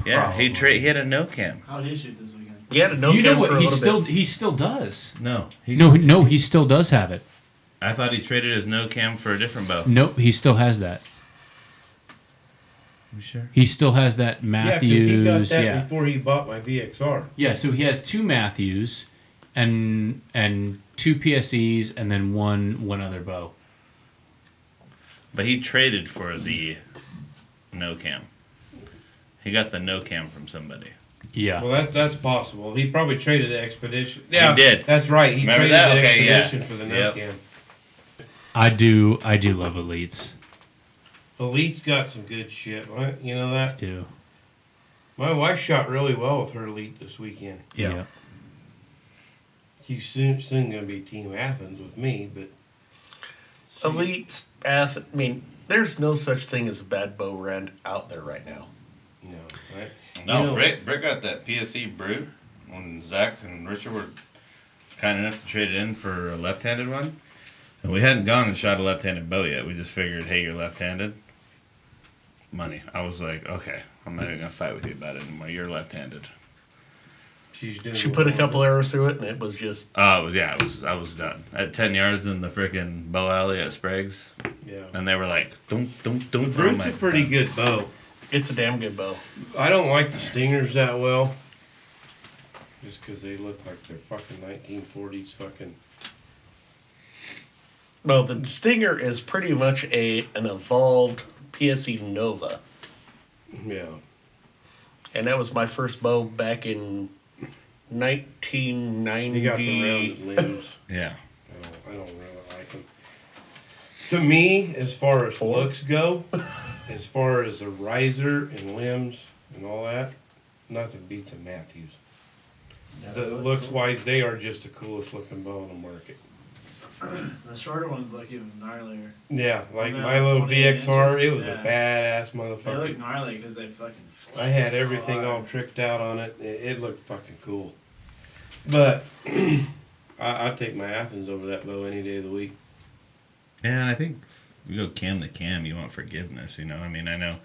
Yeah, he had a no cam. How did he shoot this weekend? He had a no You know cam what? for a little bit. He still does. No, No, he still does have it. I thought he traded his no cam for a different bow. Nope, he still has that. You sure? He still has that Matthews. Yeah, 'cause he got that Yeah. before he bought my VXR. Yeah, so he has two Matthews and two PSEs and then one other bow. But he traded for the no cam. He got the no cam from somebody. Yeah. Well, that's possible. He probably traded the Expedition. Yeah, did. That's right. He Remember traded that? the Okay, yeah. Expedition for the no Yep. cam. I do love Elites. Elite's got some good shit. Right? You know I that? do. My wife shot really well with her Elite this weekend. Yeah. She's soon going to be Team Athens with me, but Elites, I mean, there's no such thing as a bad bow brand out there right now. no. Right? No, You know- Brick got that PSE Brute when Zach and Richard were kind enough to trade it in for a left-handed one. And we hadn't gone and shot a left-handed bow yet. We just figured, hey, you're left-handed. Money. I was like, okay, I'm not even going to fight with you about it anymore. You're left-handed. She's doing She put a couple arrows through it, and it was just I was done. At 10 yards in the freaking bow alley at Sprague's. Yeah. And they were like, don't. The Brute's a pretty good bow. it's a damn good bow. I don't like the Stingers that well. Just because they look like they're fucking 1940s fucking. Well, the Stinger is pretty much an evolved PSE Nova, Yeah. and that was my first bow back in 1990. He got the rounded limbs. Yeah. I don't really like them. To me, as far as Four? looks go, as far as a riser and limbs and all that, nothing beats a Matthews. Yeah, The they look looks cool. wise, they are just the coolest looking bow on the market. The shorter one's like even gnarlier. Yeah, like Yeah, my little 28 VXR, inches, it was yeah. a badass They motherfucker. look gnarly because they fucking flex I had so everything all hard. tricked out on it. It looked fucking cool. But I'd take my Athens over that bow any day of the week. Yeah, and I think if you go cam to cam, you want forgiveness, you know? I mean, I know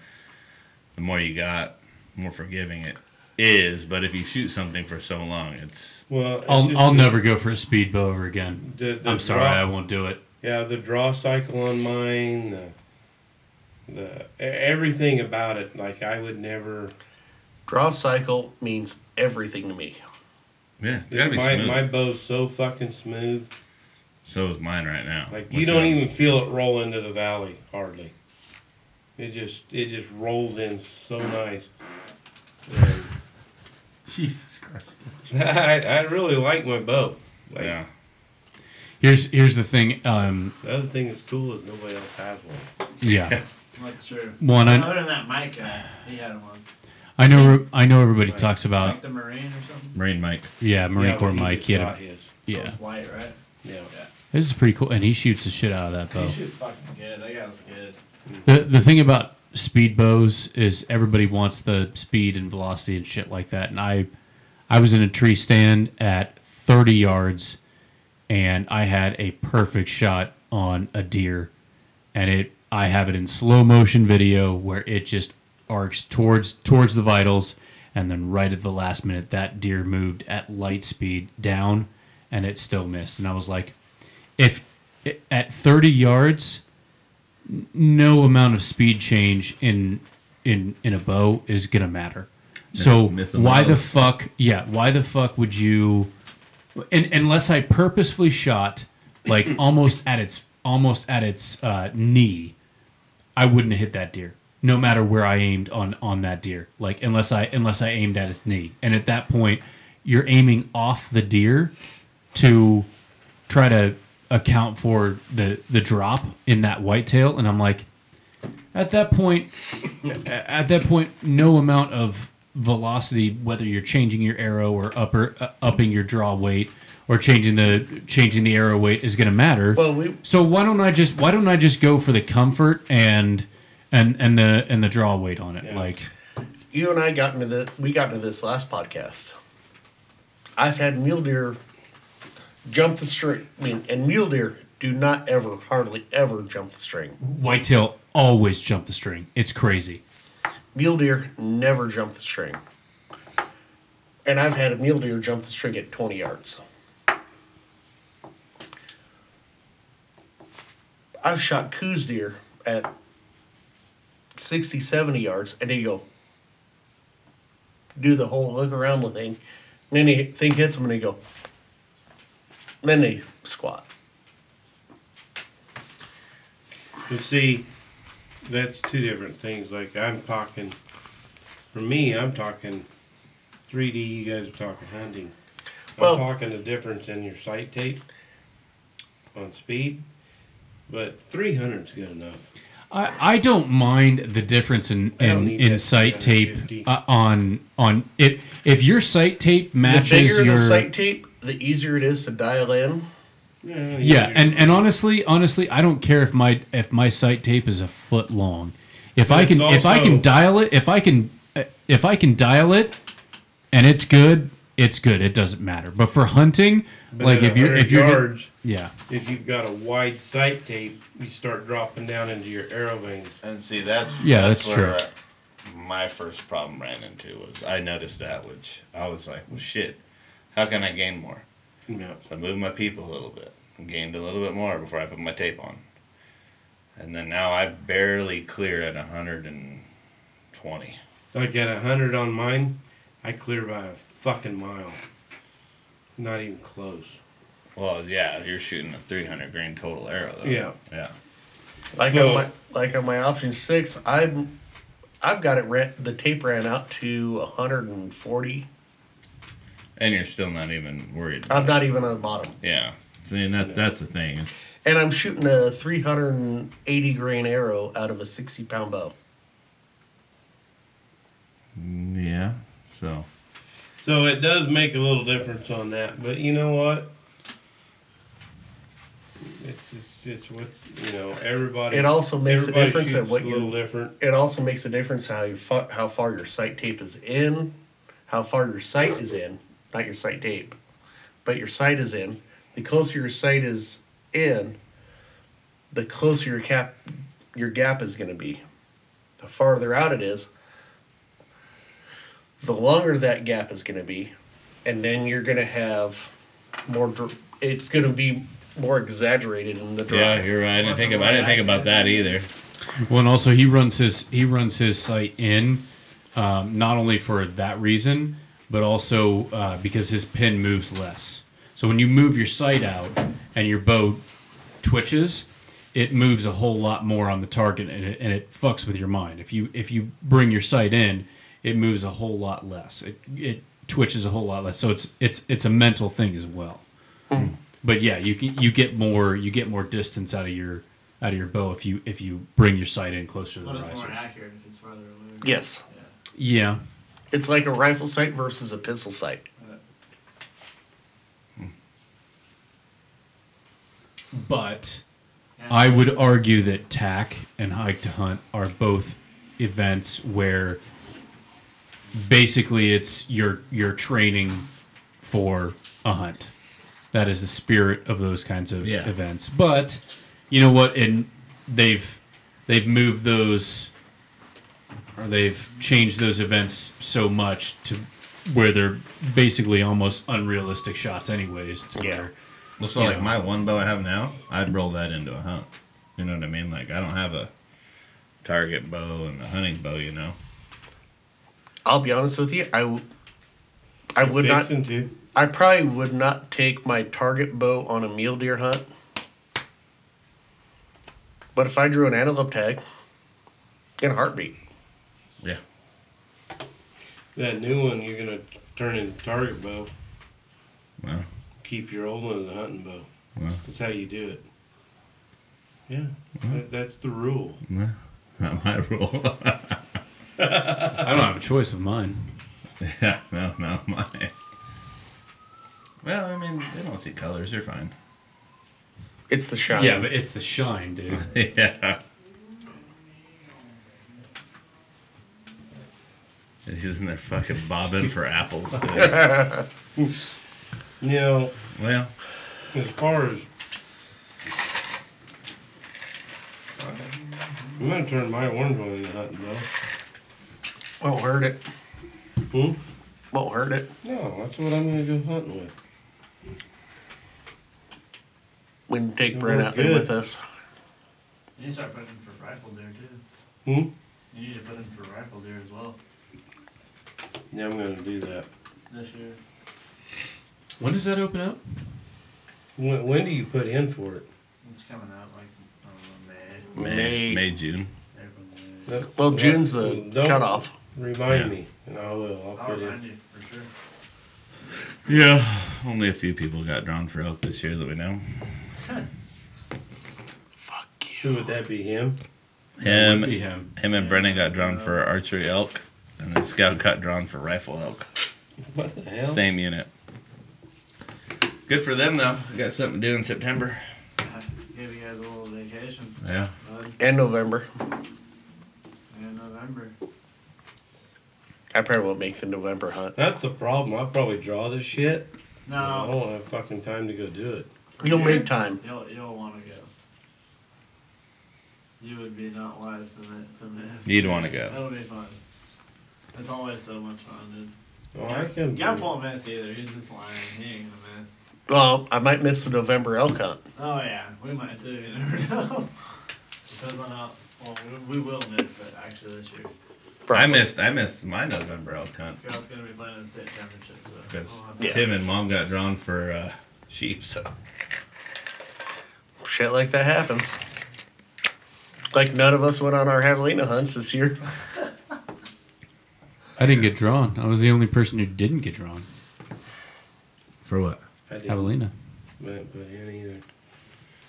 the more you got, the more forgiving it is, but if you shoot something for so long, it's... Well, it's I'll just never go for a speed bow ever again. the I'm sorry, draw- I won't do it. Yeah, the draw cycle on mine, everything about it. Like I would never. Draw cycle means everything to me. Yeah, it's gotta be smooth. My bow's so fucking smooth. So is mine right now. Like you don't even feel it roll into the valley hardly. It just rolls in so nice. And Jesus Christ. I really like my bow. Like, Yeah. Here's the thing. The other thing that's cool is nobody else has one. Yeah. That's true. One. Other than that, Mike, he had one. I know everybody talks about. Like the Marine or something. Marine Mike. Yeah, Marine Yeah, Corps but he Mike. just He had got a, his. yeah. White, right? Yeah. This is pretty cool, and he shoots the shit out of that bow. He shoots fucking good. That guy was good. The thing about speed bows is everybody wants the speed and velocity and shit like that. And I was in a tree stand at 30 yards, and I had a perfect shot on a deer, and I have it in slow motion video where it just arcs towards the vitals, and then right at the last minute that deer moved at light speed down, and it still missed. And I was like, if at 30 yards, no amount of speed change in a bow is gonna matter. So why the fuck? Yeah, why the fuck would you? Unless I purposefully shot like almost at its knee, I wouldn't have hit that deer. No matter where I aimed on that deer, like unless I aimed at its knee, and at that point, you're aiming off the deer to try to account for the drop in that whitetail, and I'm like, at that point, no amount of velocity, whether you're changing your arrow or upping your draw weight or changing the arrow weight, is going to matter. Well, so why don't I just go for the comfort and the draw weight on it? Yeah. Like, you and I got into this last podcast. I've had mule deer jump the string. And mule deer do not hardly ever jump the string. whitetail always jump the string. It's crazy. Mule deer never jump the string. And I've had a mule deer jump the string at 20 yards. I've shot coos deer at 60, 70 yards, and they go, do the whole look around the thing, and then the thing hits them, and they go, then they squat. You see, that's two different things. Like for me, I'm talking 3D, you guys are talking hunting. Well- I'm talking the difference in your sight tape on speed, but 300 is good enough. I don't mind the difference in sight tape 350. on if your sight tape The matches bigger your the sight tape, the easier it is to dial in. yeah, and honestly, I don't care if my sight tape is a foot long. If But I can dial it, if I can dial it, and it's good. It doesn't matter. But for hunting, But like at if you're 100 yards, yeah, if you've got a wide sight tape, you start dropping down into your arrow veins. And see, that's that's where true. My first problem ran into was I noticed that, which I was like, well, shit, how can I gain more? Yeah. So I moved my peep a little bit and gained a little bit more before I put my tape on. And then now I barely clear at 120. Like at 100 on mine, I clear by a fucking mile. Not even close. Well, yeah, you're shooting a 300 grain total arrow, though. Yeah. Yeah. Like Well- on my option 6, I've got it the tape ran out to 140. And you're still not even worried. I'm not even on the bottom. Yeah. See, and that's the thing. It's And I'm shooting a 380 grain arrow out of a 60-pound bow. yeah. So So it does make a little difference on that, but you know what? It's what everybody. It also makes a everybody difference at shoots what a little different. It also makes a difference how far your sight tape is in, how far your sight is in, not your sight tape, but your sight is in. The closer your sight is in, the closer your gap is going to be. The farther out it is, the longer that gap is going to be, and then you're going to have more. It's going to be more exaggerated in the drive. yeah, you're right. I didn't think about that either. Well, and also he runs his sight in, not only for that reason, but also because his pin moves less. So when you move your sight out and your bow twitches, it moves a whole lot more on the target, and it fucks with your mind. If you bring your sight in, it moves a whole lot less. It twitches a whole lot less. So it's a mental thing as well. But yeah, you get more distance out of your bow if you bring your sight in closer to the But it's more riser. accurate if it's farther away. Yes. Yeah. It's like a rifle sight versus a pistol sight. But I would argue that TAC and Hike to Hunt are both events where basically it's you're training for a hunt. That is the spirit of those kinds of events. But you know what? And they've moved those, or they've changed those events so much to where they're basically almost unrealistic shots, anyways. To where, Well, so like my one bow I have now, I'd roll that into a hunt. You know what I mean? Like I don't have a target bow and a hunting bow. You know. I'll be honest with you. I would not. I probably would not take my target bow on a mule deer hunt. But if I drew an antelope tag, in a heartbeat. Yeah. That new one you're gonna turn into target bow. Well. Keep your old one as a hunting bow. Well. That's how you do it. Yeah, that's the rule. Well, not my rule. I don't have a choice of mine. Yeah, no, mine. Well, I mean, they don't see colors. They're fine. It's the shine. Yeah, but it's the shine, dude. Yeah. He's in there fucking bobbing for apples, dude. You know, Well, as far as I'm gonna turn my orange one into hunting bow. Won't hurt it. Hmm? Won't hurt it. No, that's what I'm gonna go hunting with. We can take It'll Brent work out there good. with us. You need to start putting in for rifle deer too. Hmm? You need to put in for rifle deer as well Yeah, I'm gonna do that. this year. When does that open up? When do you put in for it? It's coming out like I don't know, May, June. April, May. That's- Well, June's the don't cutoff. Remind Yeah. me, and I will. I'll I'll put remind in. you for sure. Yeah. Only a few people got drawn for elk this year that we know. Fuck Who you. would that be? Him? That Him, would be him. him and Brennan got drawn for archery elk, and then Scout got drawn for rifle elk. What the hell? Same unit. Good for them though. I got something to do in September. Give you guys a little vacation. Yeah. Bud. And November. In November. I probably won't make the November hunt. That's the problem. I'll probably draw this shit. I No, won't have fucking time to go do it. You'll make time. you'll want to go. You would be not wise to miss. You'd want to go. That'll be fun. It's always so much fun, dude. Well, I can. Gap won't miss either. He's just lying. He ain't gonna miss. Well, I might miss the November elk hunt. Oh yeah, we might too. You never know. Depends on how. Well, we will miss it actually this year. I missed my November elk hunt Scout's gonna be playing in the state championship. So because we'll have to- Yeah. Tim and Mom got drawn for sheep. So Shit like that happens. Like none of us went on our javelina hunts this year. I didn't get drawn. I was the only person who didn't get drawn. for what? I didn't Javelina. put in either.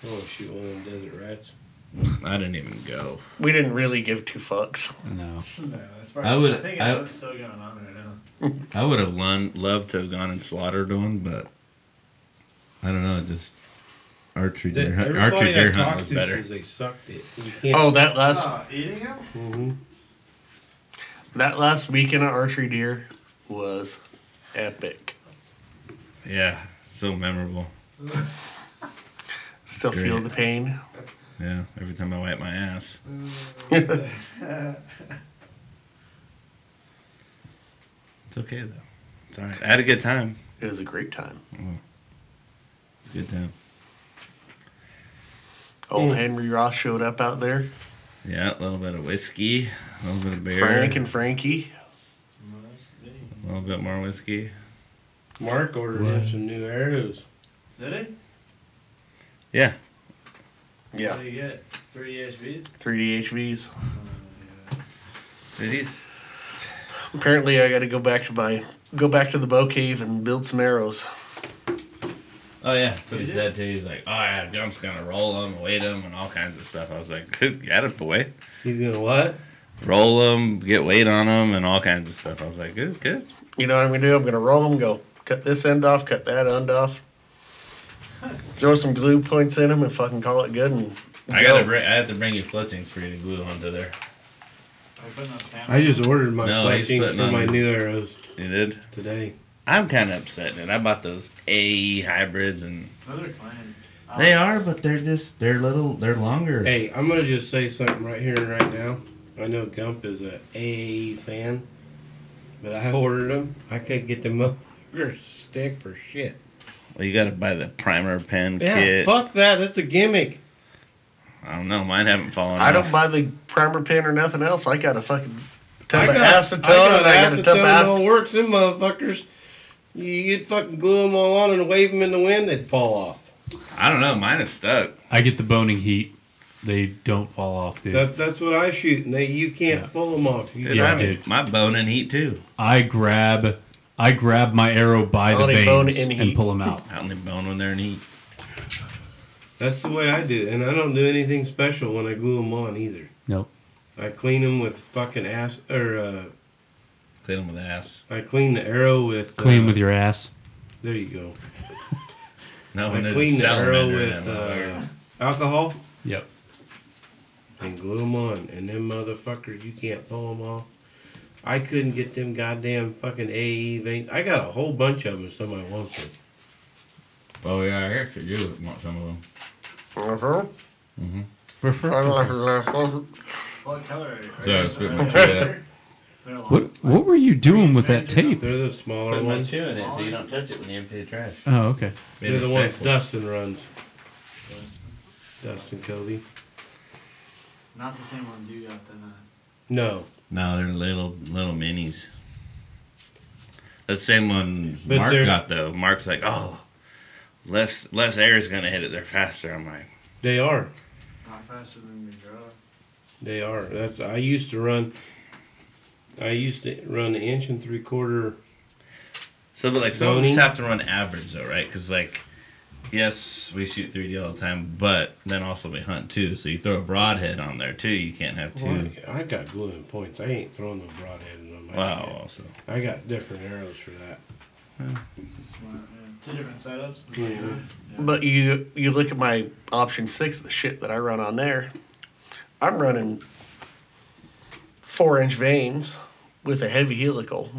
I want to shoot one of them desert rats. I didn't even go. We didn't really give two fucks. No. No, that's probably, I think would- it's still going on right now. I would have loved to have gone and slaughtered one, but I don't know. Just archery deer hunt. Everybody Archery deer I hunt talked was to better. says they sucked it. You can't. Oh, that last Eating him? that last weekend of archery deer was epic. Yeah, so memorable. Still feel the pain. Yeah, every time I wipe my ass. It's okay though. It's all right. I had a good time. It was a great time. It's a good time. Old Henry Ross showed up out there. Yeah, a little bit of whiskey, a little bit of beer, Frank and Frankie. a little bit more whiskey. Mark ordered him some new arrows. Did he? Yeah, Yeah, What do you get? 3 HVs? 3D HVs. dude, he's Apparently, I got to go back to the bow cave and build some arrows. Oh yeah, that's what he said too. He's like, oh yeah, Gump's gonna roll them, weight them, and all kinds of stuff. I was like, good, get it, boy. He's gonna what? Roll them, get weight on them, and all kinds of stuff. I was like, good, good. You know what I'm going to do? I'm going to roll them, go cut this end off, cut that end off, throw some glue points in them, and fucking call it good. And I have to bring you fletchings for you to glue onto there. Are you putting those cameras? I just ordered my No, he's fletchings putting for on my his- new arrows You did? today. I'm kind of upset, dude. I bought those AE hybrids, and No, they're clean. they are, but they're longer. Hey, I'm gonna just say something right here and right now. I know Gump is a AAE fan, but I ordered them. I couldn't get them motherfuckers to stick for shit. Well, you got to buy the primer pen Yeah, kit. fuck that. That's a gimmick. I don't know. Mine haven't fallen I off. don't buy the primer pin or nothing else. I got a fucking tub I of got acetone and I got a tub acetone of and all works. Them motherfuckers, you could fucking glue them all on and wave them in the wind, they'd fall off. I don't know. Mine is stuck. I get the Bohning HEAT. They don't fall off, dude. That's what I shoot, and you can't Yeah. pull them off. You Dude, Yeah, I'm- dude. My Bohning HEAT too. I grab my arrow by the Only bone veins in and heat. pull them out. I only bone when they're in heat. That's the way I do it, and I don't do anything special when I glue them on either. Nope. I clean them with fucking ass, or Clean them with ass. I clean the arrow with Clean with your ass. There you go. No, I when there's clean a the arrow salamander with in there. alcohol Yep. and glue them on, and them motherfuckers you can't pull them off. I couldn't get them goddamn fucking AE veins. I got a whole bunch of them if somebody wants them. Oh yeah, I actually do want some of them. Uh-huh. What color are you? So I was putting my two in. They're long. What were you doing with that tape? They're the smaller Put my ones. two in it so you don't touch it when you empty the trash. Oh, okay. They're the ones Respectful. Dustin runs. Dustin Covey. Not the same one you got then. No. No, they're little minis. The same one But Mark they're- got though. Mark's like, oh, less air is gonna hit it. They're faster. I'm like, They are. Not faster than your draw. They are. I used to run an 1 3/4 inch. so but like some of us Boning. have to run average though, right? Because like, yes, we shoot 3D all the time, but then also we hunt too. So you throw a broadhead on there too. You can't have two. Well, I got gluing points. I ain't throwing no broadhead on my Wow. shit. Also, I got different arrows for that. Smart, yeah. Two different setups. Mhm. Yeah. But you look at my option 6, the shit that I run on there. I'm running 4-inch veins with a heavy helical.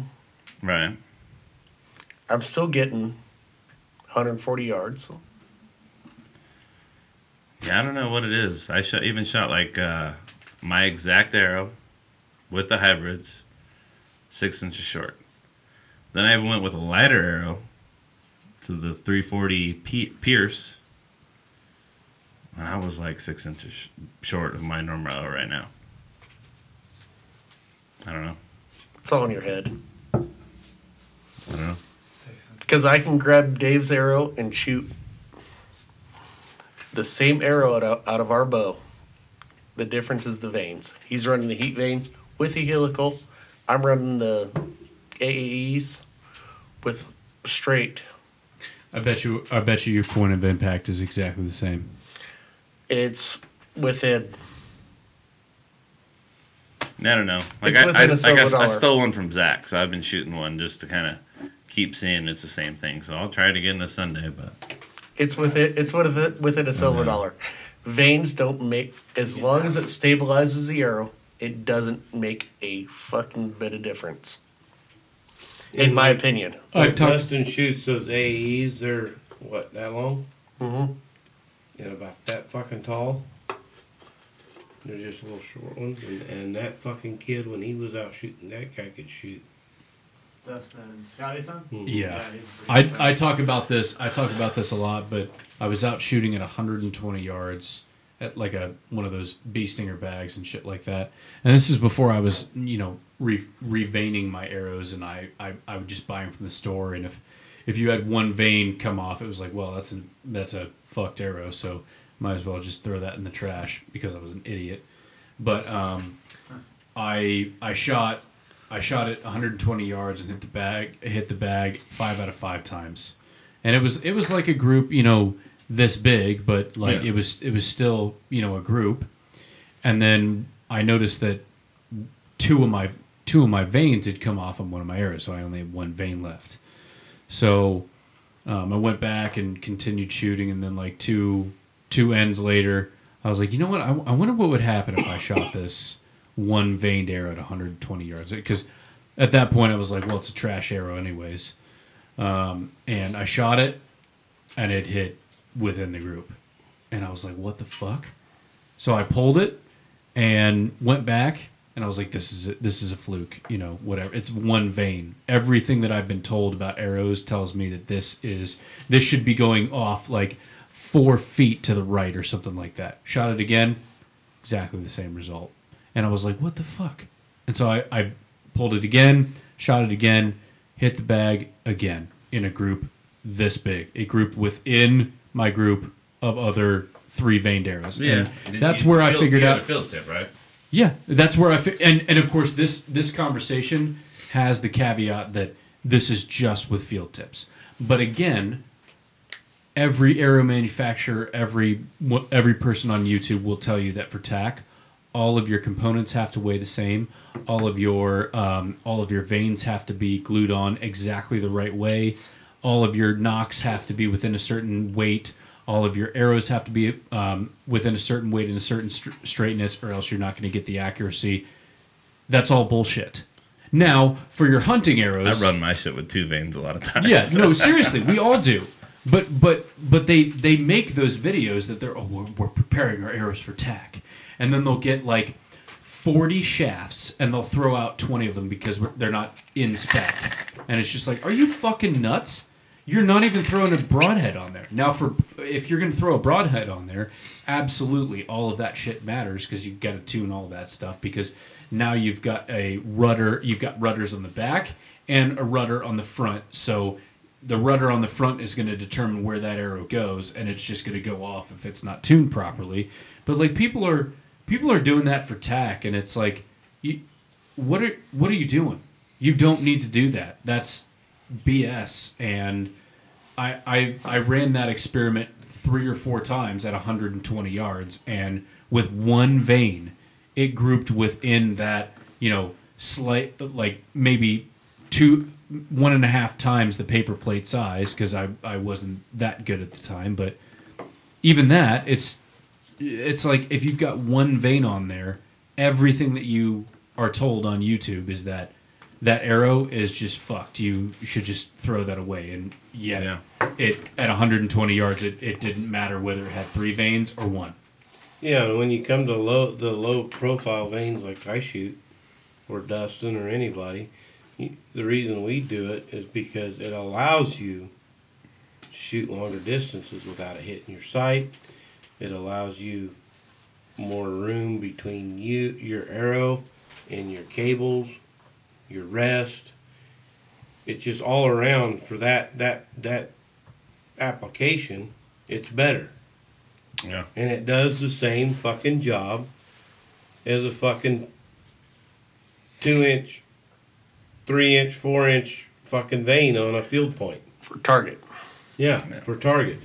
right? I'm still getting 140 yards. Yeah, I don't know what it is. I even shot like my exact arrow with the hybrids, 6 inches short. Then I went with a lighter arrow to the 340 Pierce, and I was like 6 inches short of my normal arrow right now. I don't know. It's all in your head. I don't know. Because I can grab Dave's arrow and shoot the same arrow out of our bow. The difference is the veins. He's running the heat veins with the helical. I'm running the AAEs with straight. I bet you your point of impact is exactly the same. It's within. I don't know. Like It's within a silver I dollar. stole one from Zach, so I've been shooting one just to kind of keep seeing it's the same thing. So I'll try it again this Sunday, but It's within a silver dollar. Veins don't make, as long as it stabilizes the arrow, it doesn't make a fucking bit of difference. In my opinion. I've Like talked- Dustin shoots those AEs. They're what, that long? Mm-hmm. And about that fucking tall. They're just little short ones. And that fucking kid, when he was out shooting, that guy could shoot. Dustin Scotty's son? Yeah. he's a pretty good I shot. talk about this. I talk about this a lot, but I was out shooting at 120 yards at like one of those bee stinger bags and shit like that. And this is before I was, reveining my arrows, and I would just buy them from the store. And if you had one vein come off, it was like, well, that's a fucked arrow, so might as well just throw that in the trash because I was an idiot. But I shot it 120 yards and hit the bag 5 out of 5 times. and it was like a group, this big, but like it was still a group. And then I noticed that two of my veins had come off on one of my arrows, so I only had one vein left. So I went back and continued shooting, and then like two ends later, I was like, you know what? I wonder what would happen if I shot this one veined arrow at 120 yards. Because at that point, I was like, well, it's a trash arrow anyways. And I shot it, and it hit within the group. And I was like, what the fuck? So I pulled it and went back, and I was like, this is a fluke, whatever. It's one vein. Everything that I've been told about arrows tells me that this should be going off like 4 feet to the right or something like that. Shot it again, exactly the same result. And I was like, what the fuck? And so I pulled it again, shot it again, hit the bag again in a group this big. A group within my group of other 3 veined arrows. Yeah. And that's where I figured out. A field tip, right? Yeah, that's where and of course this conversation has the caveat that this is just with field tips. But again, every arrow manufacturer, every person on YouTube will tell you that for tack, all of your components have to weigh the same. All of your veins have to be glued on exactly the right way. All of your nocks have to be within a certain weight. All of your arrows have to be within a certain weight and a certain straightness, or else you're not going to get the accuracy. That's all bullshit. Now, for your hunting arrows, I run my shit with 2 veins a lot of times. Yeah, no, seriously, we all do. But they make those videos that we're preparing our arrows for tack, and then they'll get like 40 shafts and they'll throw out 20 of them because they're not in spec, and it's just like, are you fucking nuts? You're not even throwing a broadhead on there. Now, if you're going to throw a broadhead on there, absolutely, all of that shit matters because you've got to tune all of that stuff, because now you've got a rudder, you've got rudders on the back and a rudder on the front. So the rudder on the front is going to determine where that arrow goes, and it's just going to go off if it's not tuned properly. But like people are doing that for tack, and it's like, what are you doing? You don't need to do that. That's BS. And I ran that experiment 3 or 4 times at 120 yards, and with one vein, it grouped within that, slight, like maybe 1.5 times the paper plate size, because I wasn't that good at the time. But even that, it's like if you've got one vein on there, everything that you are told on YouTube is that arrow is just fucked. You should just throw that away. And it at 120 yards, it didn't matter whether it had 3 veins or 1. Yeah, when you come to the low profile veins like I shoot, or Dustin or anybody, the reason we do it is because it allows you to shoot longer distances without it hitting your sight. It allows you more room between your arrow, and your cables, your rest. It's just all around for that application. It's better. Yeah. And it does the same fucking job as a fucking 2-inch, 3-inch, 4-inch fucking vein on a field point. For target. Yeah, for target.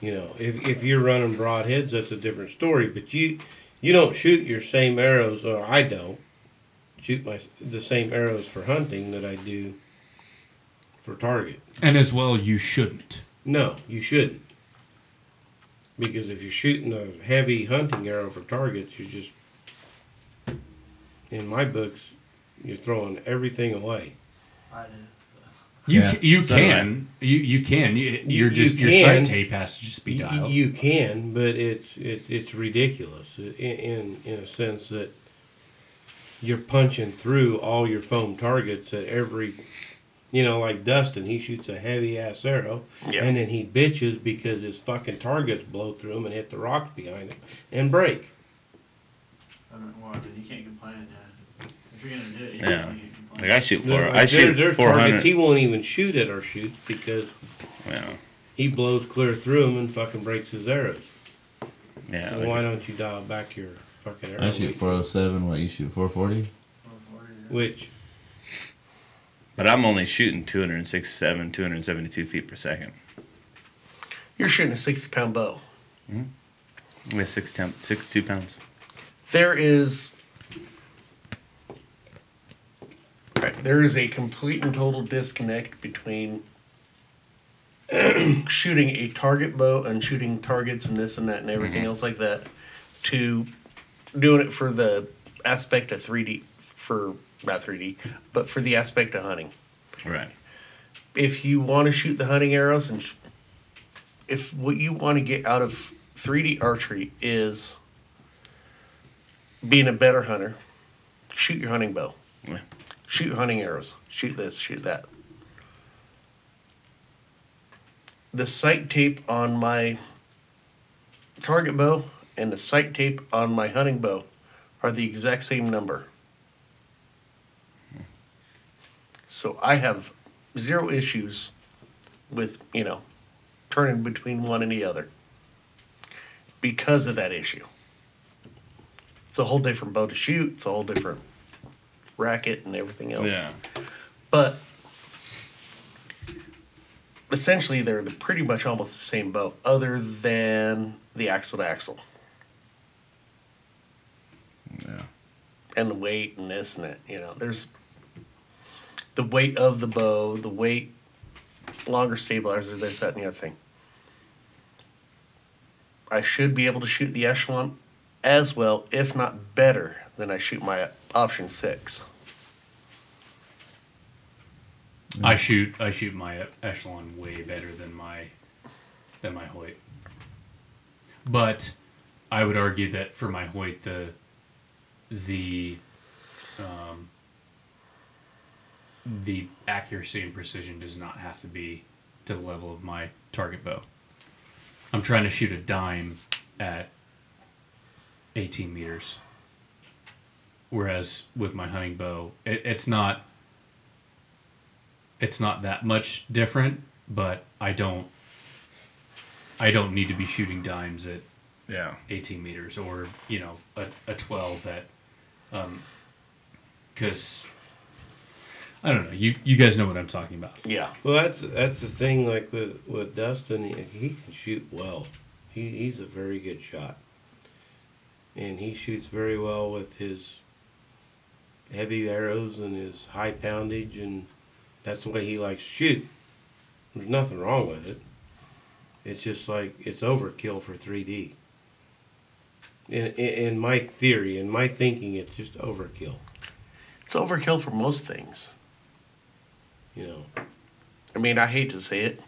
If you're running broadheads, that's a different story. But you don't shoot your same arrows, or I don't shoot the same arrows for hunting that I do for target. And as well, you shouldn't. No, you shouldn't. Because if you're shooting a heavy hunting arrow for targets, you're just, in my books, you're throwing everything away. I do. You can. Your sight tape has to just be dialed. You can, but it's ridiculous in a sense that you're punching through all your foam targets at every, like Dustin, he shoots a heavy ass arrow, and then he bitches because his fucking targets blow through him and hit the rocks behind him and break. Well, you can't complain. Yeah. If you're gonna do it, you can't complain. Like I shoot there's 400. Targets he won't even shoot at our shoots because he blows clear through them and fucking breaks his arrows. Yeah. Well, why don't you dial back your fucking arrow? I shoot 407. What, you shoot 440? 440, yeah. Which? But I'm only shooting 267, 272 feet per second. You're shooting a 60-pound bow. Yeah, 62 pounds. There is a complete and total disconnect between shooting a target bow and shooting targets and this and that and everything else like that to doing it for the aspect of 3D, for not 3D, but for the aspect of hunting. Right. If you want to shoot the hunting arrows and if what you want to get out of 3D archery is being a better hunter, shoot your hunting bow. Yeah. Shoot your hunting arrows. Shoot this, shoot that. The sight tape on my target bow and the sight tape on my hunting bow are the exact same number. So I have zero issues with, turning between one and the other because of that issue. It's a whole different bow to shoot. It's a whole different racket and everything else. Yeah. But essentially, they're pretty much almost the same bow, other than the axle to axle. Yeah. And the weight and this and that. There's the weight of the bow, the weight, longer stabilizer, this, that, and the other thing. I should be able to shoot the Echelon as well, if not better, than I shoot my option 6. I shoot my Echelon way better than my Hoyt. But I would argue that for my Hoyt, the accuracy and precision does not have to be to the level of my target bow. I'm trying to shoot a dime at 18 meters. Whereas with my hunting bow, it's not that much different, but I don't need to be shooting dimes at 18 meters or a 12 at because I don't know, you guys know what I'm talking about. Yeah. Well, that's the thing. Like with Dustin, he can shoot well. He's a very good shot, and he shoots very well with his heavy arrows and his high poundage, and that's the way he likes to shoot. There's nothing wrong with it. It's just like it's overkill for 3D. In my theory, in my thinking, it's just overkill. It's overkill for most things. I mean, I hate to say it.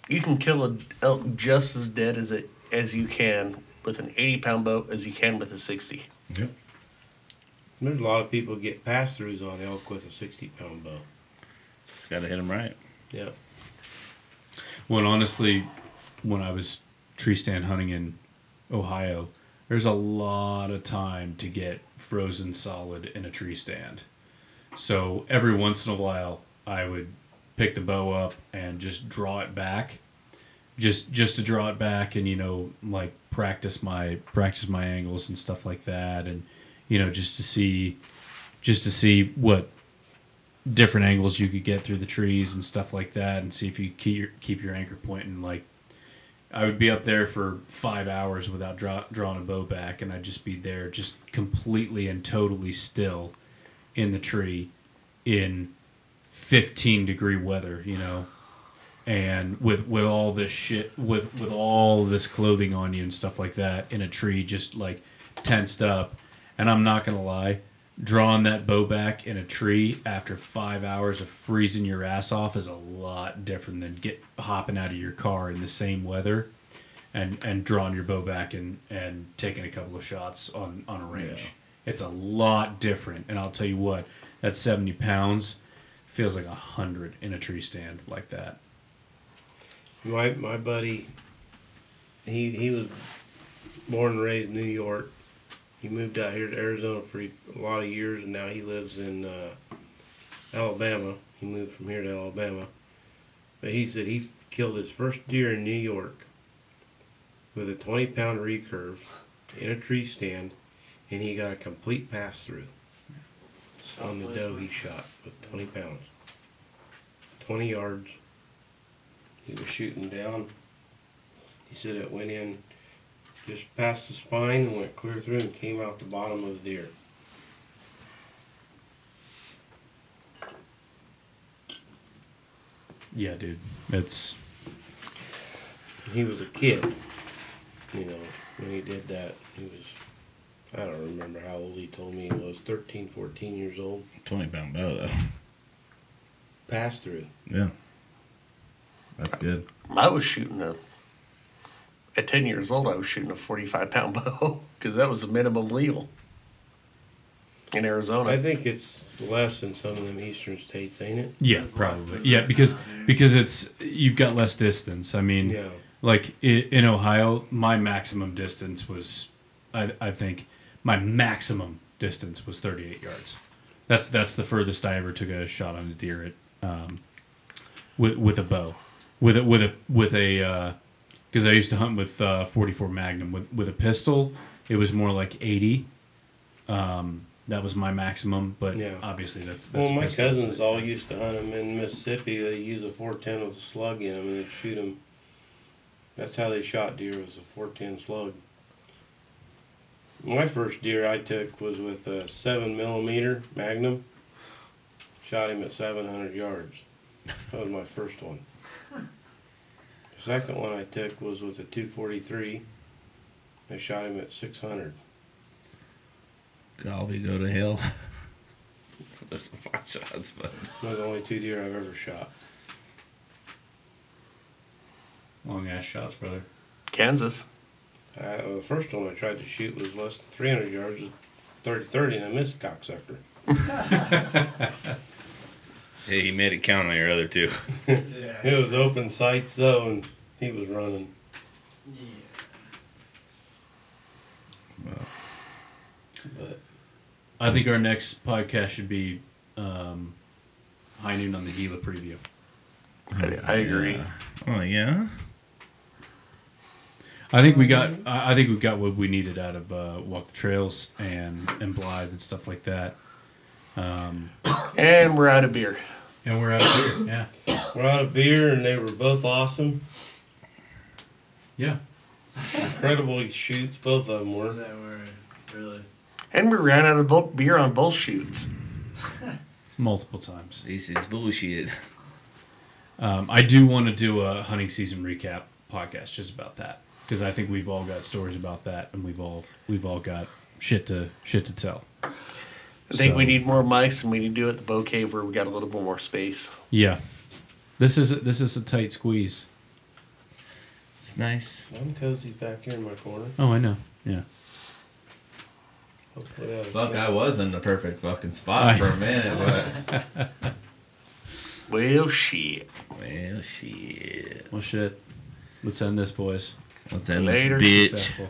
You can kill an elk just as dead as you can with an 80-pound bow as you can with a 60. Yep. There's a lot of people get pass-throughs on elk with a 60-pound bow. Just got to hit them right. Yeah. Well, honestly, when I was tree stand hunting in Ohio, there's a lot of time to get frozen solid in a tree stand. So every once in a while, I would pick the bow up and just draw it back, just to draw it back, and like practice my angles and stuff like that, and just to see what different angles you could get through the trees and stuff like that, and see if you keep your anchor point. And like, I would be up there for 5 hours without drawing a bow back, and I'd just be there, just completely and totally still in the tree in 15-degree weather, and with all this shit, with all this clothing on you and stuff like that, in a tree, just like tensed up. And I'm not gonna lie, drawing that bow back in a tree after 5 hours of freezing your ass off is a lot different than hopping out of your car in the same weather and drawing your bow back and taking a couple of shots on a range. Yeah. It's a lot different, and I'll tell you what, that 70 pounds feels like 100 in a tree stand like that. My buddy, he was born and raised in New York. He moved out here to Arizona for a lot of years, and now he lives in Alabama. He moved from here to Alabama. But he said he killed his first deer in New York with a 20-pound recurve in a tree stand, and he got a complete pass-through on the doe he shot with 20 pounds. 20 yards. He was shooting down He said it went in just past the spine and went clear through and came out the bottom of the deer. Yeah, dude. It's He was a kid, you know, when he did that. He was, I don't remember how old he told me he was, 13, 14 years old. 20-pound bow, though. Pass through. Yeah. That's good. I was shooting at 10 years old, I was shooting a 45-pound bow because that was the minimum legal in Arizona. I think it's less in some of them eastern states, ain't it? yeah, There's less probably. than Yeah, that because down here. because it's you've got less distance. I mean, Yeah. like in Ohio, my maximum distance was, I think, my maximum distance was 38 yards. That's the furthest I ever took a shot on a deer at, with a bow, with a because I used to hunt with 44 Magnum with a pistol. It was more like 80. That was my maximum, but Yeah. obviously that's Well, my pistol. cousins all used to hunt them in Mississippi. They use a 410 with a slug in them, and they'd shoot them. That's how they shot deer, was a 410 slug. My first deer I took was with a 7mm Magnum. Shot him at 700 yards. That was my first one. The second one I took was with a 243. I shot him at 600. Golly, go to hell. There's some fine shots, but Those are the only 2 deer I've ever shot. Long ass shots, brother. Kansas. The first one I tried to shoot was less than 300 yards, was 30-30, and I missed cocksucker. hey, he made it count on your other two. Yeah. It was open sights though, and he was running. Yeah. But I think our next podcast should be high noon on the Gila preview. I agree. Oh, yeah? I think we got. I think we got what we needed out of Walk the Trails and Blythe and stuff like that. And we're out of beer. And we're out of here. Yeah. we're out of beer, and they were both awesome. Yeah. Incredible shoots, both of them were. They were really. And we ran out of bulk beer on both shoots. Multiple times. This is bullshit. I do want to do a hunting season recap podcast just about that because I think we've all got stories about that and we've all got shit to tell. I think we need more mics and we need to do it at the Bow Cave where we got a little bit more space. Yeah. This is a tight squeeze. It's nice. I'm cozy back here in my corner. Oh, I know. Yeah. Hopefully that'll Fuck, show. I was in the perfect fucking spot for a minute, but Well, shit. Well, shit. Well, shit. Let's end this, boys. Let's end Later. this bitch. Successful.